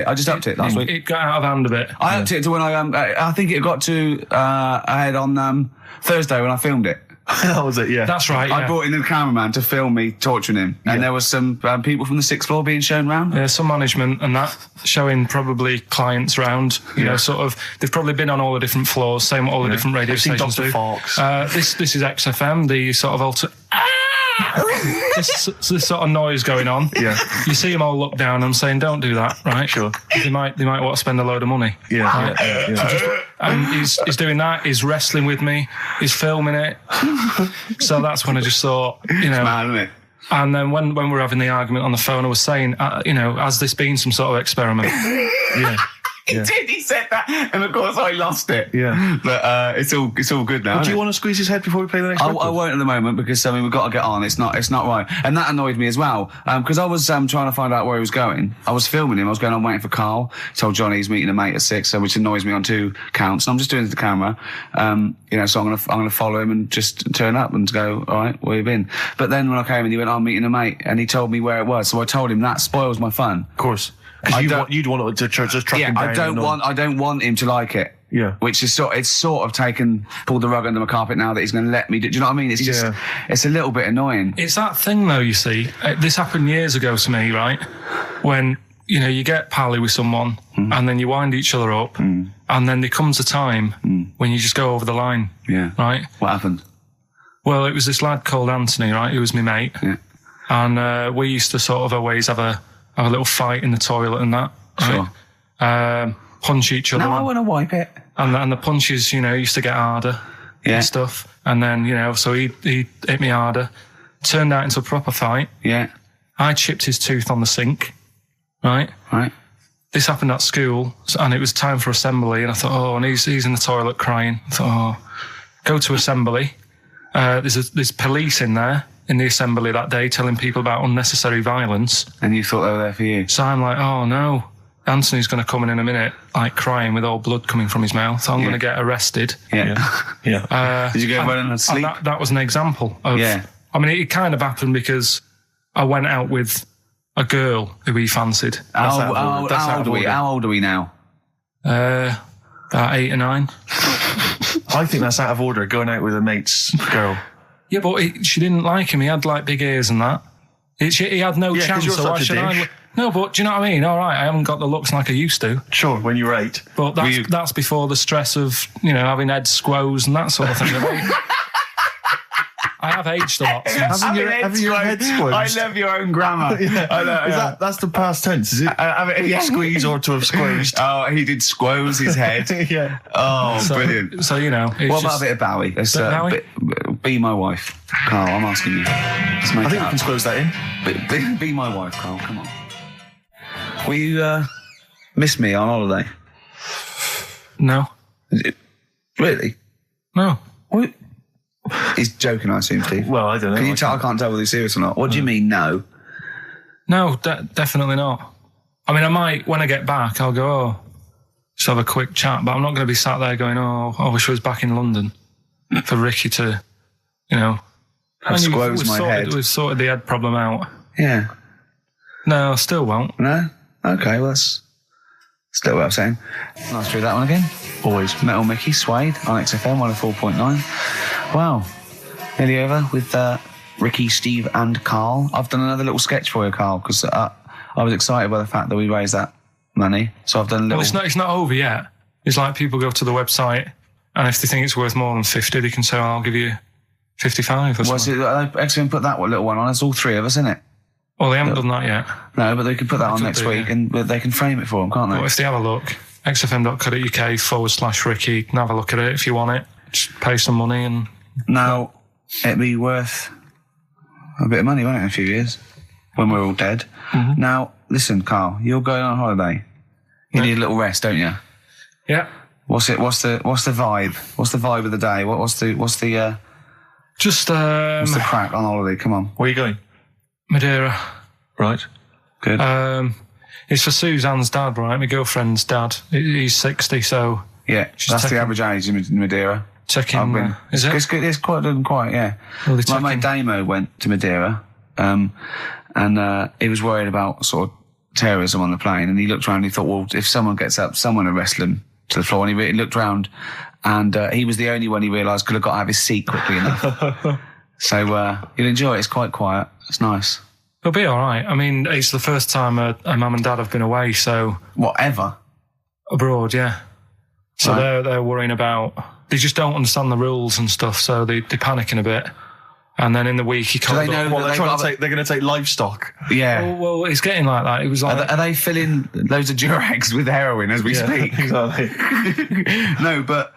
it last week. It got out of hand a bit. I upped it to when I think it got to ahead on Thursday when I filmed it. That was it, yeah. That's right, yeah. I brought in a cameraman to film me torturing him, and there was some people from the 6th floor being shown round. Yeah, some management and that, showing probably clients round, sort of, they've probably been on all the different floors, same what all the different radio I've seen stations Dr. do. Fox. This is XFM, the sort of this sort of noise going on. Yeah. You see them all look down and saying, don't do that, right? Sure. They might want to spend a load of money. Yeah. And he's doing that, he's wrestling with me, he's filming it. So that's when I just thought, It's mad, isn't it? And then when we were having the argument on the phone, I was saying, has this been some sort of experiment? He did. He said that, and of course I lost it. Yeah. But it's all good now. Do you want to squeeze his head before we play the next I record? won't at the moment because we've got to get on. It's not right, and that annoyed me as well because I was trying to find out where he was going. I was filming him. I was going on waiting for Carl. Told Johnny he's meeting a mate at 6, which annoys me on 2 counts. And I'm just doing it to the camera, so I'm gonna follow him and just turn up and go. All right, where you been? But then when I came and he went, I'm meeting a mate, and he told me where it was. So I told him that spoils my fun. Of course. Because you'd want to just track him down. I don't want him to like it. Yeah. Which is sort of pulled the rug under my carpet now that he's going to let me do you know what I mean? It's just, it's a little bit annoying. It's that thing though, you see. This happened years ago to me, right? When, you get pally with someone and then you wind each other up and then there comes a time when you just go over the line. Yeah. Right? What happened? Well, it was this lad called Anthony, right? Who was my mate. Yeah. And we used to sort of always have a little fight in the toilet and that. Right? Sure. Punch each other. No, I want to wipe it. And the punches, used to get harder and stuff. And then, so he hit me harder. Turned out into a proper fight. Yeah. I chipped his tooth on the sink. Right? Right. This happened at school, and it was time for assembly, and I thought, and he's in the toilet crying. I thought, go to assembly. There's police in there in the assembly that day telling people about unnecessary violence. And you thought they were there for you? So I'm like, oh no, Anthony's going to come in a minute, like crying with all blood coming from his mouth. So I'm going to get arrested. Yeah. Did you go running and sleep? That was an example of... Yeah. I mean, it kind of happened because I went out with a girl who he fancied. How old are we now? About 8 or 9. I think that's out of order, going out with a mate's girl. Yeah, but she didn't like him. He had like big ears and that. He had no chance. So why should I? No, but do you know what I mean? All right, I haven't got the looks like I used to. Sure, when you were 8. But that's before the stress of having head squoes and that sort of thing. I have aged a lot. Having your head squoze. I love your own grammar. I know, that's the past tense, is it? Squeeze or to have squozed. Oh, he did squoze his head. Yeah. Oh, brilliant. So, what about a bit of Bowie? Be my wife. Carl, I'm asking you. I think we can squoze that in. Be my wife, Carl, come on. Will you miss me on holiday? No. Really? No. What? He's joking, I assume, Steve. Well, I don't know. Can you tell? I can't tell whether he's serious or not. What do you mean, no? No, definitely not. I mean, I might, when I get back, I'll go, just have a quick chat, but I'm not going to be sat there going, I wish I was back in London for Ricky to, I've squozed my head. We've sorted the head problem out. Yeah. No, I still won't. No? Okay, well, that's still what I'm saying. Nice to do that one again. Always. Metal Mickey, Suede, on XFM 104.9. Wow. Nearly over with Ricky, Steve and Carl. I've done another little sketch for you, Carl, because I was excited by the fact that we raised that money. So I've done a little... Well, it's not over yet. It's like people go to the website and if they think it's worth more than 50, they can say, I'll give you 55 or something. XFM put that little one on. It's all 3 of us, isn't it? Well, they haven't done that yet. No, but they can put that on next week and they can frame it for them, can't they? Well, if they have a look, xfm.co.uk/Ricky, you can have a look at it if you want it. Just pay some money and... Now, it'd be worth a bit of money, won't it, in a few years, when we're all dead. Mm-hmm. Now, listen, Carl, you're going on holiday. You need a little rest, don't you? Yeah. What's the vibe? What's the vibe of the day? What's the crack on holiday? Come on. Where are you going? Madeira. Right. Good. It's for Suzanne's dad, right? My girlfriend's dad. He's 60, so... Yeah, that's the average age in Madeira. Is it? It's quite, yeah. Well, my mate Damo went to Madeira, and he was worried about sort of terrorism on the plane, and he looked around and he thought, well, if someone gets up, someone will wrestle him to the floor, and he looked around, and he was the only one he realised could have got out of his seat quickly enough. So you'll enjoy it. It's quite quiet. It's nice. It'll be all right. I mean, it's the first time a mum and dad have been away, so... Whatever? Abroad, yeah. So right. They're worrying about... They just don't understand the rules and stuff, so they're panicking a bit. And then in the week, he comes up... Well, they're going to take livestock. Yeah. Well, it's getting like that. It was like... Are they filling loads of Durags with heroin as we speak? Exactly. No, but...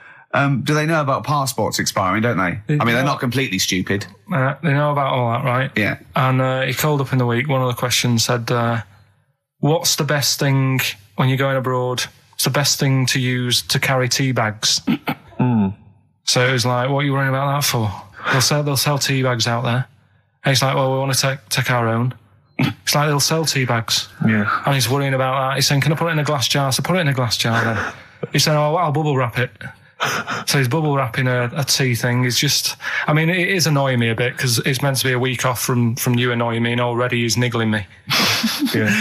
do they know about passports expiring, don't they? I mean, they're not completely stupid. They know about all that, right? Yeah. And he called up in the week, one of the questions said, what's the best thing when you're going abroad it's the best thing to use to carry tea bags. So it was like, what are you worrying about that for? They'll sell tea bags out there. And he's like, well, we want to take our own. It's like they'll sell tea bags. Yeah. And he's worrying about that. He's saying, can I put it in a glass jar? So put it in a glass jar then. He's saying, oh, I'll bubble wrap it. So he's bubble wrapping a tea thing. It's just, I mean, it is annoying me a bit because it's meant to be a week off from you annoying me, and already he's niggling me.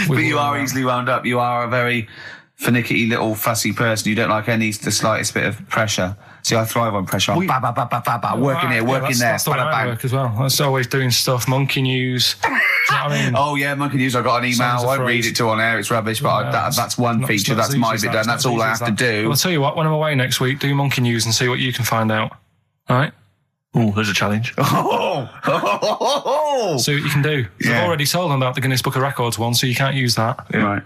But you are easily wound up. You are a very finicky little fussy person. You don't like the slightest bit of pressure. See, I thrive on pressure. I'm working here, working there. That's the way I work as well. That's always doing stuff. Monkey news. Do you know what I mean? Oh yeah, monkey news. I got an email. Sounds I won't afraid. read it to on air. It's rubbish. But that's one feature. That's my bit done. That's all I have to do. Well, I'll tell you what. When I'm away next week, do monkey news and see what you can find out. All right? Oh, there's a challenge. See what you can do. Yeah. I've already told them about the Guinness Book of Records one, so you can't use that. Yeah. Right.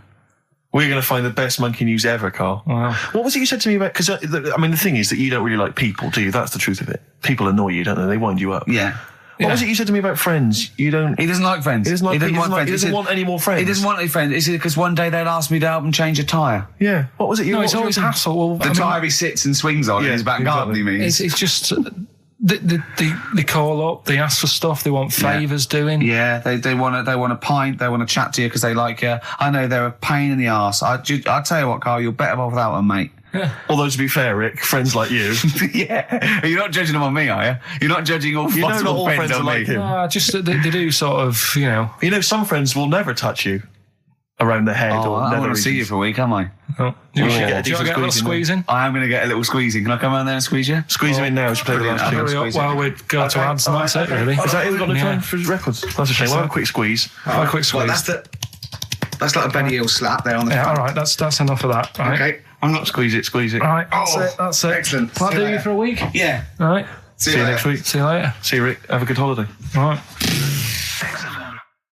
We're going to find the best monkey news ever, Carl. Wow. What was it you said to me about? Because I mean, the thing is that you don't really like people, do you? That's the truth of it. People annoy you, don't they? They wind you up. Yeah. What was it you said to me about friends? You don't. He doesn't like friends. He doesn't like. He doesn't want friends. He doesn't want any more friends. He doesn't want any friends. Is it because one day they'd ask me to help him change a tyre? Yeah. What was it? No, it's always hassle. Well, The tyre he sits and swings on in his back garden, he means. It's just they call up, they ask for stuff, they want favours doing. Yeah, they want a pint, they want to chat to you because they like you. I know they're a pain in the arse. I tell you what, Carl, you're better off without them, mate. Yeah. Although to be fair, Rick, friends like you, Yeah, you're not judging them on me, are you? You're not judging all you know, not possible all friends on are me. like him. Just they do sort of, you know. You know, some friends will never touch you around the head Oh, or I nether want to see you regions. for a week, am I? Oh, do you should want get a to get a decent little squeeze in. squeeze in? I am going to get a little squeezing. Can I come around there and squeeze you? Squeeze him in now as you play the last Brilliant. tune. Hurry up while we go to ads and that's it, really. Is that it? We've got no Yeah. time for records. That's a shame. We'll have a quick squeeze. Have a quick squeeze. Well, that's like a Benny Hill slap there on the Yeah, front. all right, that's enough of that. Right? Okay, I'm not. Squeeze it, squeeze it. All right, that's it. Excellent. That'll See you do you later. for a week. Yeah. All right. See you next week. See you later. See you, Rick. Have a good holiday. All right.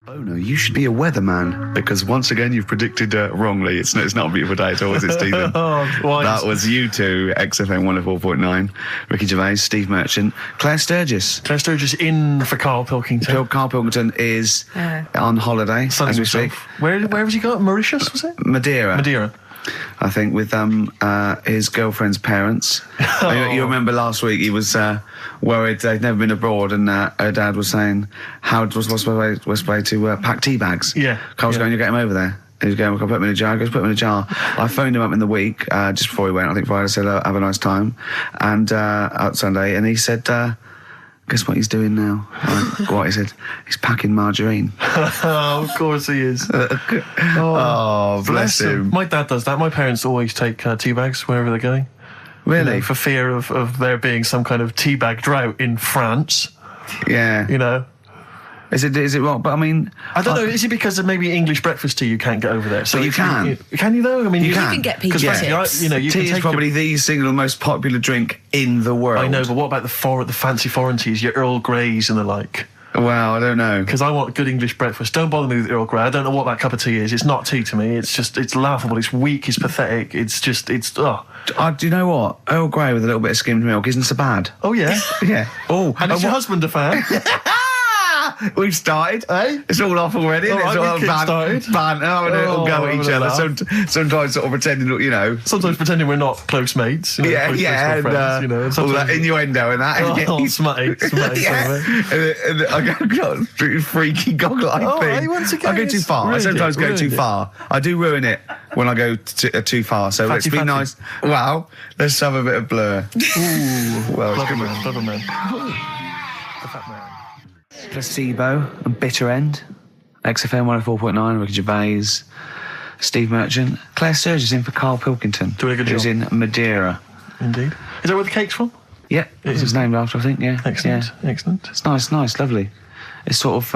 Oh no, you should be a weatherman because once again you've predicted wrongly. It's not a beautiful day at all, is it, Stephen? That was you two, XFM 104.9, Ricky Gervais, Steve Merchant, Claire Sturgis. Claire Sturgis in for Karl Pilkington. Karl Pilkington is on holiday as we speak. Where has he got? Mauritius, was it? Madeira. Madeira. I think, with his girlfriend's parents. You remember last week he was worried they'd never been abroad, and her dad was saying, what's the way to pack tea bags? Yeah. Carl's going, you get him over there. And he's going, I'll put him in a jar. He goes, put him in a jar. I phoned him up in the week, just before he went, I think Friday, said, have a nice time. And out Sunday, and he said, guess what he's doing now? What? He said, he's packing margarine. Oh, of course he is. Oh, bless him. My dad does that. My parents always take tea bags wherever they're going. Really? You know, for fear of there being some kind of tea bag drought in France. Yeah. You know. Is it wrong? But I mean, I don't know. Is it because of maybe English breakfast tea you can't get over there? So But you can. Can you though? I mean, You you can. You can get Because pizza frankly, tips. you know, you tea can is take probably the single most popular drink in the world. I know, but what about the fancy foreign teas, your Earl Greys and the like? Well, I don't know. Because I want good English breakfast. Don't bother me with Earl Grey. I don't know what that cup of tea is. It's not tea to me. It's laughable. It's weak. It's pathetic. Do you know what? Earl Grey with a little bit of skimmed milk isn't so bad. Oh yeah. Yeah. Oh, And is your husband a fan? We've started. It's all off already. All It's right, all we've kick-started. having a little go at each other. Sometimes sort of pretending, you know. Sometimes pretending we're not close mates. You know, Yeah, close yeah, personal friends, you know. all that Sometimes- innuendo and that. Oh, smutty. Yeah. And I got freaky goggle-eyed Oh, thing. hey, once again, I go too it's far. I ruined sometimes it, go too ruined it. far. I do ruin it when I go too far. So let's be fatty. nice. Wow, let's have a bit of blur. Ooh, Well, clever man. Placebo and Bitter End. XFM 104.9, Ricky Gervais, Steve Merchant. Claire Sturgis in for Karl Pilkington. Doing a good who's job. in Madeira. Indeed. Is that where the cake's from? Yeah, it's his named after, I think, yeah. Excellent. Yeah. Excellent. It's nice, lovely. It's sort of,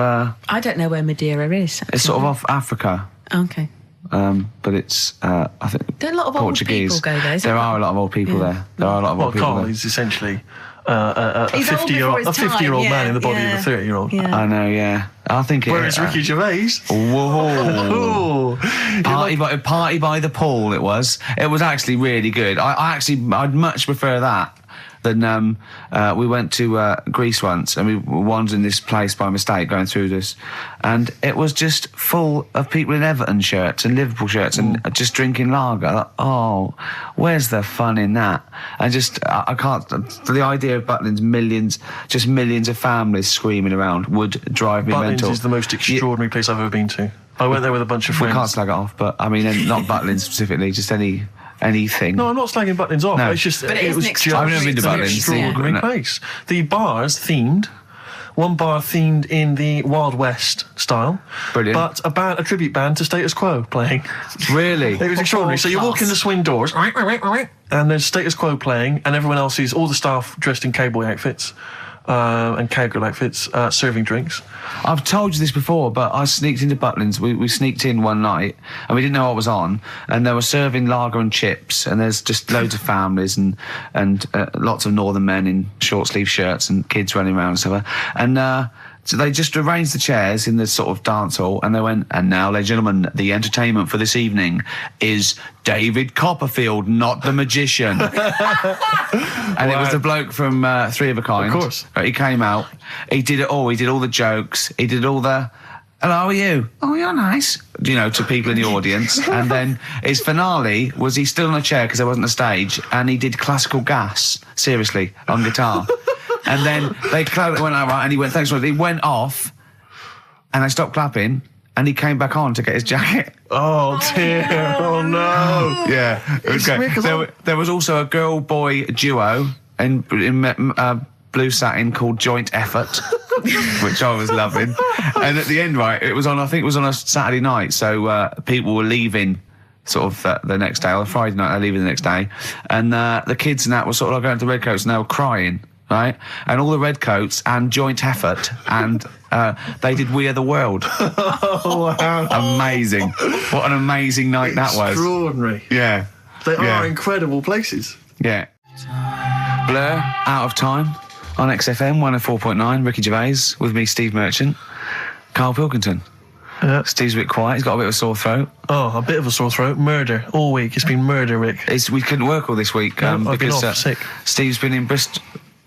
I don't know where Madeira is. it's sort of off Africa. Okay. But it's, I think, There are a lot of Portuguese. old people go there. isn't There are a lot of old people there. There are a lot of Well, old people Carl there. is essentially a He's old 50-year-old before his time, man in the body yeah, of a 30-year-old. yeah. I know, yeah. I think it. Whereas Ricky Gervais. Whoa. Oh, Party by the Pool, it was. It was actually really good. I'd much prefer that than we went to Greece once, and we wandered in this place by mistake going through this, and it was just full of people in Everton shirts and Liverpool shirts and just drinking lager. Like, oh, where's the fun in that? And just I can't. The idea of Butlins, millions of families screaming around would drive me mental. Butlins is the most extraordinary place I've ever been to. I went there with a bunch of friends. We can't slag it off, but I mean, not Butlins specifically, just anything. No, I'm not slagging Butlins off. No. It's just But it is was an just I've never been to an Butlins. extraordinary Yeah. place. The bars themed. One bar themed in the Wild West style. Brilliant. But a tribute band to Status Quo playing. Really? It was extraordinary. So you walk in the swing doors, and there's Status Quo playing, and everyone else is, all the staff dressed in cowboy outfits and cowgirl outfits, serving drinks. I've told you this before, but I sneaked into Butlins. We sneaked in one night, and we didn't know what was on, and they were serving lager and chips, and there's just loads of families and lots of northern men in short sleeve shirts and kids running around and stuff. And so they just arranged the chairs in this sort of dance hall, and they went, and now, ladies and gentlemen, the entertainment for this evening is David Copperfield, not the magician. And it was the bloke from Three of a Kind. Of course. He came out, he did it all, he did all the jokes, he did all the, hello, how are you? Oh, you're nice. You know, to people in the audience. And then his finale was he stood on a chair because there wasn't a stage, and he did classical gas, seriously, on guitar. And then they went out, right, and he went, thanks for it. He went off, and they stopped clapping, and he came back on to get his jacket. Oh dear! Oh no! Yeah, it was great. There was also a girl-boy duo in blue satin called Joint Effort, which I was loving. And at the end, right, I think it was on a Saturday night, so people were leaving sort of the next day, or Friday night, they're leaving the next day, and the kids and that were sort of like going to Redcoats, and they were crying. Right, and all the Redcoats and Joint Effort, and they did We Are the World. Oh wow! Amazing! What an amazing night that was. Extraordinary. Yeah, They are incredible places. yeah. Blur, Out of Time on XFM 104.9. Ricky Gervais with me, Steve Merchant, Karl Pilkington. Yeah. Steve's a bit quiet. He's got a bit of a sore throat. Oh, a bit of a sore throat. Murder all week. It's been murder, Rick. We couldn't work all this week No, I've been because off sick. Steve's been in Bristol.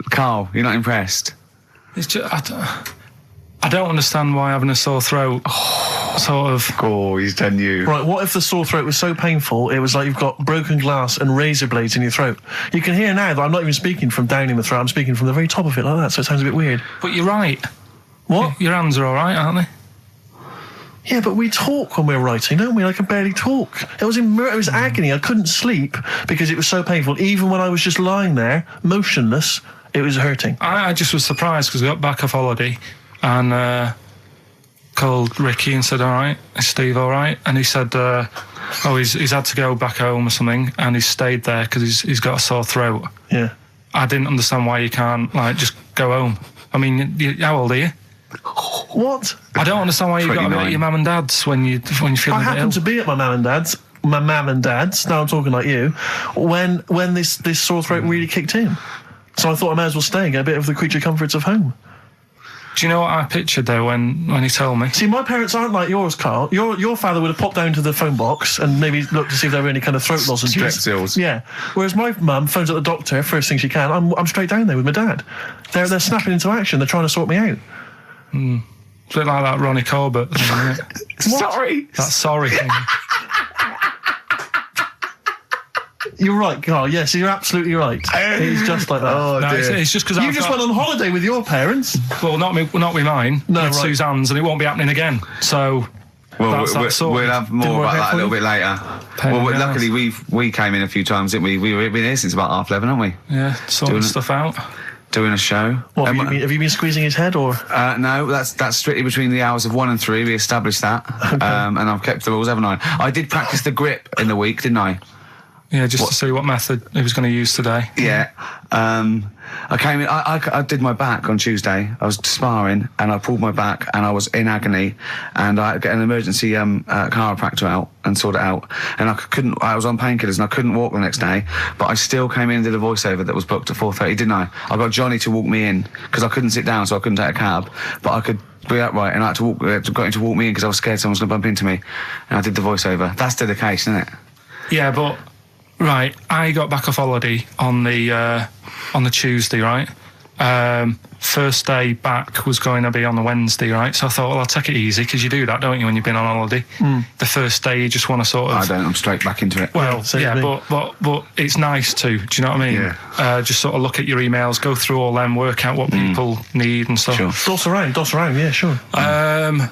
Carl, you're not impressed? It's just, I don't understand why having a sore throat sort of... Oh, he's done you. Right, what if the sore throat was so painful it was like you've got broken glass and razor blades in your throat? You can hear now that I'm not even speaking from down in the throat, I'm speaking from the very top of it like that, so it sounds a bit weird. But you're right. What? Your hands are all right, aren't they? Yeah, but we talk when we're writing, don't we? I can barely talk. It was agony. I couldn't sleep because it was so painful. Even when I was just lying there, motionless, it was hurting. I just was surprised because I got back off holiday and called Ricky and said, all right, is Steve all right? And he said, he's had to go back home or something, and he's stayed there because he's got a sore throat. Yeah. I didn't understand why you can't, just go home. I mean, how old are you? What? I don't understand why you've got to be 29. at your mum and dad's when you're feeling I a bit ill. happened to be at my mum and dad's, now I'm talking like you, when this sore throat really kicked in. So I thought I may as well stay and get a bit of the creature comforts of home. Do you know what I pictured though when he told me? See, my parents aren't like yours, Carl. Your father would have popped down to the phone box and maybe looked to see if there were any kind of throat lozenges. Strepsils. Yeah. Whereas my mum phones at the doctor first thing she can. I'm straight down there with my dad. They're snapping into action. They're trying to sort me out. It's a bit like that Ronnie Corbett thing, isn't it? Sorry. That sorry thing. You're right, Carl. Yes, you're absolutely right. It's just like that. Oh, No, dear. it's just because You just went on holiday with your parents. Well, not with mine. No, with right. Suzanne's, and it won't be happening again. So Well, that's that sort. we'll have more about that a little bit later. Pain in the Luckily we came in a few times, didn't we? We've been here since about 11:30, haven't we? Yeah, sorting Doing it. stuff out. Doing a show. What, have you been squeezing his head, or? No, that's strictly between the hours of 1 and 3. We established that, and I've kept the rules, haven't I? I did practice the grip in the week, didn't I? Yeah, just to see what method he was going to use today. Yeah. I came in, I did my back on Tuesday. I was sparring and I pulled my back and I was in agony, and I had to get an emergency chiropractor out and sort it out. And I was on painkillers and I couldn't walk the next day, but I still came in and did a voiceover that was booked at 4:30, didn't I? I got Johnny to walk me in because I couldn't sit down, so I couldn't take a cab, but I got him to walk me in because I was scared someone was going to bump into me, and I did the voiceover. That's dedication, isn't it? Yeah, but Right, I got back off holiday on the Tuesday, right? First day back was going to be on the Wednesday, right? So I thought, well, I'll take it easy, because you do that, don't you, when you've been on holiday? The first day you just want to sort of... I don't. I'm straight back into it. Well, Yeah, but it's nice to, do you know what I mean? Yeah. Just sort of look at your emails, go through all them, work out what people need and stuff. Sure. Doss around, yeah, sure.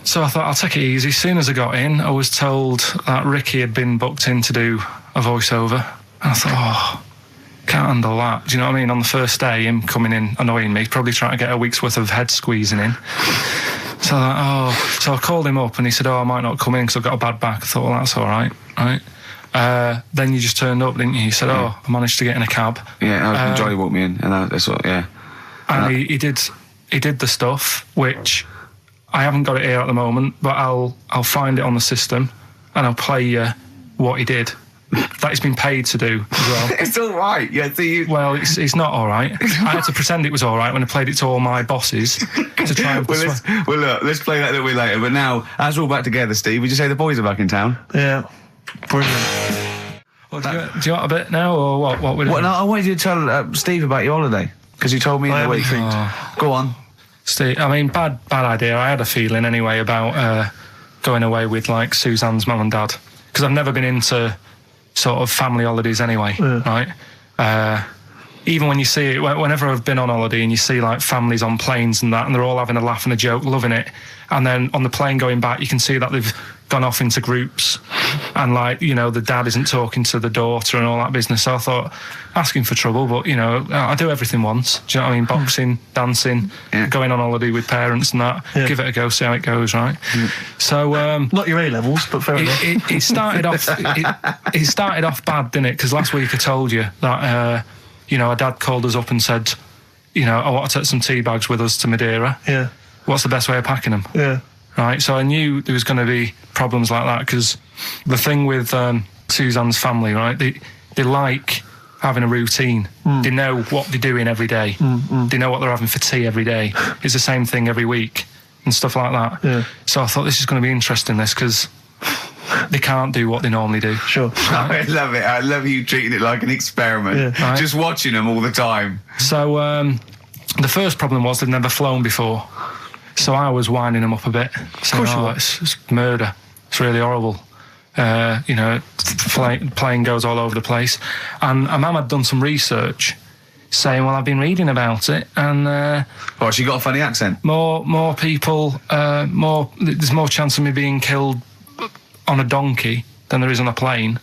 So I thought, I'll take it easy. As soon as I got in, I was told that Ricky had been booked in to do a voiceover. And I thought, can't handle that. Do you know what I mean? On the first day, him coming in annoying me, probably trying to get a week's worth of head squeezing in. So I called him up and he said, I might not come in because I've got a bad back. I thought, well, that's all right, right? Then you just turned up, didn't you? He said, I managed to get in a cab. Yeah, Johnny walked me in, and that's what. Yeah. And he did the stuff, which I haven't got it here at the moment, but I'll find it on the system and I'll play you what he did. That he's been paid to do as well. It's all right. Yeah. So you. Well, it's not all right. I had to pretend it was all right when I played it to all my bosses to try and persuade. Well, look, let's play that a little bit later. But now, as we're all back together, Steve, would you say the boys are back in town? Yeah. Brilliant. Well, do you want a bit now, or what? What we're doing? Well, no, I wanted you to tell Steve about your holiday, because you told me in the week. Go on. Steve, I mean, bad idea. I had a feeling anyway about going away with like Suzanne's mum and dad, because I've never been into sort of family holidays anyway, right? Even when you see it, whenever I've been on holiday and you see like families on planes and that, and they're all having a laugh and a joke, loving it, and then on the plane going back, you can see that they've gone off into groups, and like, you know, the dad isn't talking to the daughter and all that business. So I thought, asking for trouble, but you know, I do everything once. Do you know what I mean? Boxing, dancing, going on holiday with parents and that. Yeah. Give it a go, see how it goes, right? So not your A levels, but fair enough. It started off. It started off bad, didn't it? Because last week I told you that you know, our dad called us up and said, you know, I want to take some tea bags with us to Madeira. Yeah. What's the best way of packing them? Yeah. Right. So I knew there was going to be problems like that, because the thing with Suzanne's family, right? They like having a routine. They know what they're doing every day. They know what they're having for tea every day. It's the same thing every week and stuff like that. Yeah. So I thought this is going to be interesting, this, because they can't do what they normally do. Sure. I love it. I love you treating it like an experiment. Yeah. Just watching them all the time. So the first problem was they'd never flown before. So I was winding them up a bit. Saying, it's murder. It's really horrible. You know, plane goes all over the place. And Mum had done some research saying, well, I've been reading about it, and She got a funny accent. more people, there's more chance of me being killed on a donkey than there is on a plane.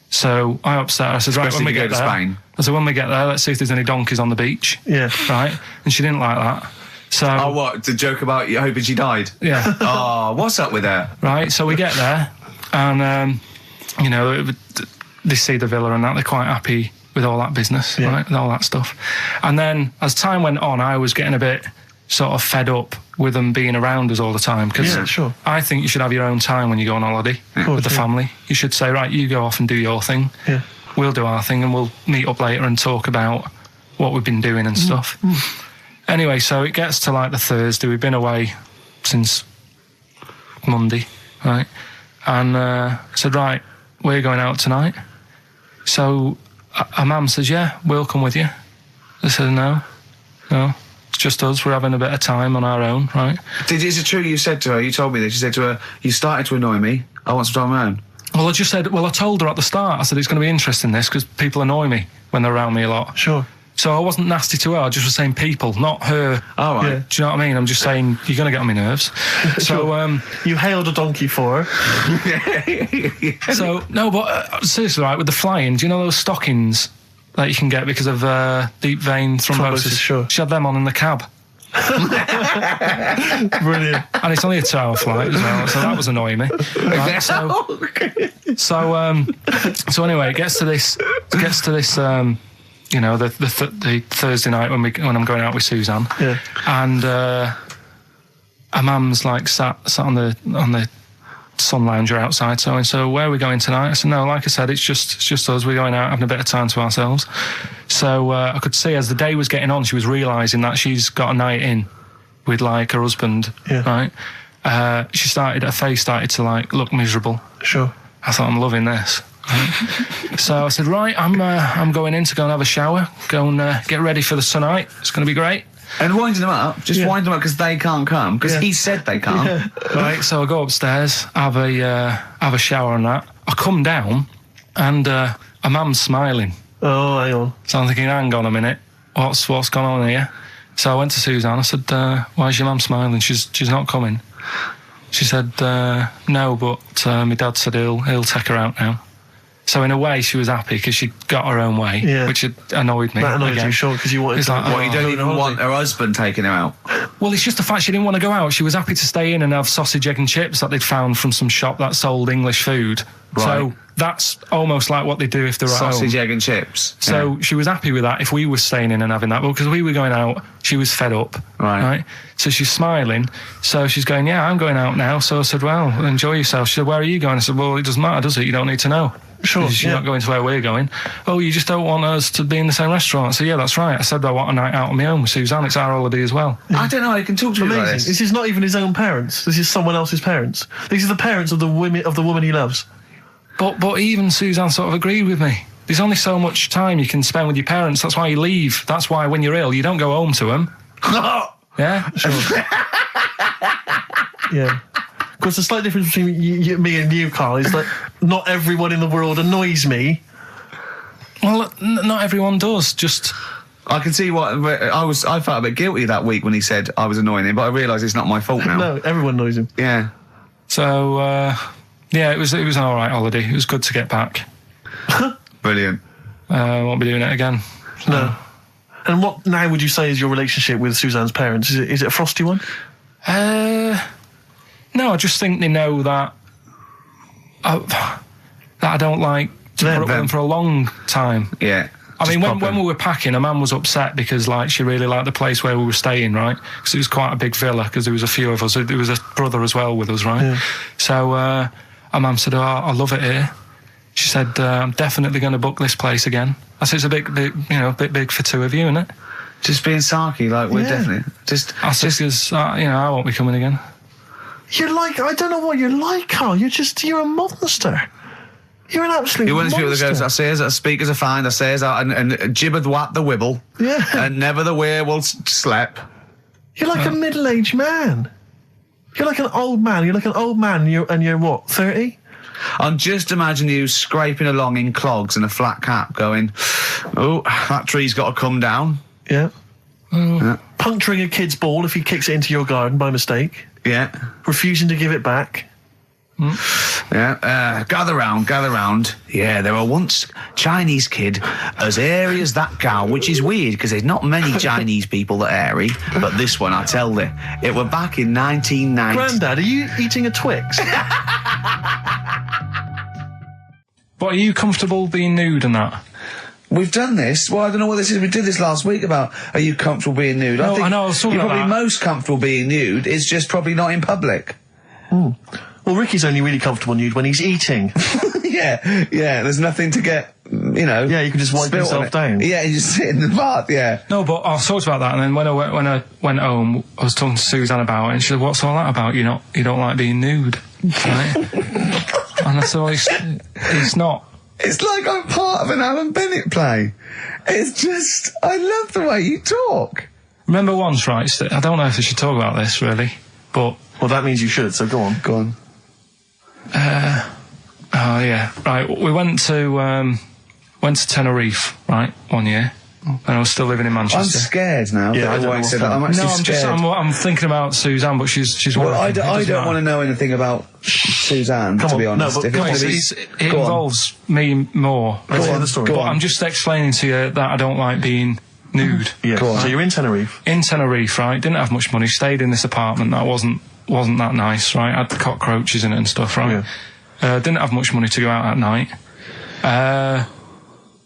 So I upset her. I said, right, Especially when we if you get go to there, Spain. I said, when we get there, let's see if there's any donkeys on the beach. Yeah. Right? And she didn't like that. So, Oh, what? The joke about you hoping she died? yeah. Oh, what's up with her? Right, so we get there, and you know, they see the villa and that, they're quite happy with all that business, right, with all that stuff. And then as time went on, I was getting a bit sort of fed up with them being around us all the time, because I think you should have your own time when you go on holiday with the family. You should say, right, you go off and do your thing, we'll do our thing, and we'll meet up later and talk about what we've been doing and stuff. Anyway, so it gets to like the Thursday. We've been away since Monday, right? And I said, right, we're going out tonight. So our mum says, yeah, we'll come with you. I said, no, it's just us. We're having a bit of time on our own, right? Is it true you said to her, you told me this, you said to her, you started to annoy me, I want some time on my own? Well, I told her at the start, I said, it's going to be interesting, this, because people annoy me when they're around me a lot. Sure. So I wasn't nasty to her, I just was saying people, not her. All right. Do you know what I mean? I'm just saying, you're going to get on my nerves. So, you hailed a donkey for her. So, no, but seriously, right, with the flying, do you know those stockings that you can get because of deep vein thrombosis? Sure. She had them on in the cab. Brilliant. And it's only a 2-hour flight as well, so that was annoying me. Right, so anyway, it gets to this, you know, the Thursday night when I'm going out with Suzanne, and our mum's like sat on the sun lounger outside. So where are we going tonight? I said, no, like I said, it's just us. We're going out having a bit of time to ourselves. So I could see as the day was getting on, she was realising that she's got a night in with like her husband, right? Her face started to like look miserable. Sure. I thought, I'm loving this. So I said, right, I'm going in to go and have a shower, go and get ready for the tonight. It's going to be great. And winding them up, just wind them up because they can't come, because he said they can't. Right, so I go upstairs, have a shower and that. I come down, and a man's smiling. Oh, hang on. So I'm thinking, hang on a minute, what's gone on here? So I went to Suzanne, I said, why is your mum smiling? She's not coming. She said, no, but my dad said he'll take her out now. So in a way, she was happy because she got her own way, which annoyed me. That annoyed you, sure, because you wanted to... like, What, you don't even want her husband taking her out? Well, it's just the fact she didn't want to go out. She was happy to stay in and have sausage, egg and chips that they'd found from some shop that sold English food. Right. So that's almost like what they do if they're at home. Sausage, egg and chips. So she was happy with that if we were staying in and having that. But because we were going out, she was fed up. Right. So she's smiling. So she's going, yeah, I'm going out now. So I said, well, enjoy yourself. She said, where are you going? I said, well, it doesn't matter, does it? You don't need to know. Sure. You're not going to where we're going. Oh, you just don't want us to be in the same restaurant. I said, yeah, that's right. I said, I want a night out on my own with Suzanne. It's our holiday as well. I don't know, I can talk to you about this. This is not even his own parents. This is someone else's parents. These are the parents of the woman he loves. But even Suzanne sort of agreed with me. There's only so much time you can spend with your parents. That's why you leave. That's why when you're ill, you don't go home to them. Yeah? Sure. Yeah. Because the slight difference between me and you, Carl, is that not everyone in the world annoys me. Well, not everyone does. Just... I can see what... I felt a bit guilty that week when he said I was annoying him, but I realise it's not my fault now. No, everyone annoys him. Yeah. So, yeah, it was an all right holiday. It was good to get back. Brilliant. Won't be doing it again. So. No. And what now would you say is your relationship with Suzanne's parents? Is it a frosty one? No, I just think they know that I don't like to put up with them for a long time. Yeah. I mean, when we were packing, a man was upset because, like, she really liked the place where we were staying, right? Because it was quite a big villa, because there was a few of us. There was a brother as well with us, right? Yeah. So, our mum said, oh, I love it here. She said, I'm definitely going to book this place again. I said, it's a bit big for two of you, isn't it? Just being sarky, like, we're definitely... I said, because, I won't be coming again. You're like, I don't know what you're like, Carl. You're a monster. You're an absolute monster. You're one of those people that goes, I say as speakers are fine, I say as and gibbered what the wibble. Yeah. And never the way will slap. You're like a middle-aged man. You're like an old man. You're like an old man and you're what, 30? I'm just imagining you scraping along in clogs and a flat cap going, oh, that tree's got to come down. Yeah. Puncturing a kid's ball if he kicks it into your garden by mistake. Yeah. Refusing to give it back. Yeah. Gather round. Yeah, there were once Chinese kid as hairy as that cow, which is weird because there's not many Chinese people that are hairy, but this one, I tell you, it were back in 1990. Grandad, are you eating a Twix? But are you comfortable being nude and that? We've done this. Well, I don't know what this is. We did this last week about, are you comfortable being nude? No, I know, I was talking you're about probably that. most comfortable being nude. It's just probably not in public. Well, Ricky's only really comfortable nude when he's eating. Yeah. There's nothing to get, Yeah, you can just wipe yourself down. Yeah, you just sit in the bath, yeah. No, but I talked about that, and then when I went home, I was talking to Suzanne about it, and she said, what's all that about? You don't like being nude, right? And I said, well, it's not. It's like I'm part of an Alan Bennett play. It's just, I love the way you talk. Remember once, right, I don't know if I should talk about this, really, but... Well, that means you should, so go on. Go on. Oh, yeah. Right, we went to Tenerife, right, one year, and I was still living in Manchester. I'm scared now. Yeah, I don't know I'm actually scared. I'm thinking about Suzanne, but she's Well, working. I don't want to know anything about Suzanne, to be honest. No, but it involves me more. Let's hear the story. But I'm just explaining to you that I don't like being nude. Yeah. So you're in Tenerife. In Tenerife, right? Didn't have much money. Stayed in this apartment that wasn't that nice, right? Had cockroaches in it and stuff, right? Yeah. Didn't have much money to go out at night.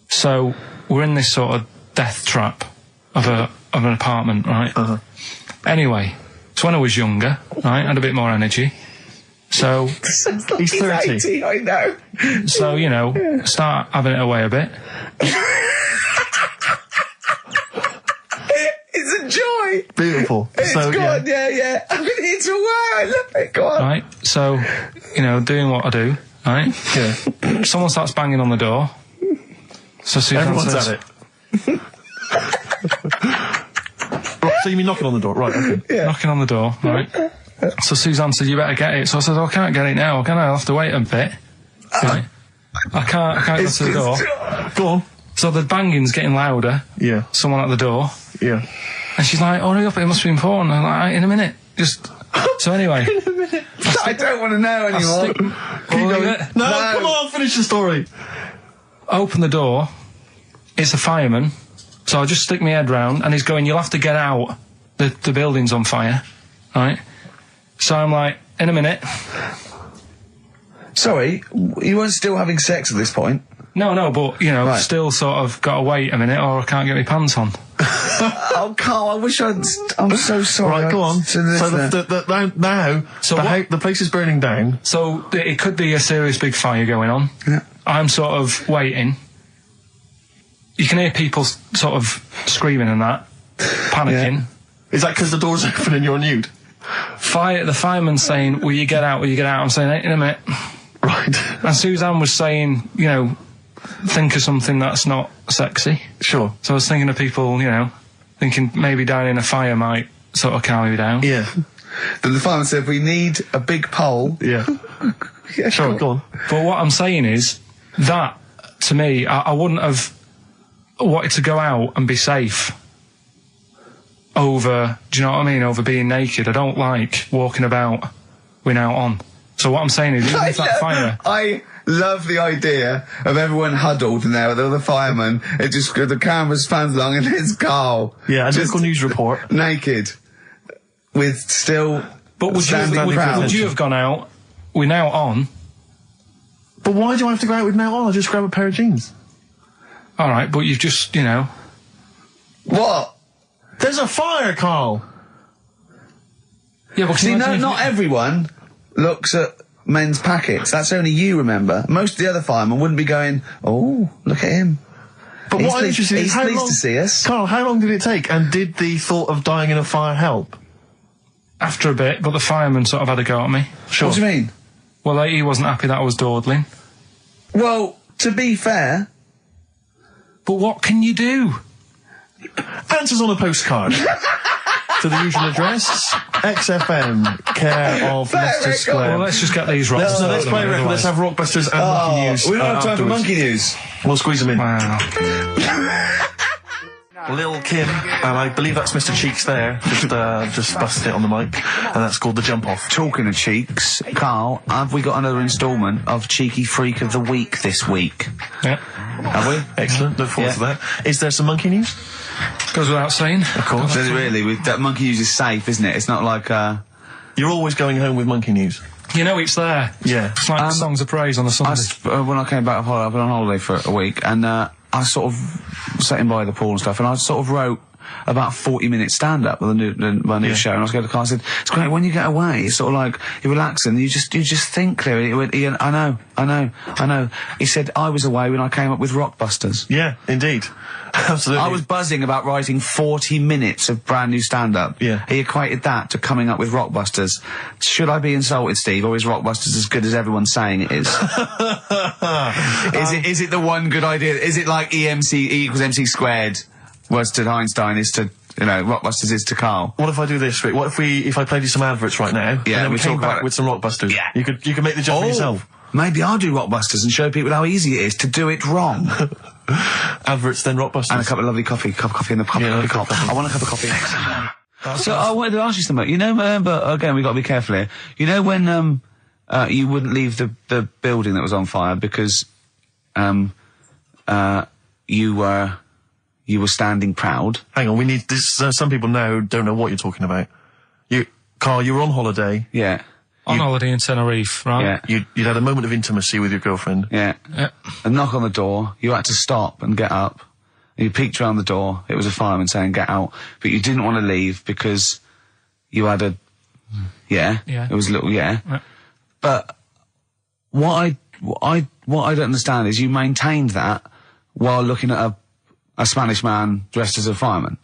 So we're in this sort of death trap of an apartment, right? Anyway, so when I was younger, right, had a bit more energy. So he's 30. 80, I know. So, start having it away a bit. It's a joy. Beautiful. It's good, yeah. I've been here to a while. I love it. Go on. Right, so, doing what I do, right? Yeah. Someone starts banging on the door. So Suzanne Everyone's says, at it. Right, so you mean knocking on the door? Right, okay. knocking on the door, right? So Suzanne said, you better get it. So I said, I can't get it now, can I? I'll have to wait a bit. Right? I can't go to the door. Go on. So the banging's getting louder. Yeah. Someone at the door. Yeah. And she's like, hurry up, it must be important. I'm like, in a minute. So anyway. I don't want to know anymore. Keep going. No, come on, finish the story. Open the door. It's a fireman. So I just stick my head round and he's going, you'll have to get out. The building's on fire. Right? So I'm like, in a minute. Sorry, you weren't still having sex at this point? No, but, you know, Right. still sort of got to wait a minute or I can't get my pants on. Oh, Carl, I wish I'm so sorry. Right, go on. To the So listener. now, So the place is burning down. So it could be a serious big fire going on. Yeah. I'm sort of waiting. You can hear people sort of screaming and that, panicking. Is that because the door's open and you're nude? The fireman's saying, will you get out, will you get out? I'm saying, in a minute. Right. And Suzanne was saying, you know, think of something that's not sexy. Sure. So I was thinking of people, you know, thinking maybe down in a fire might sort of calm you down. Yeah. Then the fireman said, we need a big pole. Yeah. Yeah, Sure, go on. But what I'm saying is, that, to me, I wouldn't have wanted to go out and be safe over, do you know what I mean, over being naked. I don't like walking about without on. So what I'm saying is, even if that fire... I love the idea of everyone huddled in there with all the firemen. It just, the camera's pans along and there's Carl. Yeah, a just local news report. naked. With still But would standing proud. you have gone out, we're now on, But why do I have to go out with now on? I'll just grab a pair of jeans. alright, but you've just, you know... What? There's a fire, Carl! Yeah, but See, not everyone looks at men's packets. That's only you, remember. Most of the other firemen wouldn't be going, oh, look at him. But He's what I'm interested in is he's how pleased long... to see us. Carl, how long did it take? And did the thought of dying in a fire help? After a bit, but the fireman sort of had a go at me. Sure. What do you mean? Well, he wasn't happy that I was dawdling. Well, to be fair, But what can you do? Answers on a postcard. To the usual address, XFM, care of Leicester record. Square. Well, let's just get these rocks. Let's play a record. Let's have Rockbusters and Monkey News. we don't have time for afterwards. monkey news. We'll squeeze them in. Wow. Lil Kim, and I believe that's Mr. Cheeks there, just busted it on the mic, and that's called The Jump Off. Talking of cheeks, Carl, have we got another instalment of Cheeky Freak of the Week this week? Yeah. Have we? Excellent, look forward to that. Is there some monkey news? Goes without saying. Of course. Does it really? That monkey news is safe, isn't it? It's not like, You're always going home with monkey news. You know it's there. Yeah. It's like songs of praise on a Sunday. when I came back off holiday, I've been on holiday for a week, and I sort of sat in by the pool and stuff, and I sort of wrote about 40-minute stand-up with my new show, and I was going to the car and I said, it's great, when you get away, it's sort of like, you're relaxing, you just think clearly. He went, Ian, I know. He said, I was away when I came up with Rockbusters. Yeah, indeed. Absolutely. I was buzzing about writing 40 minutes of brand new stand-up. Yeah. He equated that to coming up with Rockbusters. Should I be insulted, Steve, or is Rockbusters as good as everyone's saying it is? Is it the one good idea? Is it like E equals MC squared was to Einstein is to, you know, Rockbusters is to Carl? What if I do this, Rick? What if I played you some adverts right now? Yeah, and then we talk came about back it. with some Rockbusters. Yeah. You could make the jump for yourself. Maybe I'll do Rockbusters and show people how easy it is to do it wrong. Adverts, then Rockbusters. And a cup of lovely coffee. Cup of coffee in the cup. Yeah, cup. coffee. I want a cup of coffee. So I wanted to ask you something. You know, but again, we've got to be careful here. You know when you wouldn't leave the building that was on fire because you were standing proud. Hang on, we need this. Some people now don't know what you're talking about. Carl, you were on holiday. Yeah. On holiday in Tenerife, right? Yeah. You'd had a moment of intimacy with your girlfriend. Yeah. Yeah. A knock on the door. You had to stop and get up. And you peeked around the door. It was a fireman saying, get out. But you didn't want to leave because you had a... Yeah. Yeah. It was a little... Yeah. Yeah. But what I don't understand is you maintained that while looking at a Spanish man dressed as a fireman.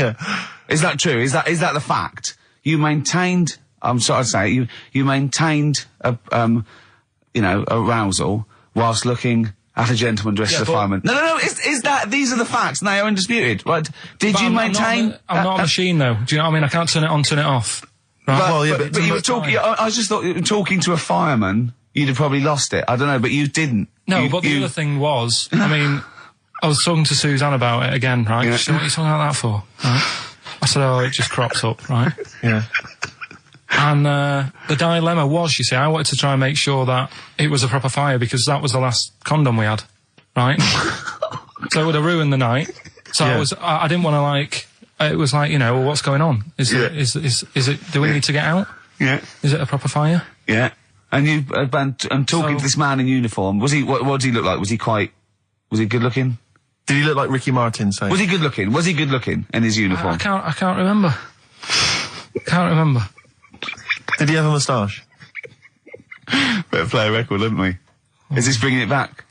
Yeah. Is that true? Is that the fact? You maintained... I'm sorry to say, you maintained you know, arousal whilst looking at a gentleman dressed as a fireman. No, is that, these are the facts, and they are undisputed, right? Did you maintain... I'm not a machine, though. Do you know what I mean? I can't turn it on, turn it off. Right? But you were talking, I just thought, talking to a fireman, you'd have probably lost it. I don't know, but you didn't. No, but the other thing was, I mean, I was talking to Suzanne about it again, right? Yeah. She said, what are you talking about that for? Right? I said, oh, it just crops up, right? Yeah. And the dilemma was, you see, I wanted to try and make sure that it was a proper fire because that was the last condom we had, right? So it would have ruined the night. So I didn't want to, like, it was like, you know, well, what's going on? Is it, do we need to get out? Yeah. Is it a proper fire? Yeah. And you, and talking to this man in uniform, was he, what did he look like? Was he good looking? Did he look like Ricky Martin, say? Was he good looking? Was he good looking in his uniform? I can't remember. Can't remember. Did he have a moustache? Better play a record, haven't we? Is this bringing it back?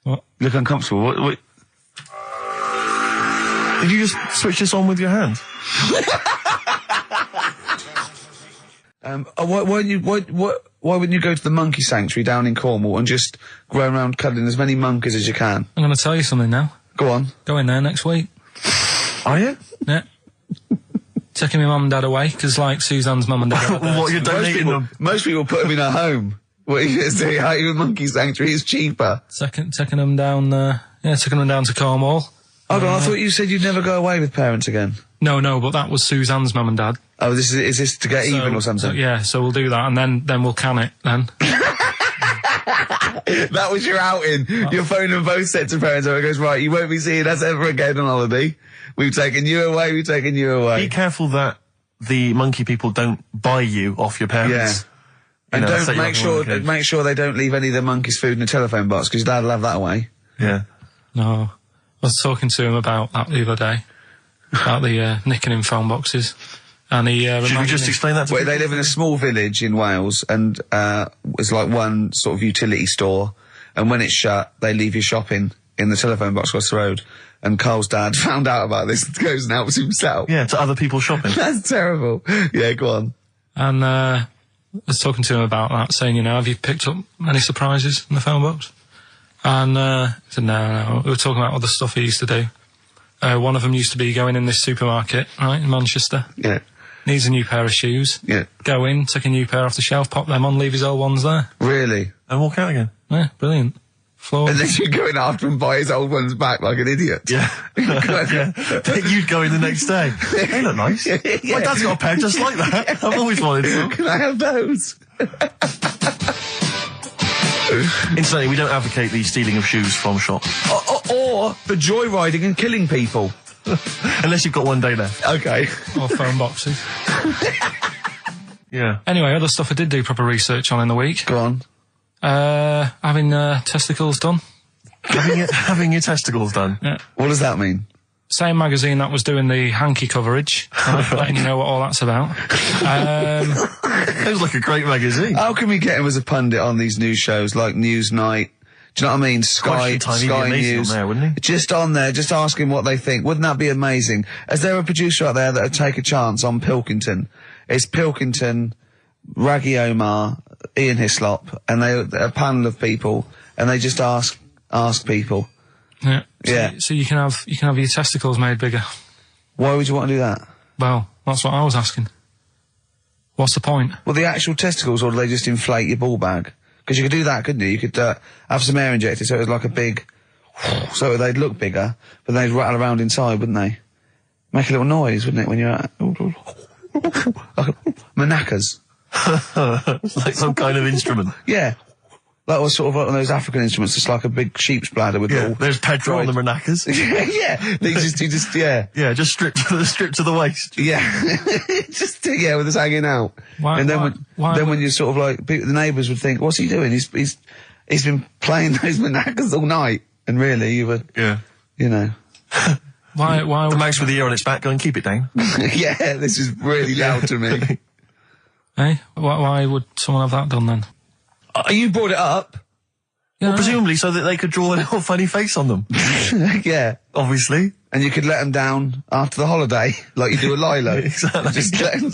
What? You look uncomfortable. What? Did you just switch this on with your hand? Why wouldn't you go to the monkey sanctuary down in Cornwall and just go around cuddling as many monkeys as you can? I'm going to tell you something now. Go on. Go in there next week. Are you? Yeah. Taking my mum and dad away, because, like, Suzanne's mum and dad are there. What, you're donating them? Most people put them in a home. What are you going to say? How you a monkey sanctuary is cheaper. Taking them down, taking them down to Cornwall. Hold on, I thought you said you'd never go away with parents again. No, but that was Suzanne's mum and dad. Oh, is this to get even or something? So we'll do that, and then we'll can it, then. That was your outing. You're phoning both sets of parents over and goes, right, you won't be seeing us ever again on holiday. We've taken you away, Be careful that the monkey people don't buy you off your parents. Yeah. And don't make sure they don't leave any of the monkeys' food in the telephone box, because Dad will have that away. Yeah. No. I was talking to him about that the other day. About the nicking in phone boxes. And he should we just explain that to people? They live in a small village in Wales, and it's like one sort of utility store, and when it's shut, they leave your shopping in the telephone box across the road. And Carl's dad found out about this and goes and helps himself. Yeah, to other people shopping. That's terrible. Yeah, go on. And I was talking to him about that, saying, you know, have you picked up any surprises in the phone box? And he said, no. We were talking about other stuff he used to do. One of them used to be going in this supermarket, right, in Manchester. Yeah. Needs a new pair of shoes. Yeah. Go in, take a new pair off the shelf, pop them on, leave his old ones there. Really? And walk out again. Yeah, brilliant. Floor. And then you go in after and buy his old ones back like an idiot. Yeah. You'd go in the next day. They look nice. Yeah. My dad's got a pair just like that. I've always wanted some. Can I have those? Incidentally, we don't advocate the stealing of shoes from shops. Or the joyriding and killing people. Unless you've got one day left. Okay. Or phone boxes. Yeah. Anyway, other stuff I did do proper research on in the week. Go on. Having testicles done. Having your testicles done? Yeah. What does that mean? Same magazine that was doing the hanky coverage. Letting you know what all that's about. Sounds like a great magazine. How can we get him as a pundit on these news shows like Newsnight? Do you know what I mean? Sky News. On there, wouldn't he? Just on there, just ask him what they think. Wouldn't that be amazing? Is there a producer out there that would take a chance on Pilkington? It's Pilkington, Raggy Omar, Ian Hislop, and they're a panel of people, and they just ask people. Yeah. Yeah. So you can have your testicles made bigger. Why would you want to do that? Well, that's what I was asking. What's the point? Well, the actual testicles, or do they just inflate your ball bag? Because you could do that, couldn't you? You could have some air injected so it was like a big... so they'd look bigger, but they'd rattle around inside, wouldn't they? Make a little noise, wouldn't it, when you're at... like manacas. Like some kind of instrument. Yeah. That was sort of like one of those African instruments, just like a big sheep's bladder with all... There's Pedro on the maracas. Yeah. You just, yeah. Yeah, just stripped to the waist. Yeah. With us hanging out. Why, and then why when you're sort of like, the neighbours would think, what's he doing? He's been playing those maracas all night. And really, you were... Yeah. You know... Why the mouse with the ear on its back, go and keep it down. Yeah, this is really loud to me. Hey? Why would someone have that done then? You brought it up. Yeah, Well, presumably so that they could draw a little funny face on them. Yeah. Obviously. And you could let them down after the holiday, like you do a Lilo. Exactly. Just let 'em-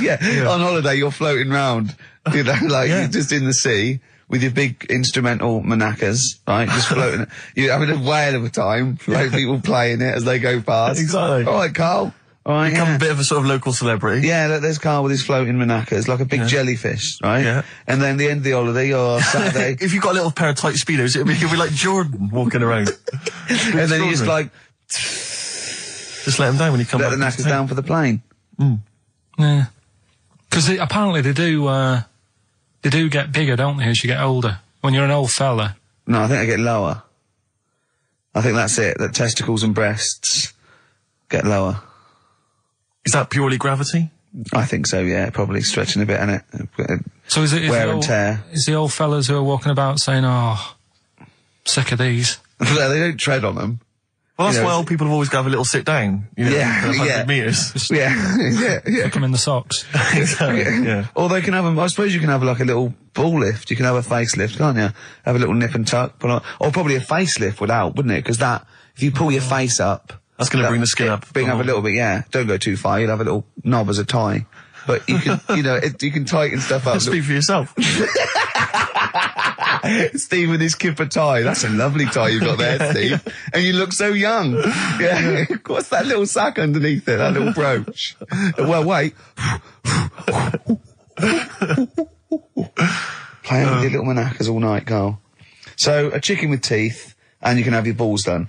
yeah. On holiday, you're floating round, you know, like you're just in the sea with your big instrumental manacas, right? Just floating. You're having a whale of a time. Like people playing it as they go past. Exactly. All right, Carl. All right, Become a bit of a sort of local celebrity. Yeah, look, there's Carl with his floating manacas, like a big jellyfish, right? Yeah. And then the end of the holiday, or Saturday. If you've got a little pair of tight speedos, you'll be like Jordan walking around. And then you just like, just let them down when you come let back. the knackers down for the plane. Yeah. Because apparently they do get bigger, don't they, as you get older? When you're an old fella. No, I think they get lower. I think that's it, that testicles and breasts get lower. Is that purely gravity? I think so, yeah, probably stretching a bit, innit? So is wear the and tear. Is the old fellas who are walking about saying, oh, sick of these? They don't tread on them. Well, that's You know, why old people have always got to have a little sit down. You know, Yeah, 100 yeah. metres. Yeah. Stick them in the socks. Exactly, yeah. Or they can have I suppose you can have like a little ball lift. You can have a facelift, can't you? Have a little nip and tuck. Or probably a facelift would help, wouldn't it? Because if you pull your face up, That's going to bring the skin up. Bring up a little bit, yeah. Don't go too far. You'll have a little knob as a tie. But you can, you can tighten stuff up. Speak for yourself. Steve with his kipper tie. That's a lovely tie you've got there, Steve. And you look so young. Yeah. What's that little sack underneath it? That little brooch. Well, wait. Playing with your little manacas all night, Carl. So, a chicken with teeth, and you can have your balls done.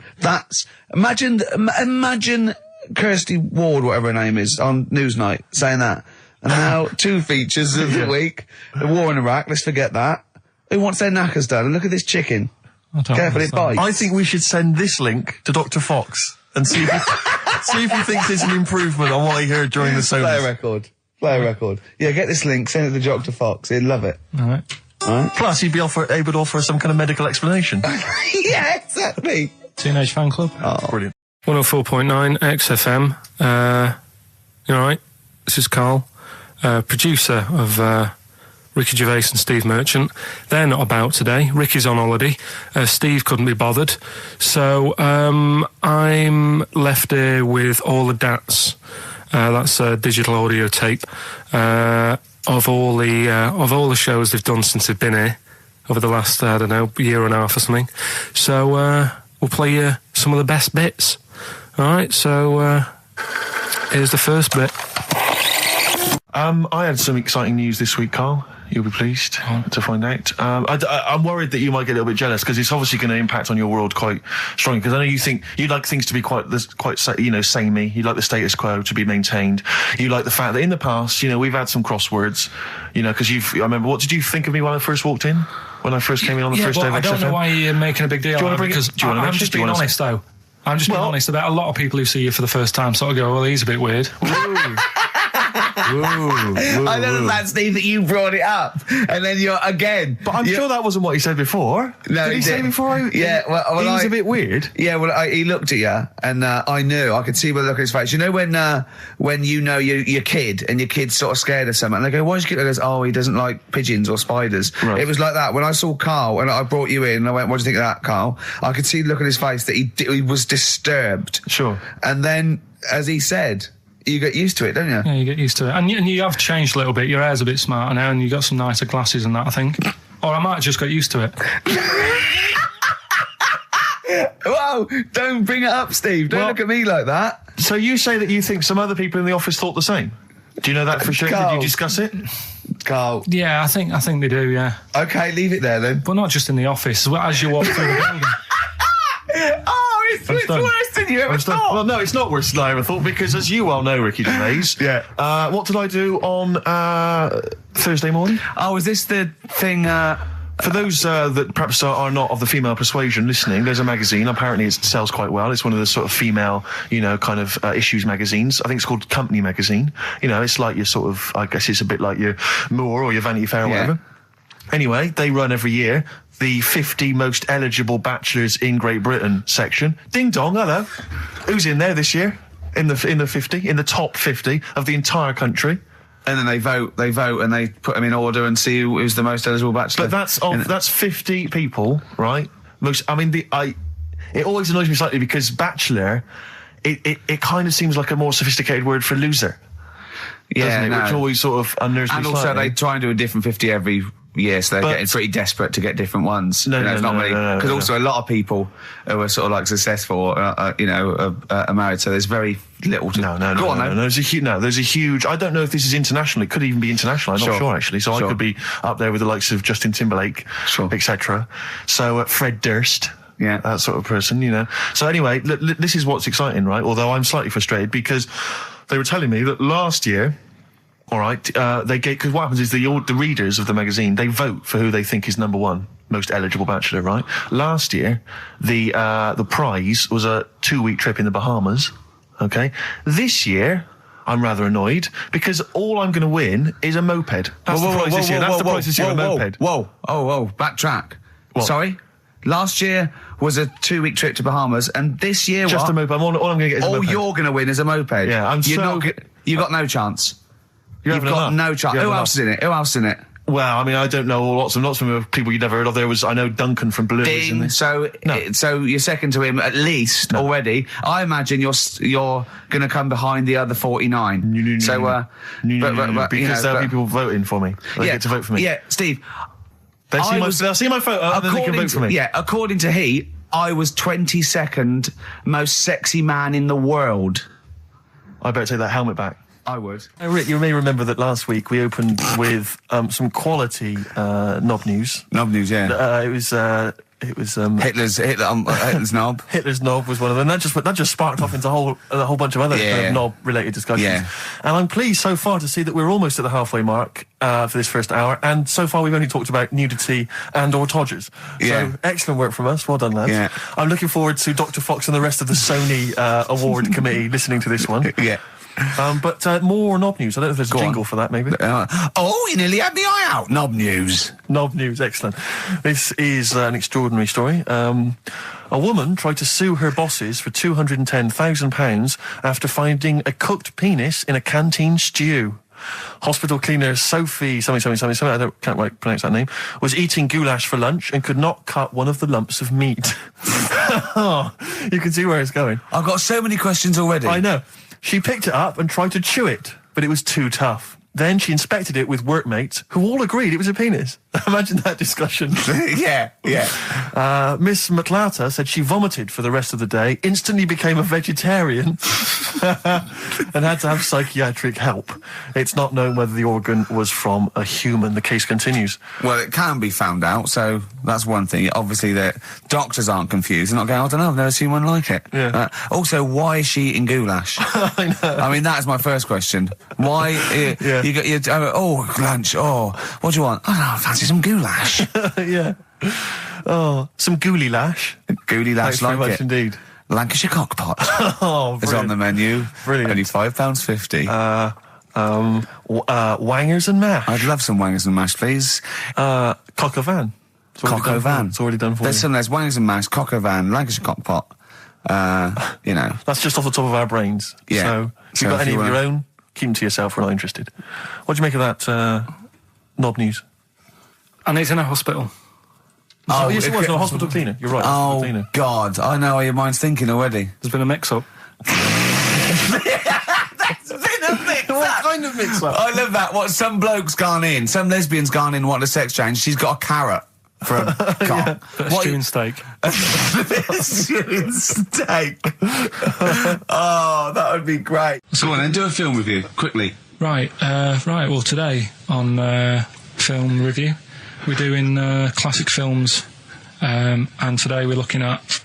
Imagine Kirsty Ward, whatever her name is, on Newsnight, saying that. And now, 2 features of the week. The war in Iraq, let's forget that. Who wants their knackers done? And look at this chicken. Careful, it bites. I think we should send this link to Dr. Fox and see if he thinks it's an improvement on what he heard during the Play a sonas. record. Play a record. Yeah, get this link, send it to Dr. Fox. He'd love it. All right. Plus, he'd be able to offer some kind of medical explanation. Yeah, exactly. Teenage Fan Club. Oh, Brilliant. 104.9 XFM. You all right? This is Carl, producer of Ricky Gervais and Steve Merchant. They're not about today. Ricky's on holiday. Steve couldn't be bothered. So I'm left here with all the DATs. That's a digital audio tape of all the shows they've done since they've been here over the last, I don't know, year and a half or something. So we'll play you some of the best bits. All right, so here's the first bit. I had some exciting news this week, Carl. You'll be pleased to find out. I'm worried that you might get a little bit jealous because it's obviously going to impact on your world quite strongly. Because I know you think you'd like things to be quite samey. You like the status quo to be maintained. You like the fact that in the past, we've had some crosswords. Because I remember. What did you think of me when I first walked in? When I first came in on the first day of XFM? I don't know why you're making a big deal out of it, because I'm just being honest, though. I'm just being honest about a lot of people who see you for the first time sort of go, well, he's a bit weird. I know that, Steve, that you brought it up, and then you're again. But I'm sure that wasn't what he said before. No, did he say before? Yeah, well, he was a bit weird. Yeah, well, he looked at you, and I knew. I could see by the look on his face. You know when you know your kid, and your kid's sort of scared of something, and they go, "Why is your kid?" He goes, "Oh, he doesn't like pigeons or spiders." Right. It was like that when I saw Carl, and I brought you in, and I went, "What do you think of that, Carl?" I could see the look on his face that he was disturbed. Sure. And then, as he said, you get used to it, don't you? Yeah, you get used to it. And you have changed a little bit. Your hair's a bit smarter now, and you got some nicer glasses and that, I think. Or I might have just got used to it. Whoa, don't bring it up, Steve. Don't look at me like that. So you say that you think some other people in the office thought the same? Do you know that for sure? Carl. Did you discuss it? Carl. Yeah, I think they do, yeah. Okay, leave it there then. But not just in the office, as you walk through the building. Oh, it's worse than you ever thought. Well, no, it's not worse than I ever thought, because as you well know, Ricky Gervais, Yeah. what did I do on Thursday morning? Oh, is this the thing? For those that perhaps are not of the female persuasion listening, there's a magazine. Apparently it sells quite well. It's one of the sort of female, kind of issues magazines. I think it's called Company Magazine. It's like your sort of, I guess it's a bit like your Moore or your Vanity Fair or whatever. Anyway, they run every year the 50 most eligible bachelors in Great Britain section. Ding dong, hello. Who's in there this year? In the 50, in the top 50 of the entire country. And then they vote, and they put them in order and see who's the most eligible bachelor. But that's 50 people, right? It always annoys me slightly because bachelor, it kind of seems like a more sophisticated word for loser. Yeah, doesn't it? no. Which always sort of unnerves me And also slightly. they try and do a different 50 every year, so they're getting pretty desperate to get different ones. No, it's not really, because no. also a lot of people who are sort of like successful, are married, so there's very little to. No. There's a huge. I don't know if this is international. It could even be international. I'm not sure actually. So I could be up there with the likes of Justin Timberlake, etc. So Fred Durst. Yeah, that sort of person, you know. So anyway, this is what's exciting, right? Although I'm slightly frustrated because they were telling me that last year, all right, because what happens is the readers of the magazine, they vote for who they think is number one most eligible bachelor, right? Last year, the prize was a 2-week trip in the Bahamas. Okay, this year, I'm rather annoyed because all I'm going to win is a moped. That's the prize this year. That's the prize this year, a moped. Whoa, backtrack. What? Sorry? Last year was a 2-week trip to Bahamas, and this year just a moped. All I'm going to get is a moped. All you're going to win is a moped. Yeah, you've got no chance. You've got no chance. Who else is in it? Who else in it? Well, I mean, I don't know lots of people you'd never heard of. I know Duncan from Blue. Dean, so you're second to him at least already. I imagine you're going to come behind the other 49. Because there'll be people voting for me. They get to vote for me. Yeah, Steve. They'll see my photo and then they can vote for me. Yeah, according to Heat, I was 22nd most sexy man in the world. I better take that helmet back. I would. Rick, you may remember that last week we opened with some quality knob news. Knob news, yeah. It was Hitler's knob. Hitler's knob was one of them. That just sparked off into a whole bunch of other kind of knob-related discussions. Yeah. And I'm pleased so far to see that we're almost at the halfway mark for this first hour. And so far we've only talked about nudity and/or todgers. Yeah. So excellent work from us. Well done, lads. Yeah. I'm looking forward to Dr. Fox and the rest of the Sony award committee listening to this one. Yeah. But more knob news. I don't know if there's a jingle for that, maybe. You nearly had the eye out. Knob news. Knob news, excellent. This is an extraordinary story. A woman tried to sue her bosses for £210,000 after finding a cooked penis in a canteen stew. Hospital cleaner Sophie something, I can't quite pronounce that name, was eating goulash for lunch and could not cut one of the lumps of meat. You can see where it's going. I've got so many questions already. I know. She picked it up and tried to chew it, but it was too tough. Then she inspected it with workmates, who all agreed it was a penis. Imagine that discussion. Yeah. Miss McLata said she vomited for the rest of the day, instantly became a vegetarian, and had to have psychiatric help. It's not known whether the organ was from a human. The case continues. Well, it can be found out, so that's one thing. Obviously, the doctors aren't confused. They're not going, I don't know, I've never seen one like it. Yeah. Also, why is she eating goulash? I know. I mean, that is my first question. Why... You lunch. What do you want? I fancy some goulash. Yeah. Some gooly lash. Gooly lash, Thanks very much indeed. Lancashire cockpot. It's on the menu. Brilliant. Only £5.50. Wangers and mash. I'd love some wangers and mash, please. Cock o' van. Cock o' van. It's already done for There's you. there's wangers and mash, cock o' van, Lancashire cockpot. That's just off the top of our brains. Yeah. So if you've got any of your own, keep them to yourself. We're not interested. What do you make of that knob news? And it's in a hospital. Yes, it was a hospital cleaner. You're right. Oh, cleaner. God. I know how your mind's thinking already. There's been a mix-up. There's been a mix-up. What kind of mix-up? I love that. What, some bloke's gone in, some lesbian's gone in, wanting a sex change. She's got a carrot for a cock. Stew and steak. Stew and steak. Oh, that would be great. So go on then, do a film review, quickly. Right. Well, today on film review, we're doing classic films, and today we're looking at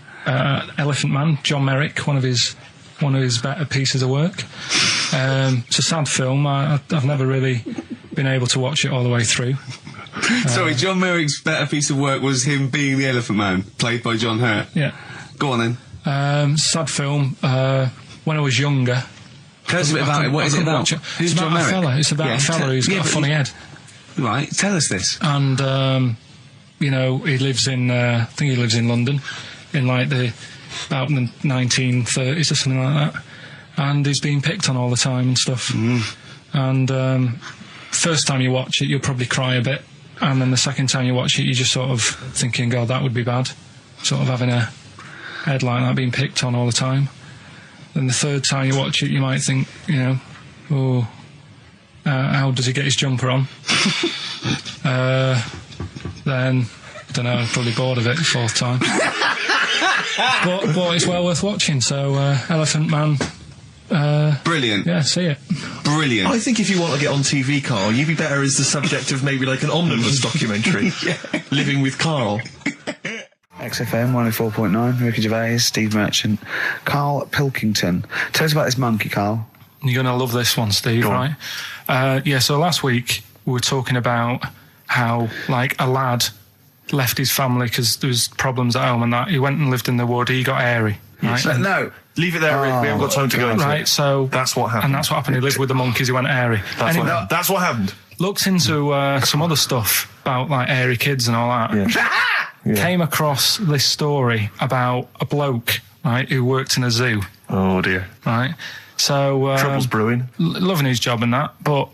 Elephant Man, John Merrick, one of his better pieces of work. It's a sad film. I've never really been able to watch it all the way through. Sorry, John Merrick's better piece of work was him being the Elephant Man, played by John Hurt. Yeah. Go on then. Sad film. When I was younger. Tell us a bit about it. What is it about? Who's John Merrick? It's about a fella who's got a funny head. Right, tell us this. And, he lives in, I think he lives in London, in like about the 1930s or something like that. And he's being picked on all the time and stuff. And first time you watch it, you'll probably cry a bit. And then the second time you watch it, you're just sort of thinking, God, that would be bad. Sort of having a head like that being picked on all the time. Then the third time you watch it, you might think, how does he get his jumper on? then, I don't know, probably bored of it the fourth time. but it's well worth watching, so Elephant Man... Brilliant. Yeah, see it. Brilliant. I think if you want to get on TV, Carl, you'd be better as the subject of maybe like an omnibus documentary. Living with Carl. XFM 104.9, Ricky Gervais, Steve Merchant, Karl Pilkington. Tell us about this monkey, Carl. You're going to love this one, Steve, right? So last week we were talking about how, like, a lad left his family because there was problems at home and that. He went and lived in the wood, he got airy. Right? No. Leave it there, Rick. We haven't got time to go into it. Right, so... That's what happened. And that's what happened. He lived with the monkeys, he went airy. That's what happened. Looked into some other stuff about, like, airy kids and all that. Yeah. Came across this story about a bloke, right, who worked in a zoo. Oh, dear. Right? So... Trouble's brewing. Loving his job and that, but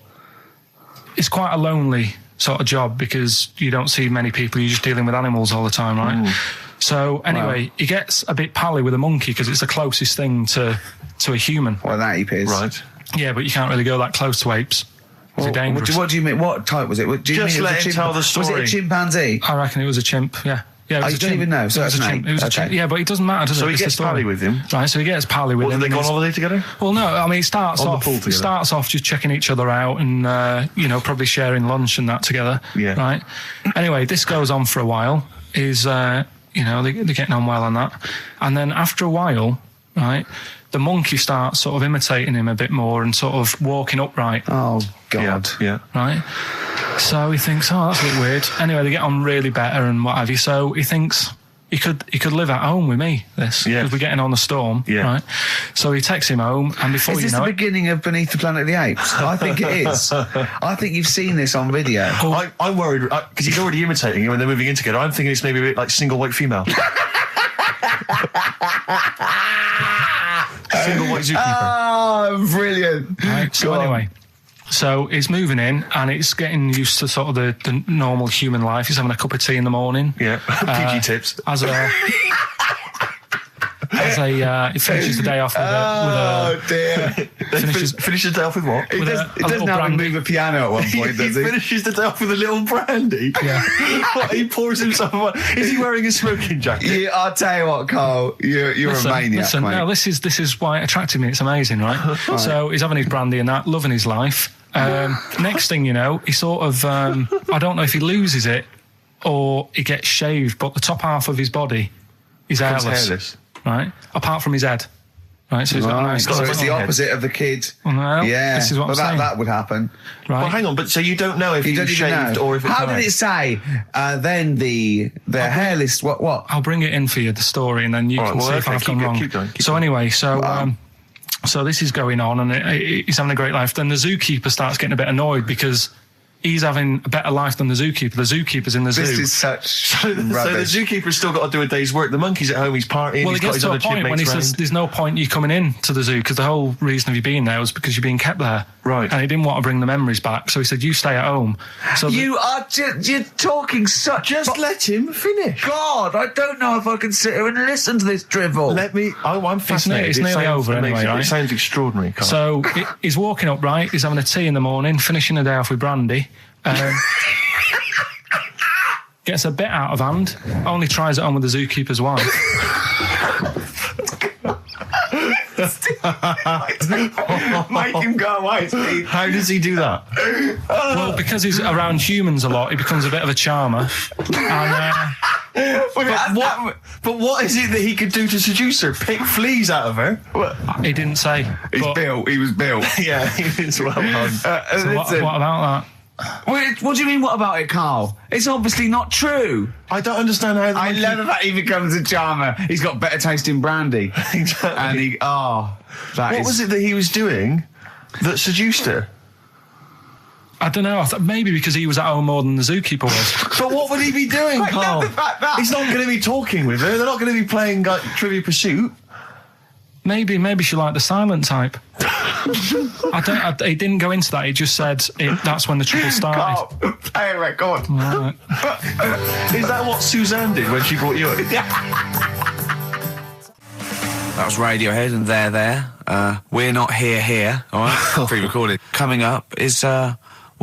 it's quite a lonely sort of job because you don't see many people, you're just dealing with animals all the time, right? Ooh. So anyway, he gets a bit pally with a monkey because it's the closest thing to a human. Well, that ape is. Right. Yeah, but you can't really go that close to apes. They're dangerous. What do you mean? What type was it? Do you Just mean let it was him tell the story. Was it a chimpanzee? I reckon it was a chimp, yeah. Yeah, it was you a don't chimp. even know, so it was that's a an chimp. ape. It was a Okay. chimp. Yeah, but it doesn't matter, does So it? he It's the gets story. pally with him. Right, so he gets pally with What, him. did they go on and holiday together? well, no, I mean, it starts On the off. pool It together. starts off just checking each other out and probably sharing lunch and that together. Yeah. Right. Anyway, this goes on for a while. They're getting on well on that, and then after a while, right, the monkey starts sort of imitating him a bit more and sort of walking upright. Oh God. Yeah. Right. So he thinks, oh, that's a bit weird. Anyway, they get on really better and what have you. So he thinks he could live at home with me. This Yeah. because we're getting on the storm. Yeah. Right. So he takes him home, and before Is you this know the it, beginning of Beneath the Planet of the Apes? I think it is. I think you've seen this on video. I'm worried because he's already imitating him and they're moving in together. I'm thinking it's maybe a bit like Single White Female. Single White Zookeeper. Oh, brilliant. right, so Go on. anyway. So he's moving in, and it's getting used to sort of the normal human life. He's having a cup of tea in the morning. Yeah. PG tips. He finishes the day off with a dear. Finish the day off with what? He with does, a he doesn't little have to brandy. move a piano at one point, He does he? finishes the day off with a little brandy. Yeah. What, he pours himself one. Is he wearing a smoking jacket? Yeah, I'll tell you what, Carl. You're a maniac, mate. no, this is why it attracted me. It's amazing, right? So he's having his brandy and that, loving his life. Next thing you know, he sort of I don't know if he loses it or he gets shaved, but the top half of his body is hairless. Right? Apart from his head. Right, so he's got a nice So it's the head. opposite of the kid. Well, no, Yeah, this is what I'm saying. that would happen. Right. Well, hang on, but so you don't know if You he don't was even shaved know. or if it's How did it say? Then the hairless. What? I'll bring it in for you, the story, and then you All can right, see well, if okay, I've gone keep wrong. going, keep So going. anyway, so this is going on, and he's having a great life. Then the zookeeper starts getting a bit annoyed because he's having a better life than the zookeeper. The zookeeper's in the zoo. This is such So the rubbish. zookeeper's still got to do a day's work. The monkey's at home, he's partying, Well, he's it got gets his to a other point when he chipmates says round. there's no point you coming in to the zoo because the whole reason of you being there was because you're being kept there. Right. And he didn't want to bring the memories back, so he said, you stay at home. So You are you're talking such. Just let him finish. God, I don't know if I can sit here and listen to this drivel. I'm fascinated. it's It nearly sounds over anyway, amazing. right? It sounds extraordinary, Carl. So he's walking up right, he's having a tea in the morning, finishing the day off with brandy. Gets a bit out of hand, only tries it on with the zookeeper's wife. Make him go away, Steve. How does he do that? Well, because he's around humans a lot, he becomes a bit of a charmer. And But what is it that he could do to seduce her? Pick fleas out of her? he didn't say. But- He was built. Yeah, it's well done. so what about that? What do you mean, what about it, Carl? It's obviously not true. I don't understand how. I love the fact he becomes a charmer. He's got better taste in brandy. Exactly. And What was it that he was doing that seduced her? I don't know. I thought maybe because he was at home more than the zookeeper was. But what would he be doing, I Carl? love the fact that- He's not going to be talking with her. They're not going to be playing like Trivia Pursuit. Maybe she liked the silent type. He didn't go into that. He just said that's when the trouble started. Carl, play a record. Right. Is that what Suzanne did when she brought you up? That was Radiohead and They're There. We're Not Here, all right? Pre-recorded. Coming up is,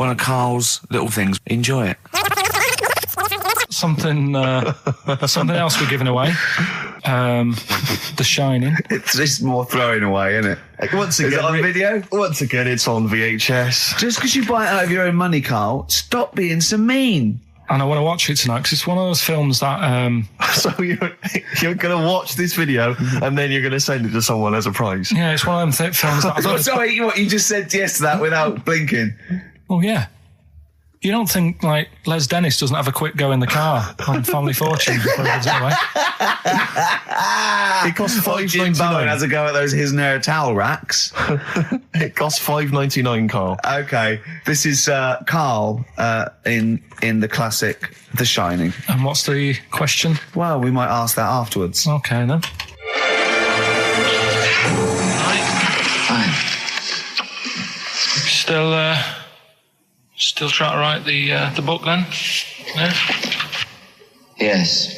one of Carl's little things. Enjoy it. Something else we're giving away. The Shining. It's more throwing away, isn't it? Once again, Is it on video? Once again, it's on VHS. Just because you buy it out of your own money, Carl, stop being so mean. And I want to watch it tonight because it's one of those films that... So you're going to watch this video and then you're going to send it to someone as a prize? Yeah, it's one of them films that... Oh, sorry, what, you just said yes to that without blinking? Oh, yeah. You don't think, like, Les Dennis doesn't have a quick go in the car on Family Fortune before he gives it away? It costs Jim Bowen has $5.99. a go at those his and her towel racks. It costs $5.99, Carl. Okay, this is Carl in the classic The Shining. And what's the question? Well, we might ask that afterwards. Okay, then. Fine. Still trying to write the book, then? Yeah? Yes.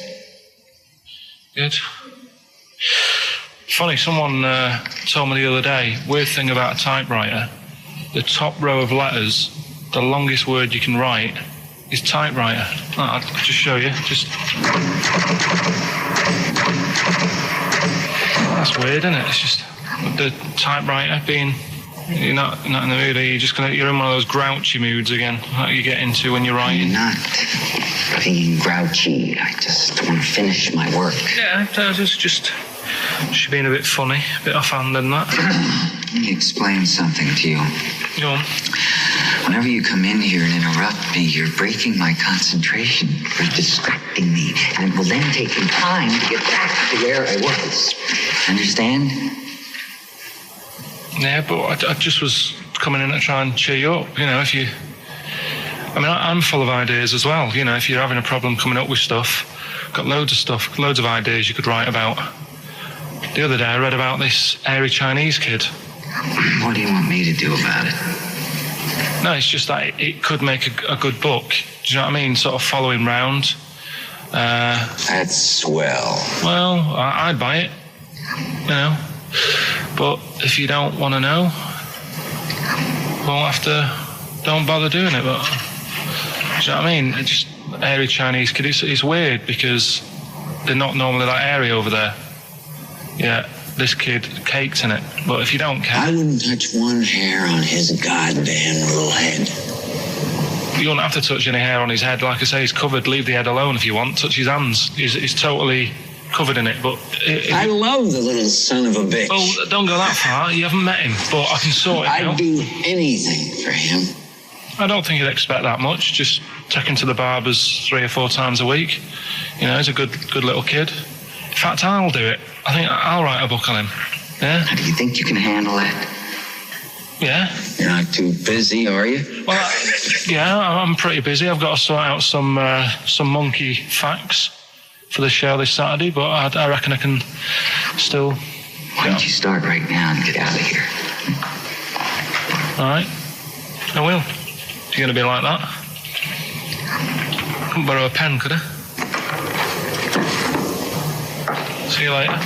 Good. Funny, someone told me the other day, weird thing about a typewriter, the top row of letters, the longest word you can write is typewriter. I'll just show you. That's weird, isn't it? It's just the typewriter being... You're not in the mood, are you? You're in one of those grouchy moods again, that you get into when you're writing. I'm not being grouchy. I just want to finish my work. Yeah, I was just being a bit funny, a bit offhand and that. Let me explain something to you. Go on. Whenever you come in here and interrupt me, you're breaking my concentration. You're distracting me. And it will then take me time to get back to where I was. Understand? Yeah, but I just was coming in to try and cheer you up, you know, if you... I mean, I'm full of ideas as well, you know, if you're having a problem coming up with stuff, got loads of ideas you could write about. The other day I read about this airy Chinese kid. What do you want me to do about it? No, it's just that it could make a good book. Do you know what I mean? Sort of following round. That's swell. Well, I'd buy it, you know. But if you don't want to know, don't bother doing it. But do you know what I mean? It's just airy Chinese kid. It's weird because they're not normally that airy over there. Yeah, this kid caked in it. But if you don't care, I wouldn't touch one hair on his goddamn little head. You don't have to touch any hair on his head. Like I say, he's covered. Leave the head alone if you want. Touch his hands. He's totally covered in it. But I love the little son of a bitch. Well, don't go that far. You haven't met him, but I can sort it out. I'd do anything for him. I don't think he'd expect that much. Just take him to the barbers 3 or 4 times a week. You know, he's a good little kid. In fact, I'll do it. I think I'll write a book on him. Yeah? Do you think you can handle that? Yeah. You're not too busy, are you? Well, yeah, I'm pretty busy. I've got to sort out some monkey facts for the show this Saturday, but I reckon I can still... Why don't you start right now and get out of here? All right. I will. You're going to be like that? Couldn't borrow a pen, could I? See you later.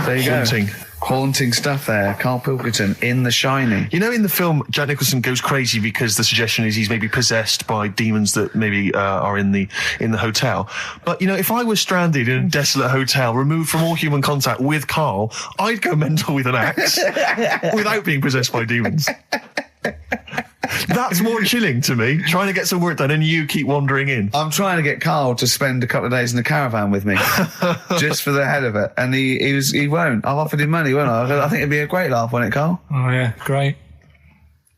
There you Haunting. go. Haunting stuff there. Karl Pilkington in The Shining. You know, in the film, Jack Nicholson goes crazy because the suggestion is he's maybe possessed by demons that maybe are in the hotel. But, you know, if I was stranded in a desolate hotel, removed from all human contact with Karl, I'd go mental with an axe without being possessed by demons. That's more chilling to me, trying to get some work done and you keep wandering in. I'm trying to get Karl to spend a couple of days in the caravan with me, just for the head of it. And he won't. I've offered him money, won't I? I think it'd be a great laugh, won't it, Karl? Oh, yeah, great.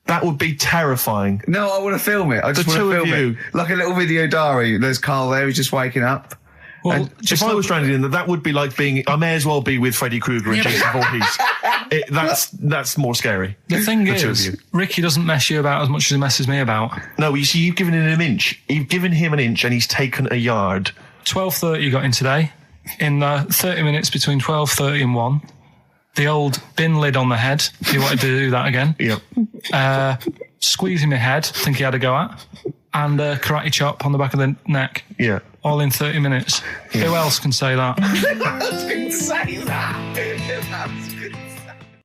That would be terrifying. No, I want to film it. I just want to film it. Like a little video diary. There's Karl there, he's just waking up. Well, if I was stranded in that would be like being... I may as well be with Freddy Krueger and Jason Voorhees. That's more scary. The thing is, Ricky doesn't mess you about as much as he messes me about. No, you see, you've given him an inch. You've given him an inch and he's taken a yard. 12:30 you got in today. In 30 minutes between 12:30 and 1. The old bin lid on the head. He wanted to do that again. Yep. Squeezing my head, think he had a go at. And karate chop on the back of the neck. Yeah. All in 30 minutes. Yeah. Who else can say that? Who else can say that?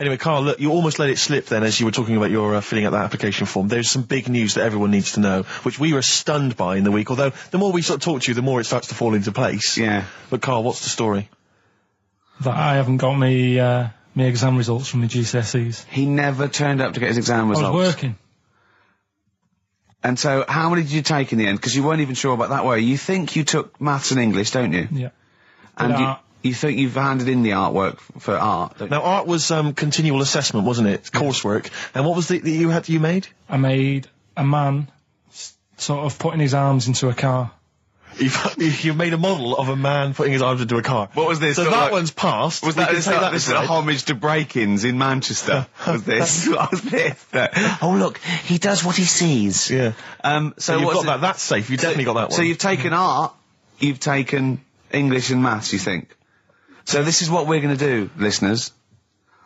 Anyway, Karl, look, you almost let it slip then as you were talking about your filling out that application form. There's some big news that everyone needs to know, which we were stunned by in the week, although the more we sort of talk to you, the more it starts to fall into place. Yeah. But Karl, what's the story? That I haven't got me exam results from my GCSEs. He never turned up to get his exam results. I was working. And so, how many did you take in the end? Because you weren't even sure about that, were you? You think you took maths and English, don't you? Yeah. And you think you've handed in the artwork for art, don't you? Now, art was continual assessment, wasn't it? Coursework. And what was the you made? I made a man sort of putting his arms into a car. You made a model of a man putting his arms into a car. What was this? So Sort of that like- one's passed. Was We that, can this, take this is a aside. homage to break-ins in Manchester? Was this? What was this? Oh look, he does what he sees. Yeah. So you've what's got that. That's safe. You definitely got that one. So you've taken art, you've taken English and maths, you think? So this is what we're going to do, listeners.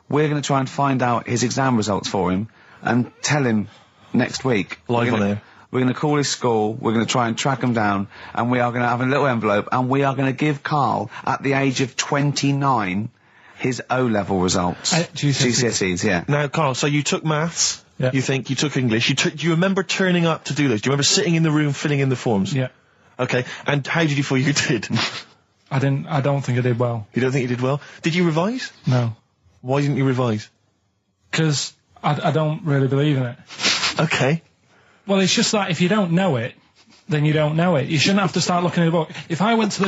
We're going to try and find out his exam results for him and tell him next week. Live on air. We're going to call his school, we're going to try and track him down, and we are going to have a little envelope, and we are going to give Karl, at the age of 29, his O-level results. GCSEs, yeah. Now, Karl, so you took maths. Yeah. You think you took English. Do you remember turning up to do those? Do you remember sitting in the room filling in the forms? Yeah. Okay. And how did you feel you did? I don't think I did well. You don't think you did well? Did you revise? No. Why didn't you revise? Because I don't really believe in it. Okay. Well, it's just that if you don't know it, then you don't know it. You shouldn't have to start looking at a book. If I went to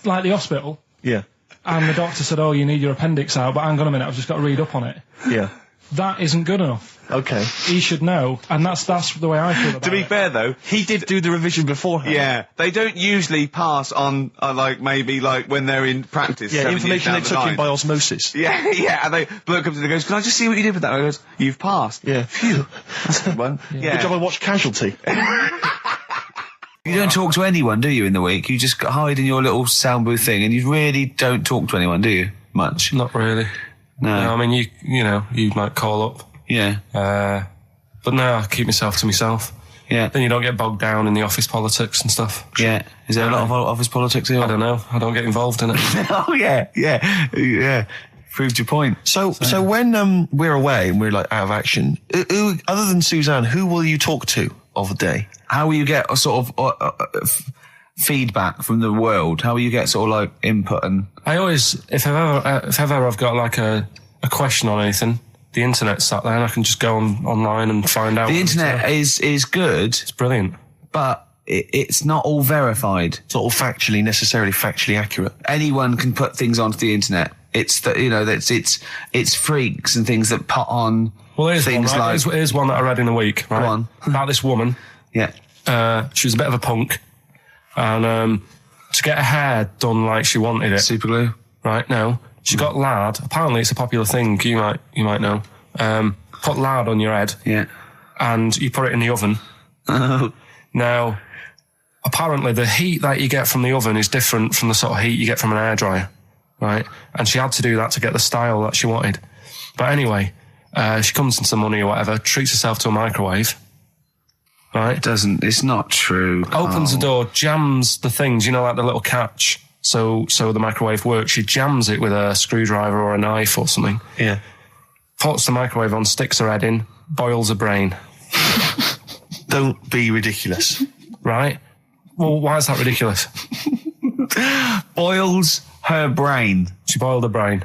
like the hospital, Yeah. and the doctor said, "Oh, you need your appendix out," but hang on a minute, I've just got to read up on it. Yeah. That isn't good enough. Okay. He should know, and that's the way I feel about it. To be fair, though, He did do the revision beforehand. yeah, they don't usually pass on, like, maybe, like, when they're in practice. Yeah, 7 years information down they the took in line. by osmosis. Yeah, yeah, and bloke comes in and goes, "Can I just see what you did with that?" I goes, "You've passed." Yeah. Phew. That's a good one. Yeah. Good job I watched Casualty. You don't talk to anyone, do you, in the week? You just hide in your little sound booth thing, and you really don't talk to anyone, do you? Much? Not really. No. I mean, you might call up. Yeah. But no, I keep myself to myself. Yeah. Then you don't get bogged down in the office politics and stuff. Yeah. Is there a lot of office politics here? I don't know. I don't get involved in it. Oh, yeah. Proved your point. So when we're away and we're like out of action, who, other than Suzanne, who will you talk to of the day? How will you get a sort of feedback from the world? How will you get sort of like input and... I always, if ever I've got like a question on anything, the internet's sat there and I can just go online and find out. The internet is good. It's brilliant. But it's not all verified. It's not all necessarily factually accurate. Anyone can put things onto the internet. It's it's freaks and things that put on here's things one, right? like... Here's one that I read in a week, right? Go on. About this woman. Yeah. She was a bit of a punk. And to get her hair done like she wanted it. Super glue. Right, no. She got lard. Apparently it's a popular thing, you might know. Put lard on your head. Yeah. And you put it in the oven. Now, apparently the heat that you get from the oven is different from the sort of heat you get from an hairdryer. Right? And she had to do that to get the style that she wanted. But anyway, she comes into money or whatever, treats herself to a microwave. Right? It's not true. Opens the door, jams the things, like the little catch. So the microwave works. She jams it with a screwdriver or a knife or something. Yeah. Puts the microwave on, sticks her head in, boils her brain. Don't be ridiculous. Right? Well, why is that ridiculous? Boils her brain. She boiled her brain.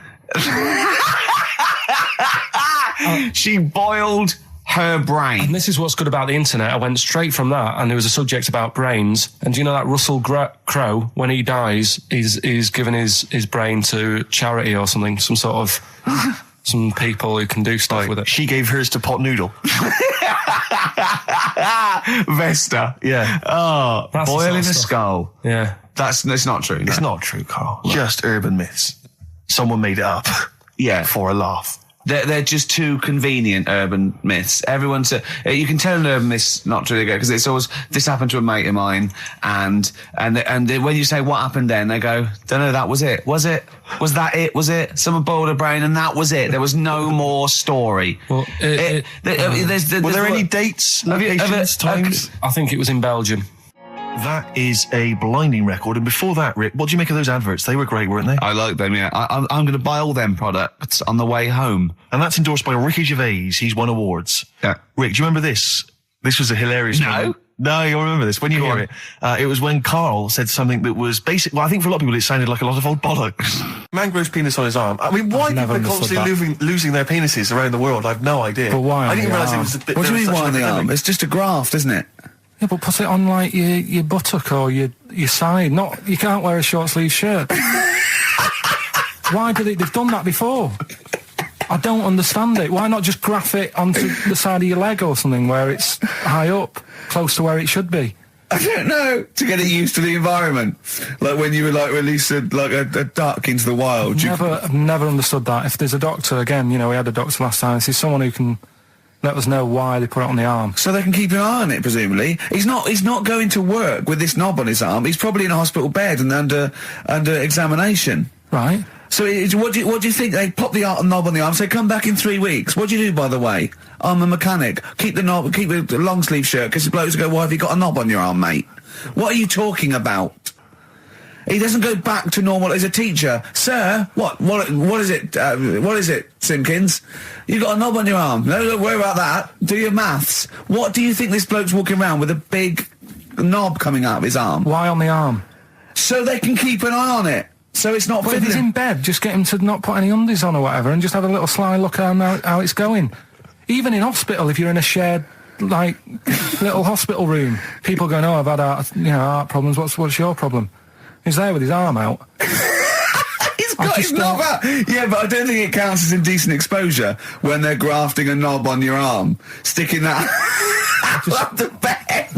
She boiled her brain. And this is what's good about the internet. I went straight from that, and there was a subject about brains. And do you know that Russell Crowe, when he dies, he's given his brain to charity or something, some sort of some people who can do stuff with it. She gave hers to Pot Noodle. Vesta. Yeah. Oh, That's the boiling sort a of stuff. skull. Yeah. It's not true. It's No. not true, Karl. Just urban myths. Someone made it up. Yeah. For a laugh. They're just too convenient urban myths. Everyone's you can tell an urban myth's not true because it's always this happened to a mate of mine, and when you say what happened then, they go, don't know, that was it. Was it? Was that it? Was it? Someone boiled a brain and that was it. There was no more story. Well, Were there any dates, locations, times? I think it was in Belgium. That is a blinding record. And before that, Rick, what do you make of those adverts? They were great, weren't they? I like them, yeah. I'm going to buy all them products on the way home. And that's endorsed by Ricky Gervais. He's won awards. Yeah. Rick, do you remember this? This was a hilarious moment. No, you'll remember this when you hear it. It was when Karl said something that was basic. Well, I think for a lot of people it sounded like a lot of old bollocks. Man grows penis on his arm. I mean, why people are constantly losing their penises around the world? I've no idea. But why? I didn't realise it was a bit. What do you mean why on the arm? It's just a graft, isn't it? Yeah, but put it on like your buttock or your side. Not, you can't wear a short sleeve shirt. Why do they've done that before? I don't understand it. Why not just graph it onto the side of your leg or something where it's high up, close to where it should be? I don't know. To get it used to the environment. Like when you were like released a duck into the wild. I've never understood that. If there's a doctor, again, you know, we had a doctor last time, there's someone who can let us know why they put it on the arm. So they can keep an eye on it, presumably. He's not going to work with this knob on his arm. He's probably in a hospital bed and under examination. Right. So what do you think? They pop the knob on the arm, say, come back in 3 weeks. What do you do, by the way? I'm a mechanic. Keep the long sleeve shirt, because the blokes go, why have you got a knob on your arm, mate? What are you talking about? He doesn't go back to normal as a teacher. Sir, what is it, Simpkins? You got a knob on your arm. No, don't worry about that. Do your maths. What do you think this bloke's walking around with a big knob coming out of his arm? Why on the arm? So they can keep an eye on it. So it's not... But if he's in bed, just get him to not put any undies on or whatever and just have a little sly look at how it's going. Even in hospital, if you're in a shared, like, little hospital room, people going, oh, I've had heart problems, what's your problem? He's there with his arm out. He's got his knob out! Yeah, but I don't think it counts as indecent exposure when they're grafting a knob on your arm, sticking that up the bed.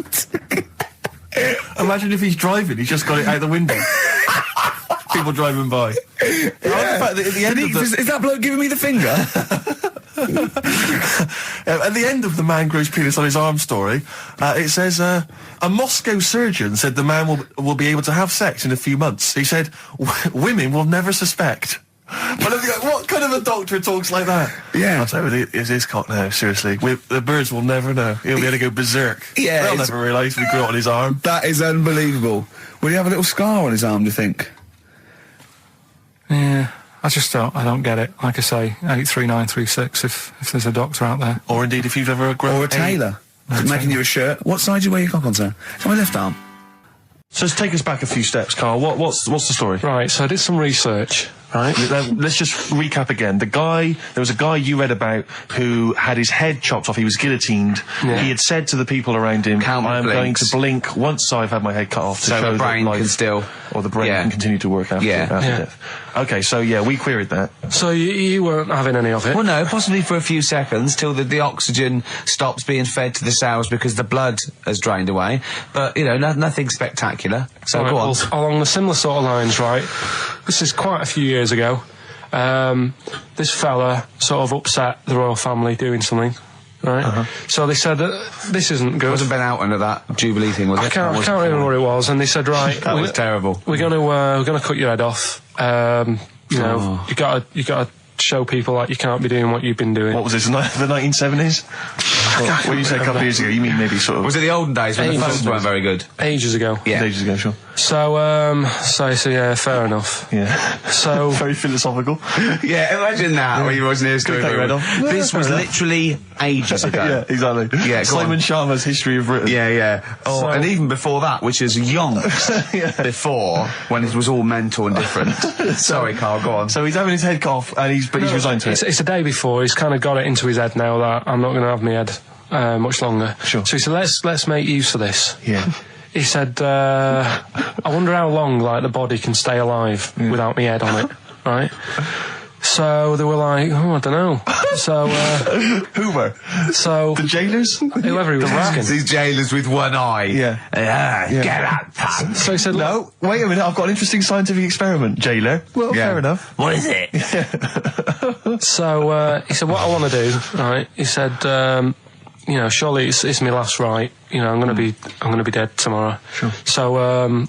Imagine if he's driving, he's just got it out the window. People driving by. Yeah. At the end is that bloke giving me the finger? At the end of the man grows penis on his arm story, it says, a Moscow surgeon said the man will be able to have sex in a few months. He said, women will never suspect. But what kind of a doctor talks like that? Yeah. I'll tell you, it's his cock now, seriously. The birds will never know. He'll be able to go berserk. Yeah. They'll never realise we grew it on his arm. That is unbelievable. Will he have a little scar on his arm, do you think? Yeah, I don't get it. Like I say, 83936 if there's a doctor out there. Or indeed if you've ever grown... Or a tailor. Making you a shirt. What side do you wear your cock on, sir? It's on my left arm. So let's take us back a few steps, Karl. What's the story? Right, so I did some research, right? Let's just recap again. There was a guy you read about who had his head chopped off. He was guillotined. Yeah. He had said to the people around him, I'm going to blink once I've had my head cut off to so show the brain that life, can still... or the brain can continue to work after death. Okay, so we queried that. So you weren't having any of it? Well, no, possibly for a few seconds till the oxygen stops being fed to the cells because the blood has drained away. But, nothing spectacular. So right, go on. Well, along the similar sort of lines, right? This is quite a few years ago. This fella sort of upset the royal family doing something, right? So they said that this isn't good. It wasn't Ben Alton at that Jubilee thing, was it? I can't remember what it was. And they said, right, that was terrible. We're gonna cut your head off. You gotta show people like you can't be doing what you've been doing. What was this, the 1970s? When you say a couple of years ago, you mean maybe sort of... Was it the olden days when the phones weren't very good? Ages ago. Yeah. Ages ago, sure. So yeah, fair enough. Yeah. So... Very philosophical. Yeah, imagine that when you wasn't here doing it. This was literally ages ago. Yeah, exactly. Yeah, Simon Sharma's History of Britain. Yeah. Oh, and even before that, which is yonks before, when it was all mental and different. Sorry, Karl, go on. So he's having his head cut off, and he's resigned to it. It's the day before. He's kind of got it into his head now that I'm not going to have my head much longer. Sure. So he said, let's make use of this. Yeah. He said, I wonder how long, the body can stay alive without my head on it, right? So they were like, I don't know. So, who were? So... The jailers? Whoever he was asking. These jailers with one eye. Yeah. Get out, punk. So he said, no, wait a minute, I've got an interesting scientific experiment, jailer. Well, fair enough. What is it? So, he said, what I want to do, right, he said, surely it's my last right. I'm gonna be dead tomorrow. Sure. So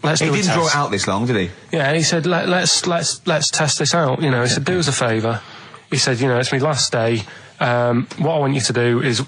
let's do a test. He didn't draw it out this long, did he? Yeah, he said let's test this out. He said do us a favour. He said it's my last day. What I want you to do is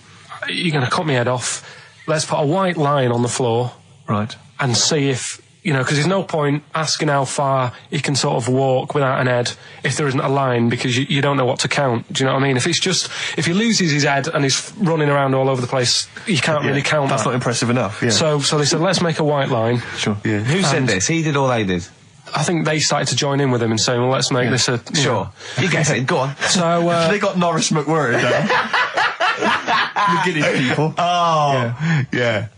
you're gonna cut my head off. Let's put a white line on the floor, Right. and see if, because there's no point asking how far he can sort of walk without an head if there isn't a line, because you don't know what to count. Do you know what I mean? If he loses his head and he's running around all over the place, you can't really count That's that. not impressive enough, yeah. So they said, let's make a white line. Sure. Yeah. Who said this? He did or they did? I think they started to join in with him and saying, well, let's make this a... Sure. You get it. Go on. So, they got Norris McWhirter down. The Guinness people. Oh. Yeah.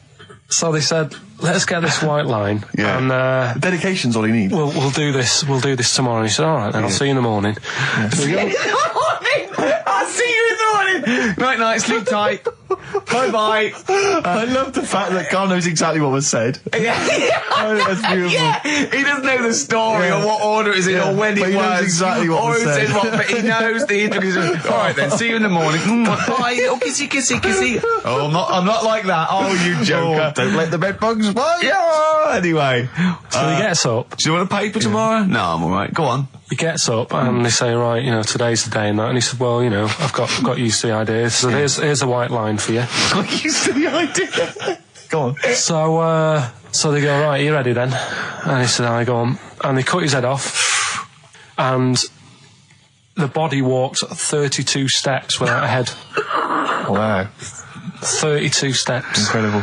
So they said, let's get this white line. Yeah. And dedication's all you need. we'll do this tomorrow. And he said, all right, then I'll see you in the morning. I'll see you in the morning. Night, sleep tight. Bye. I love the fact that Carl knows exactly what was said. Yeah. Oh, that's beautiful. Yeah. He doesn't know the story or what order it is in or when but it he was. knows exactly what or was who said. said what, but he knows the introduction. All right then, see you in the morning. Bye. Oh, kissy. Oh, I'm not like that. Oh, you joker. Don't let the bed bugs bite. Yeah. Anyway. So he gets up. Do you want a paper tomorrow? No, I'm all right. Go on. He gets up and they say, right, today's the day and that. And he said, well, I've got used to the idea. So here's a white line for you. Got used to the idea. Go on. So they go, right, are you ready then? And he said, I go on. And they cut his head off. And the body walked 32 steps without a head. Wow. 32 steps. Incredible.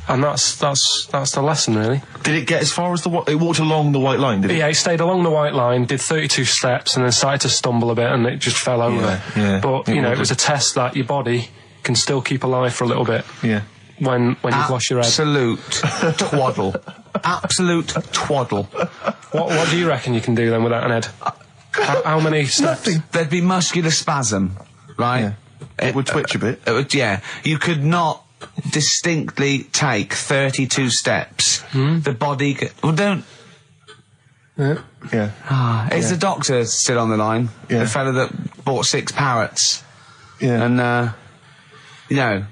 And that's the lesson, really. Did it get as far as it walked along the white line, did it? Yeah, it stayed along the white line, did 32 steps, and then started to stumble a bit, and it just fell over. Yeah. But, it was a test that your body can still keep alive for a little bit. Yeah. When you've lost your head. Absolute twaddle. Absolute twaddle. What do you reckon you can do then without an head? How many steps? Nothing. There'd be muscular spasm, right? Yeah. It would twitch a bit. It would, yeah. You could not distinctly take 32 steps. The body... Well, don't... Yeah. Is the doctor still on the line? Yeah. The fella that bought 6 parrots. Yeah. And,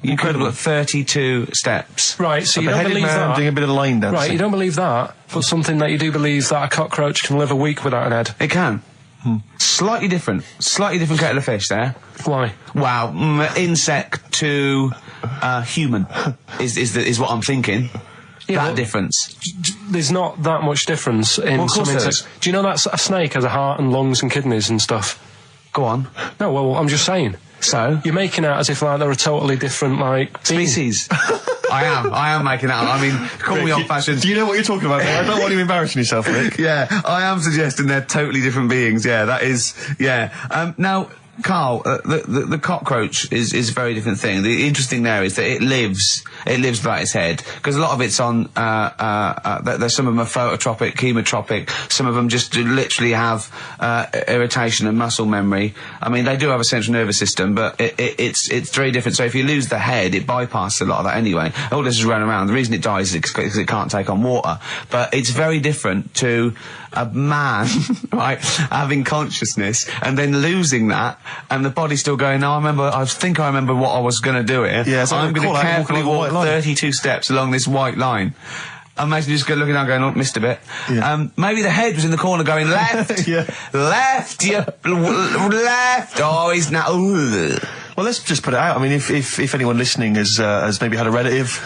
you could have got 32 steps. Right, so A you don't beheaded believe man that. doing a bit of line dancing. Right, you don't believe that, but something that you do believe that a cockroach can live a week without an head. It can. Slightly different kettle of fish there. Why? Wow, insect to human is what I'm thinking. Yeah, that difference. There's not that much difference in Well, of some course there insects. Do you know that a snake has a heart and lungs and kidneys and stuff? Go on. No, well, I'm just saying. So? You're making out as if like they're a totally different species. I am making out. I mean, call me old-fashioned. Do you know what you're talking about, mate? I don't want you embarrassing yourself, Rick. Yeah, I am suggesting they're totally different beings. Yeah, that is. Yeah. Now, Carl, the cockroach is a very different thing. The interesting there is that it lives without its head, because a lot of it's on. There's some of them are phototropic, chemotropic. Some of them just literally have irritation and muscle memory. I mean, they do have a central nervous system, but it's very different. So if you lose the head, it bypasses a lot of that anyway. All this is running around. The reason it dies is because it can't take on water. But it's very different to a man, right, having consciousness and then losing that, and the body still going, no, I think I remember what I was going to do here. Yeah, so I'm going to carefully walk 32 steps along this white line. Imagine you just looking down going, oh, missed a bit. Yeah. Maybe the head was in the corner going, left, left, left. Oh, he's now... Well, let's just put it out. I mean, if anyone listening has maybe had a relative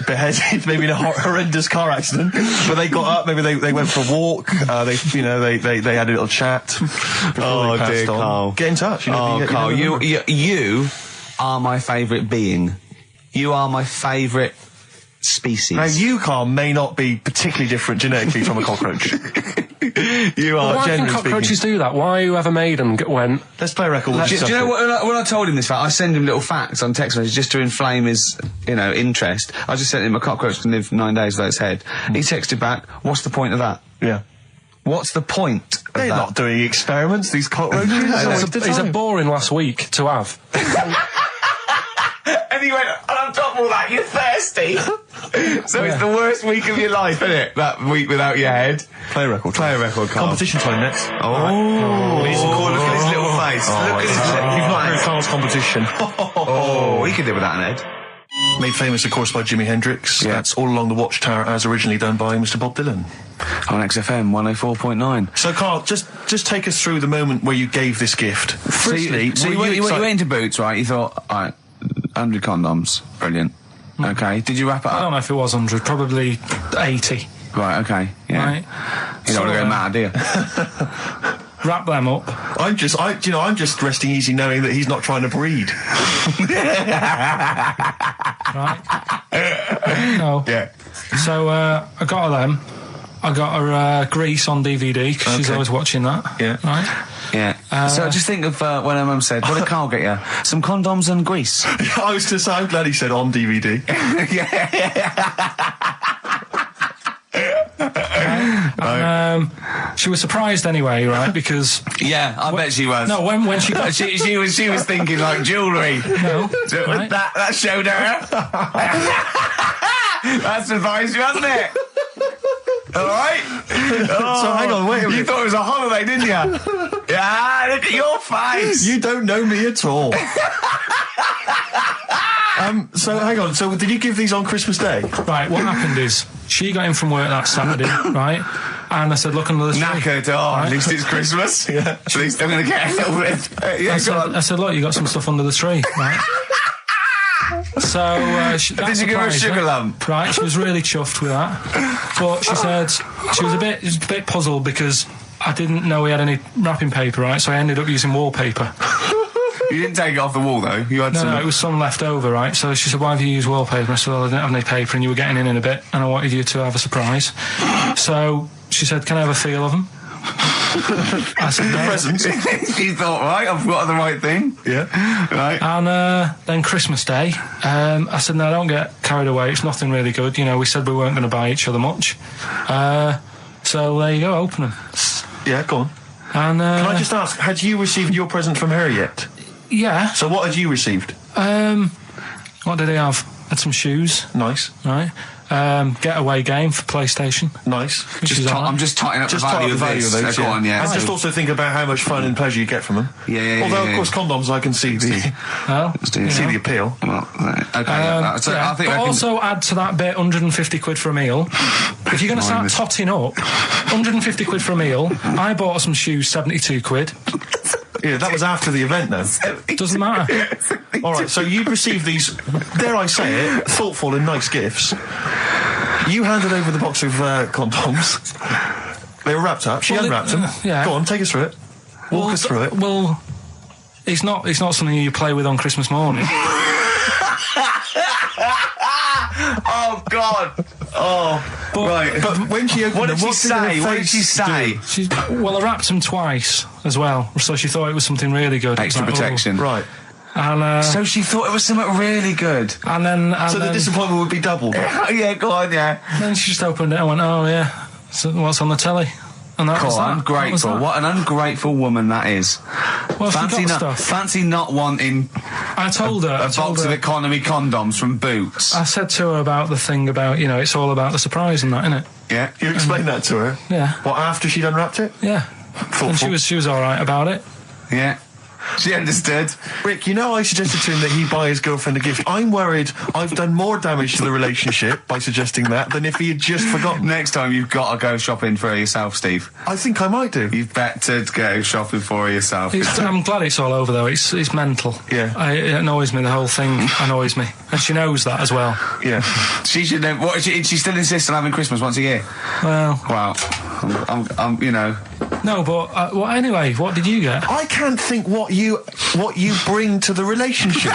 beheaded, maybe in a horrendous car accident, but they got up, maybe they went for a walk, they had a little chat before they passed on. Carl. Get in touch. Carl, you are my favourite being. You are my favourite species. Now, you, Carl, may not be particularly different genetically from a cockroach. You are. Why can cockroaches do that? Why whoever made them went... Let's play a record. Do you know what? When I told him this fact, I send him little facts on text messages just to inflame his, interest. I just sent him a cockroach can live 9 days without its head. He texted back, "What's the point of that?" Yeah. What's the point of They're that? not doing experiments, these cockroaches. He's a boring last week to have. And he went, and on top of all that, you're thirsty. So it's the worst week of your life, isn't it? That week without your head. Play a record. Play a record, Carl. Competition time next. Look at his little face. Look at his little You've not heard face. Carl's competition. Oh, he could live without an head. Made famous, of course, by Jimi Hendrix. Yeah. That's All Along the Watchtower, as originally done by Mr. Bob Dylan. On XFM 104.9. So, Carl, just take us through the moment where you gave this gift. Firstly, So you went into Boots, right? You thought, all right, 100 condoms, brilliant. Okay. Did you wrap it I up? don't know if it was 100, probably 80. Right, okay. Yeah. Right. You don't want to go mad, do you? Wrap them up. I'm just resting easy knowing that he's not trying to breed. Right. No. Yeah. So I got her them. I got her Grease on DVD because she's Okay. always watching that. Yeah. Right. Yeah. So just think of when her mum said, what did Carl get you? Some condoms and grease. I was just. I'm glad he said on DVD. And, she was surprised anyway, right? Because Yeah, I bet she was. no, when she got she was thinking like jewellery. no, right? That showed her. That surprised you, hasn't it? All right. So hang on, wait a minute. You thought it was a holiday, didn't you? Yeah, look at your face. You don't know me at all. So hang on. So did you give these on Christmas Day? Right, what happened is she got in from work that Saturday, right? And I said, look under the tree. Knackered. At least it's Christmas. Yeah. At least I'm going to get a little bit. Yeah, I said, look, you got some stuff under the tree, right? So Did you give her a sugar lump? Right, she was really chuffed with that. But she said she was a bit puzzled because I didn't know we had any wrapping paper, right? So I ended up using wallpaper. You didn't take it off the wall though. You had some. No, it was some left over, right? So she said, why have you used wallpaper? I said, well, I didn't have any paper and you were getting in a bit and I wanted you to have a surprise. So she said, can I have a feel of them? I said, no. Presents. She thought, right, I've got the right thing. Yeah. Right. And then Christmas Day, I said, no, don't get carried away. It's nothing really good. You know, we said we weren't going to buy each other much. So there you go, open them. Yeah, go on. And Can I just ask, had you received your present from her yet? yeah. So what had you received? What did he have? Had some shoes, Nice. right? Getaway game for PlayStation. Nice. Which is all right. I'm just totting up Just the talk value the value of of this. those. Go on, yeah. And So- just also think about how much fun and pleasure you get from them. Yeah. Although, of course, condoms, I can see the Well, see the appeal. Well, right. Okay. Yeah. So yeah, I think but I can. also add to that bit 150 quid for a meal. If you're going to start totting up, 150 quid for a meal. I bought some shoes, 72 quid. Yeah, that was after the event, though. Doesn't matter. All right, so you received these, dare I say it, thoughtful and nice gifts. You handed over the box of condoms. They were wrapped up. She Well, unwrapped them. yeah. Go on, take us through it. Walk us through it. Well, it's not something you play with on Christmas morning. Oh God! Oh, right. But when she opened What them, did she say? What did she say? Well, I wrapped them twice as well, so she thought it was something really good. It was Extra like, protection. Right. And So she thought it was something really good. and then So the disappointment would be doubled. Yeah, go on, yeah. then she just opened it and went, oh yeah, so what's on the telly? And that was God, that. That was ungrateful. that. What an ungrateful woman that is. Well, she Fancy got not, stuff. fancy not wanting I told her. a box of economy condoms from Boots. I said to her about the thing about, you know, it's all about the surprise and that, innit? Yeah. You explained that to her? Yeah. What, after she'd unwrapped it? Yeah. And she was all right about it. Yeah. She understood. Rick, you know I suggested to him that he buy his girlfriend a gift. I'm worried I've done more damage to the relationship by suggesting that than if he had just forgotten. Next time you've got to go shopping for her yourself, Steve. I think I might do. You've better go shopping for her yourself. I'm glad it's all over though. It's mental. Yeah. It annoys me. The whole thing annoys me, and she knows that as well. Yeah. She should know. What? She still insists on having Christmas once a year. Well, Wow. I'm you know. no, but well, anyway, what did you get? I can't think what you bring to the relationship,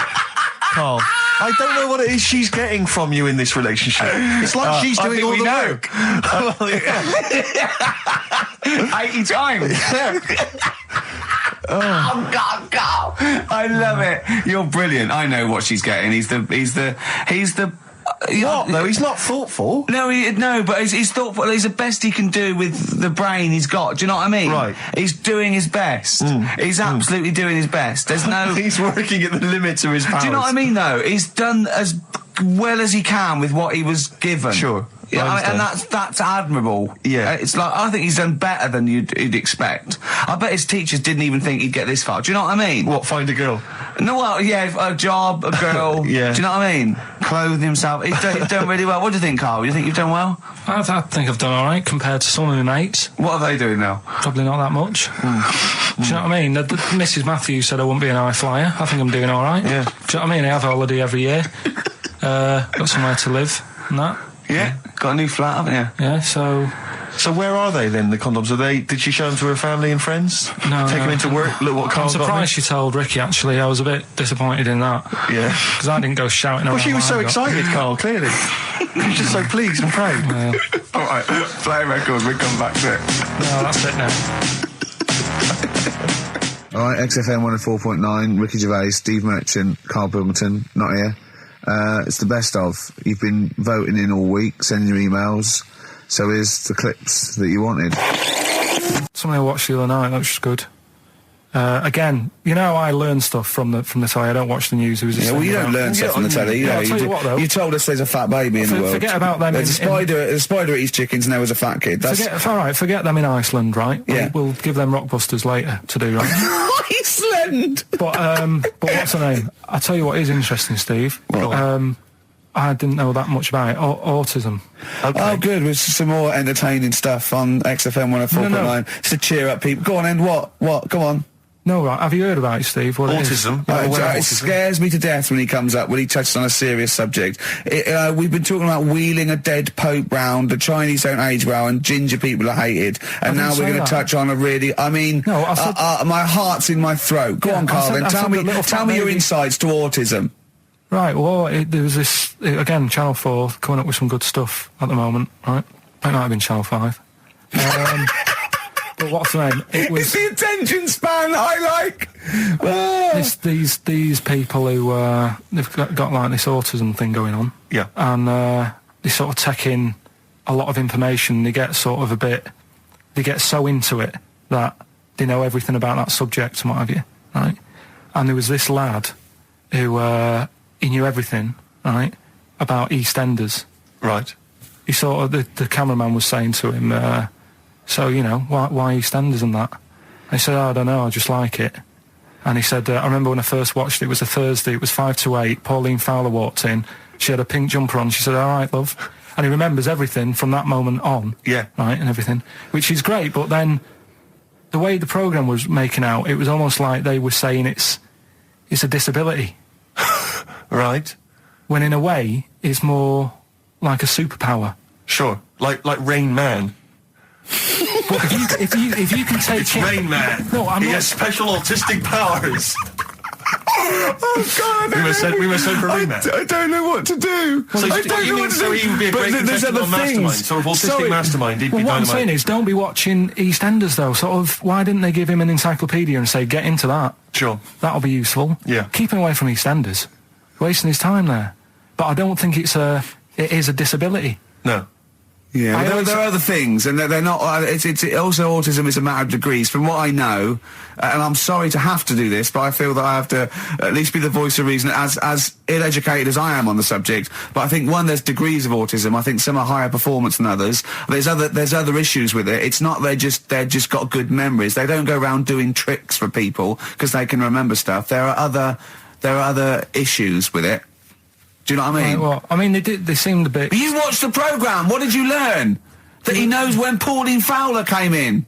Carl. I don't know what it is she's getting from you in this relationship. It's like she's I doing think all we the know. work. 80 times. Oh God, Carl! I love it. You're brilliant. I know what she's getting. He's the. What? No, he's not thoughtful. No, but he's thoughtful. He's the best he can do with the brain he's got. Do you know what I mean? Right. He's doing his best. He's absolutely doing his best. There's no. He's working at the limits of his powers. Do you know what I mean? Though he's done as well as he can with what he was given. Sure. Yeah, I and understand. that's admirable. Yeah. It's like I think he's done better than you'd expect. I bet his teachers didn't even think he'd get this far. Do you know what I mean? What, find a girl? No, well, yeah, a job, a girl. Yeah. Do you know what I mean? Clothe himself. He's done really well. What do you think, Carl? You think you've done well? I think I've done all right compared to some of my mates. What are they doing now? Probably not that much. Do you know what I mean? Mrs. Matthews said I wouldn't be an high flyer. I think I'm doing all right. Yeah. Do you know what I mean? I have a holiday every year. Got somewhere to live and that. Yeah, got a new flat, haven't you? Yeah, so where are they then, the condoms? Did she show them to her family and friends? No. Take them into work? Look what Carl I'm surprised she told Ricky, actually. I was a bit disappointed in that. Yeah. Because I didn't go shouting around. Well, she was so like I got. excited, Carl, clearly. She was just so pleased and proud. Yeah. All right, play a record, we'll come back to it. No, that's it now. All right, XFM 104.9, Ricky Gervais, Steve Merchant, Karl Pilkington, not here. It's the best of. You've been voting in all week, sending your emails. So here's the clips that you wanted. Something I watched the other night, that was just good. Again, you know, I learn stuff from the telly. I don't watch the news. Yeah, well, you don't learn stuff from the telly. I'll tell you what, though. You told us there's a fat baby in the world. Forget about them. There's a spider eats chickens and there was a fat kid. Forget them in Iceland, right? Yeah. We'll give them Rockbusters later to do, right? Iceland! But what's her name? I'll tell you what is interesting, Steve. I didn't know that much about it. Autism. Okay. Oh, good. With some more entertaining stuff on XFM 104.9. No. Just to cheer up people. Go on, then. What? Go on. No, right. Have you heard about it, Steve? What autism. It scares me to death when he comes up, when he touches on a serious subject. We've been talking about wheeling a dead pope round, the Chinese don't age well, and ginger people are hated. And now we're going to touch on a really, my heart's in my throat. Go on, Carl, then. Tell me your insights to autism. Right, well, there was this, again, Channel 4 coming up with some good stuff at the moment, right? It might have been Channel 5. But what's the name? It's the attention span that I like! It's these people who, they've got like this autism thing going on. Yeah. And they sort of take in a lot of information. They get sort of they get so into it that they know everything about that subject and what have you, right? And there was this lad who, he knew everything, right, about EastEnders. Right. He sort of, the cameraman was saying to him, so, you know, why EastEnders and that? And he said, I don't know, I just like it. And he said, I remember when I first watched it, it was a Thursday, it was 5 to 8, Pauline Fowler walked in, she had a pink jumper on, she said, all right, love. And he remembers everything from that moment on. Yeah. Right, and everything, which is great, but then the way the programme was making out, it was almost like they were saying it's a disability. Right. When in a way, it's more like a superpower. Sure. Like Rain Man. But if you can take it's Rain Man. No, he has special autistic powers. Oh God! We were so for Rain Man. I don't know what to do. So I don't know what to do. So he would be a great contestant on Mastermind, sort of autistic mastermind. He'd be what I'm saying is, don't be watching EastEnders though. Sort of, why didn't they give him an encyclopedia and say, get into that? Sure. That'll be useful. Yeah. Keep him away from EastEnders. Wasting his time there. But I don't think it is a disability. No. Yeah, there are other things, and they're not. It's also autism is a matter of degrees. From what I know, and I'm sorry to have to do this, but I feel that I have to at least be the voice of reason, as ill-educated as I am on the subject. But I think there's degrees of autism. I think some are higher performance than others. There's other issues with it. It's not they're just got good memories. They don't go around doing tricks for people because they can remember stuff. There are other issues with it. Do you know what I mean? Right, well, I mean, they seemed a bit... But you watched the programme, what did you learn? That he knows when Pauline Fowler came in?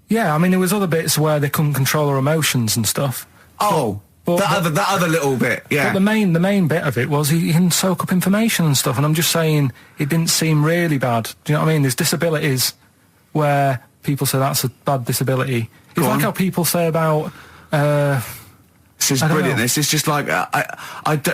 Yeah, I mean, there was other bits where they couldn't control her emotions and stuff. Oh, that other little bit, yeah. But the main bit of it was he can soak up information and stuff, and I'm just saying, it didn't seem really bad. Do you know what I mean? There's disabilities where people say that's a bad disability. It's like how people say about... This is brilliant. This is just like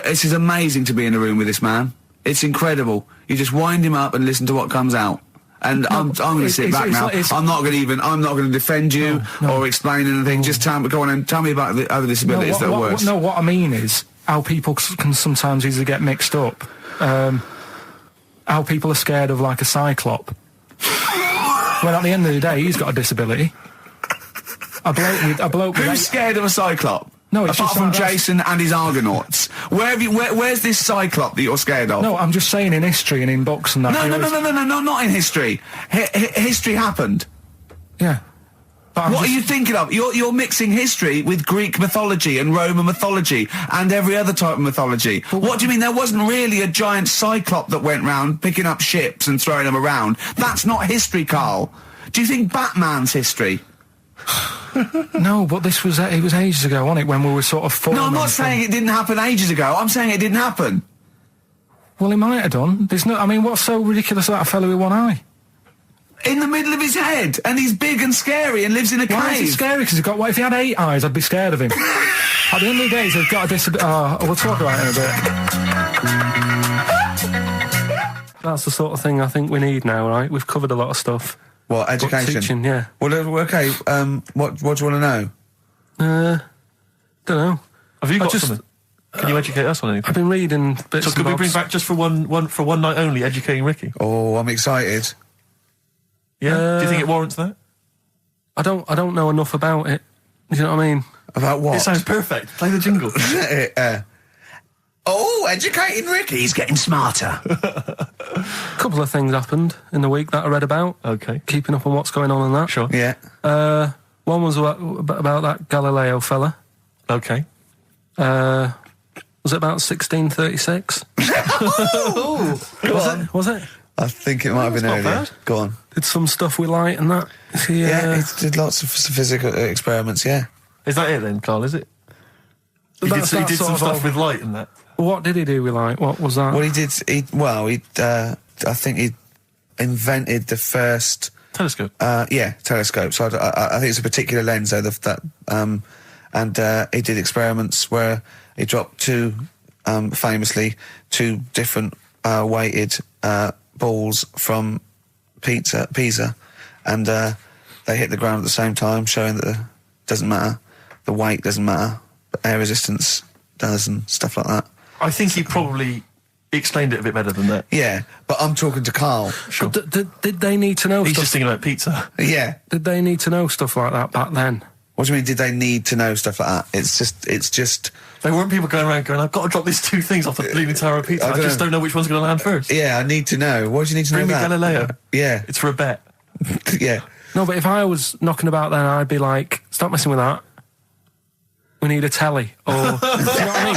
this is amazing to be in a room with this man. It's incredible. You just wind him up and listen to what comes out. And I'm going to sit back now. I'm not going to defend you or explain anything. Just go on and tell me about the other disabilities that are worse. What I mean is how people can sometimes easily get mixed up. How people are scared of like a cyclop. When at the end of the day, he's got a disability. A bloke with Who's scared of a cyclop? No, it's apart just from like Jason and his Argonauts. Where's this cyclop that you're scared of? No, I'm just saying in history and in books and that. No, not in history. History happened. Yeah. What are you thinking of? You're mixing history with Greek mythology and Roman mythology and every other type of mythology. What do you mean there wasn't really a giant cyclop that went round picking up ships and throwing them around? That's not history, Carl. Do you think Batman's history? No, but it was ages ago, wasn't it, when we were sort of... No, I'm not saying it didn't happen ages ago. I'm saying it didn't happen. Well, he might have done. There's no. I mean, what's so ridiculous about a fellow with one eye? In the middle of his head, and he's big and scary and lives in a cave. Why is he scary? Because he's got. What if he had 8 eyes? I'd be scared of him. At the end of the day, he's got a disability. Oh, we'll talk about it in a bit. That's the sort of thing I think we need now, right? We've covered a lot of stuff. What, education? But teaching, yeah. Well, okay, what do you want to know? Don't know. Have you got something? Can you educate us on anything? I've been reading bits So could we bring back just for one night only, educating Ricky? Oh, I'm excited. Yeah? Do you think it warrants that? I don't know enough about it. Do you know what I mean? About what? It sounds perfect. Play the jingle. Educating Ricky, he's getting smarter. A couple of things happened in the week that I read about. Okay. Keeping up on what's going on in that. Sure. Yeah. One was about that Galileo fella. Okay. Was it about 1636? Was it? I think it might have been not earlier. bad. Go on. Did some stuff with light and that. Yeah, he did lots of physical experiments, yeah. Is that it then, Carl, is it? He did some stuff with light and that. What did he do with light? What was that? Well, I think he invented the first... Telescope? Telescope. So I think it's a particular lens, though, and he did experiments where he dropped famously two different weighted balls from Pisa, and they hit the ground at the same time, showing that it doesn't matter, the weight doesn't matter, but air resistance does, and stuff like that. I think he probably explained it a bit better than that. Yeah, but I'm talking to Carl. Sure. Did they need to know He's stuff? just thinking about pizza. Yeah. Did they need to know stuff like that back then? What do you mean, did they need to know stuff like that? It's just... There weren't people going around going, I've got to drop these 2 things off the Bleeding Tower of Pizza. I just don't know which one's going to land first. Yeah, I need to know. What do you need to Bring know me about? Galileo. Yeah. It's for a bet. Yeah. No, but if I was knocking about then, I'd be like, stop messing with that. We need a telly. Or, do you know what I mean?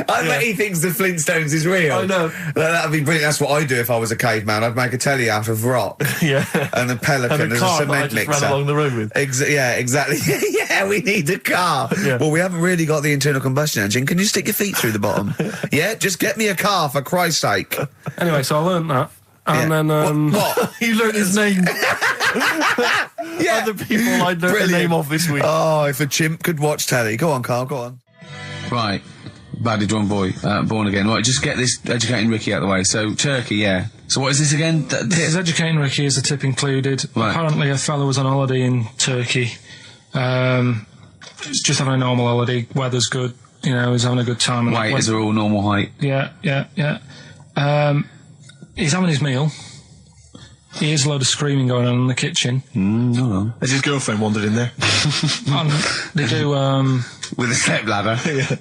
I bet he thinks the Flintstones is real. I know. That'd be brilliant. That's what I'd do if I was a caveman. I'd make a telly out of rock. Yeah. And a pelican and a as car a cement that I just mixer. ran along the road with. Yeah, exactly. Yeah, we need a car. Yeah. Well, we haven't really got the internal combustion engine. Can you stick your feet through the bottom? Yeah, just get me a car, for Christ's sake. Anyway, so I learned that. And then... What? You learned his name. Yeah. Other people I learned the name of this week. Oh, if a chimp could watch telly. Go on, Carl, go on. Right. Badly drawn boy, born again. Right, just get this educating Ricky out of the way. So, Turkey, yeah. So what is this again? This is educating Ricky, is the tip included. Right. Apparently a fellow was on holiday in Turkey. He's just having a normal holiday. Weather's good. You know, he's having a good time. Weight is all normal height. Yeah. He's having his meal. He hears a load of screaming going on in the kitchen. Hold on. Has his girlfriend wandered in there? And they do, With a step ladder. Yeah.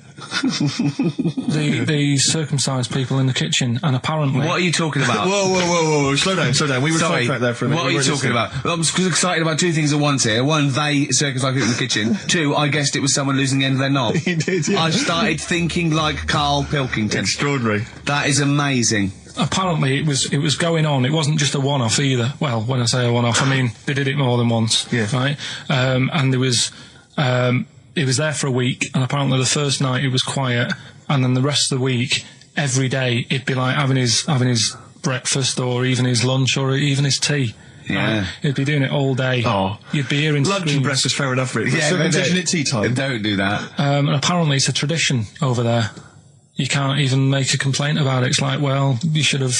they circumcise people in the kitchen, and apparently... What are you talking about? Whoa. Slow down. We were sidetracked there for a minute. What are you talking about? Well, I'm excited about 2 things at once here. One, they circumcised people in the kitchen. 2, I guessed it was someone losing the end of their knob. He did, yeah. I started thinking like Karl Pilkington. Extraordinary. That is amazing. Apparently it was going on. It wasn't just a one-off either. Well, when I say a one-off, I mean they did it more than once. Yeah. Right. And there was it was there for a week, and apparently the first night it was quiet, and then the rest of the week, every day it'd be like having his breakfast, or even his lunch, or even his tea. Yeah. Right? He'd be doing it all day. Oh. You'd be hearing Lunch and screams. breakfast, fair enough, really. Yeah, Circumcision at tea time. Don't do that. And apparently it's a tradition over there. You can't even make a complaint about it. It's like, well, you should have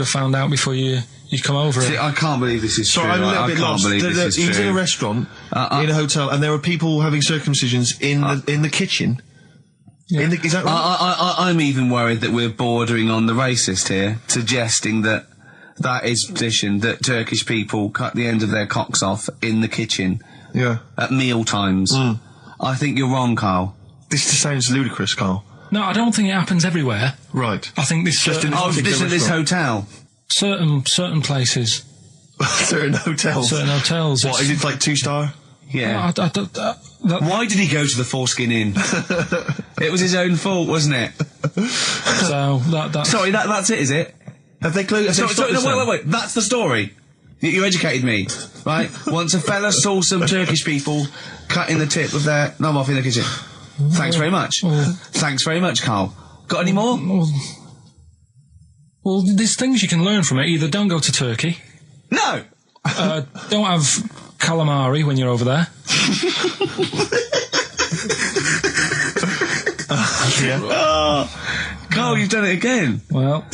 found out before you come over See, it. I can't believe this is true. Sorry, I'm a little I bit can't lost. believe this is He was true. in a restaurant, in a hotel, and there were people having circumcisions in the kitchen. Yeah. Is that right? I'm even worried that we're bordering on the racist here, suggesting that is tradition, that Turkish people cut the end of their cocks off in the kitchen. Yeah. At meal times. I think you're wrong, Carl. This just sounds ludicrous, Carl. No, I don't think it happens everywhere. Right. I think this Just in this Oh, particular this at this restaurant. hotel. certain places, Certain hotels. certain hotels. What, is it like 2-star? Yeah. Why did he go to the Foreskin Inn? It was his own fault, wasn't it? So that's Sorry, that's it, is it? Have they closed? Sorry, no, wait. That's the story. You educated me, right? Once a fella saw some Turkish people cutting the tip of their knob off in the kitchen. Thanks very much. Thanks very much, Carl. Got any more? Well, there's things you can learn from it. Either don't go to Turkey. No! Don't have calamari when you're over there. Oh, Carl, you've done it again. Well,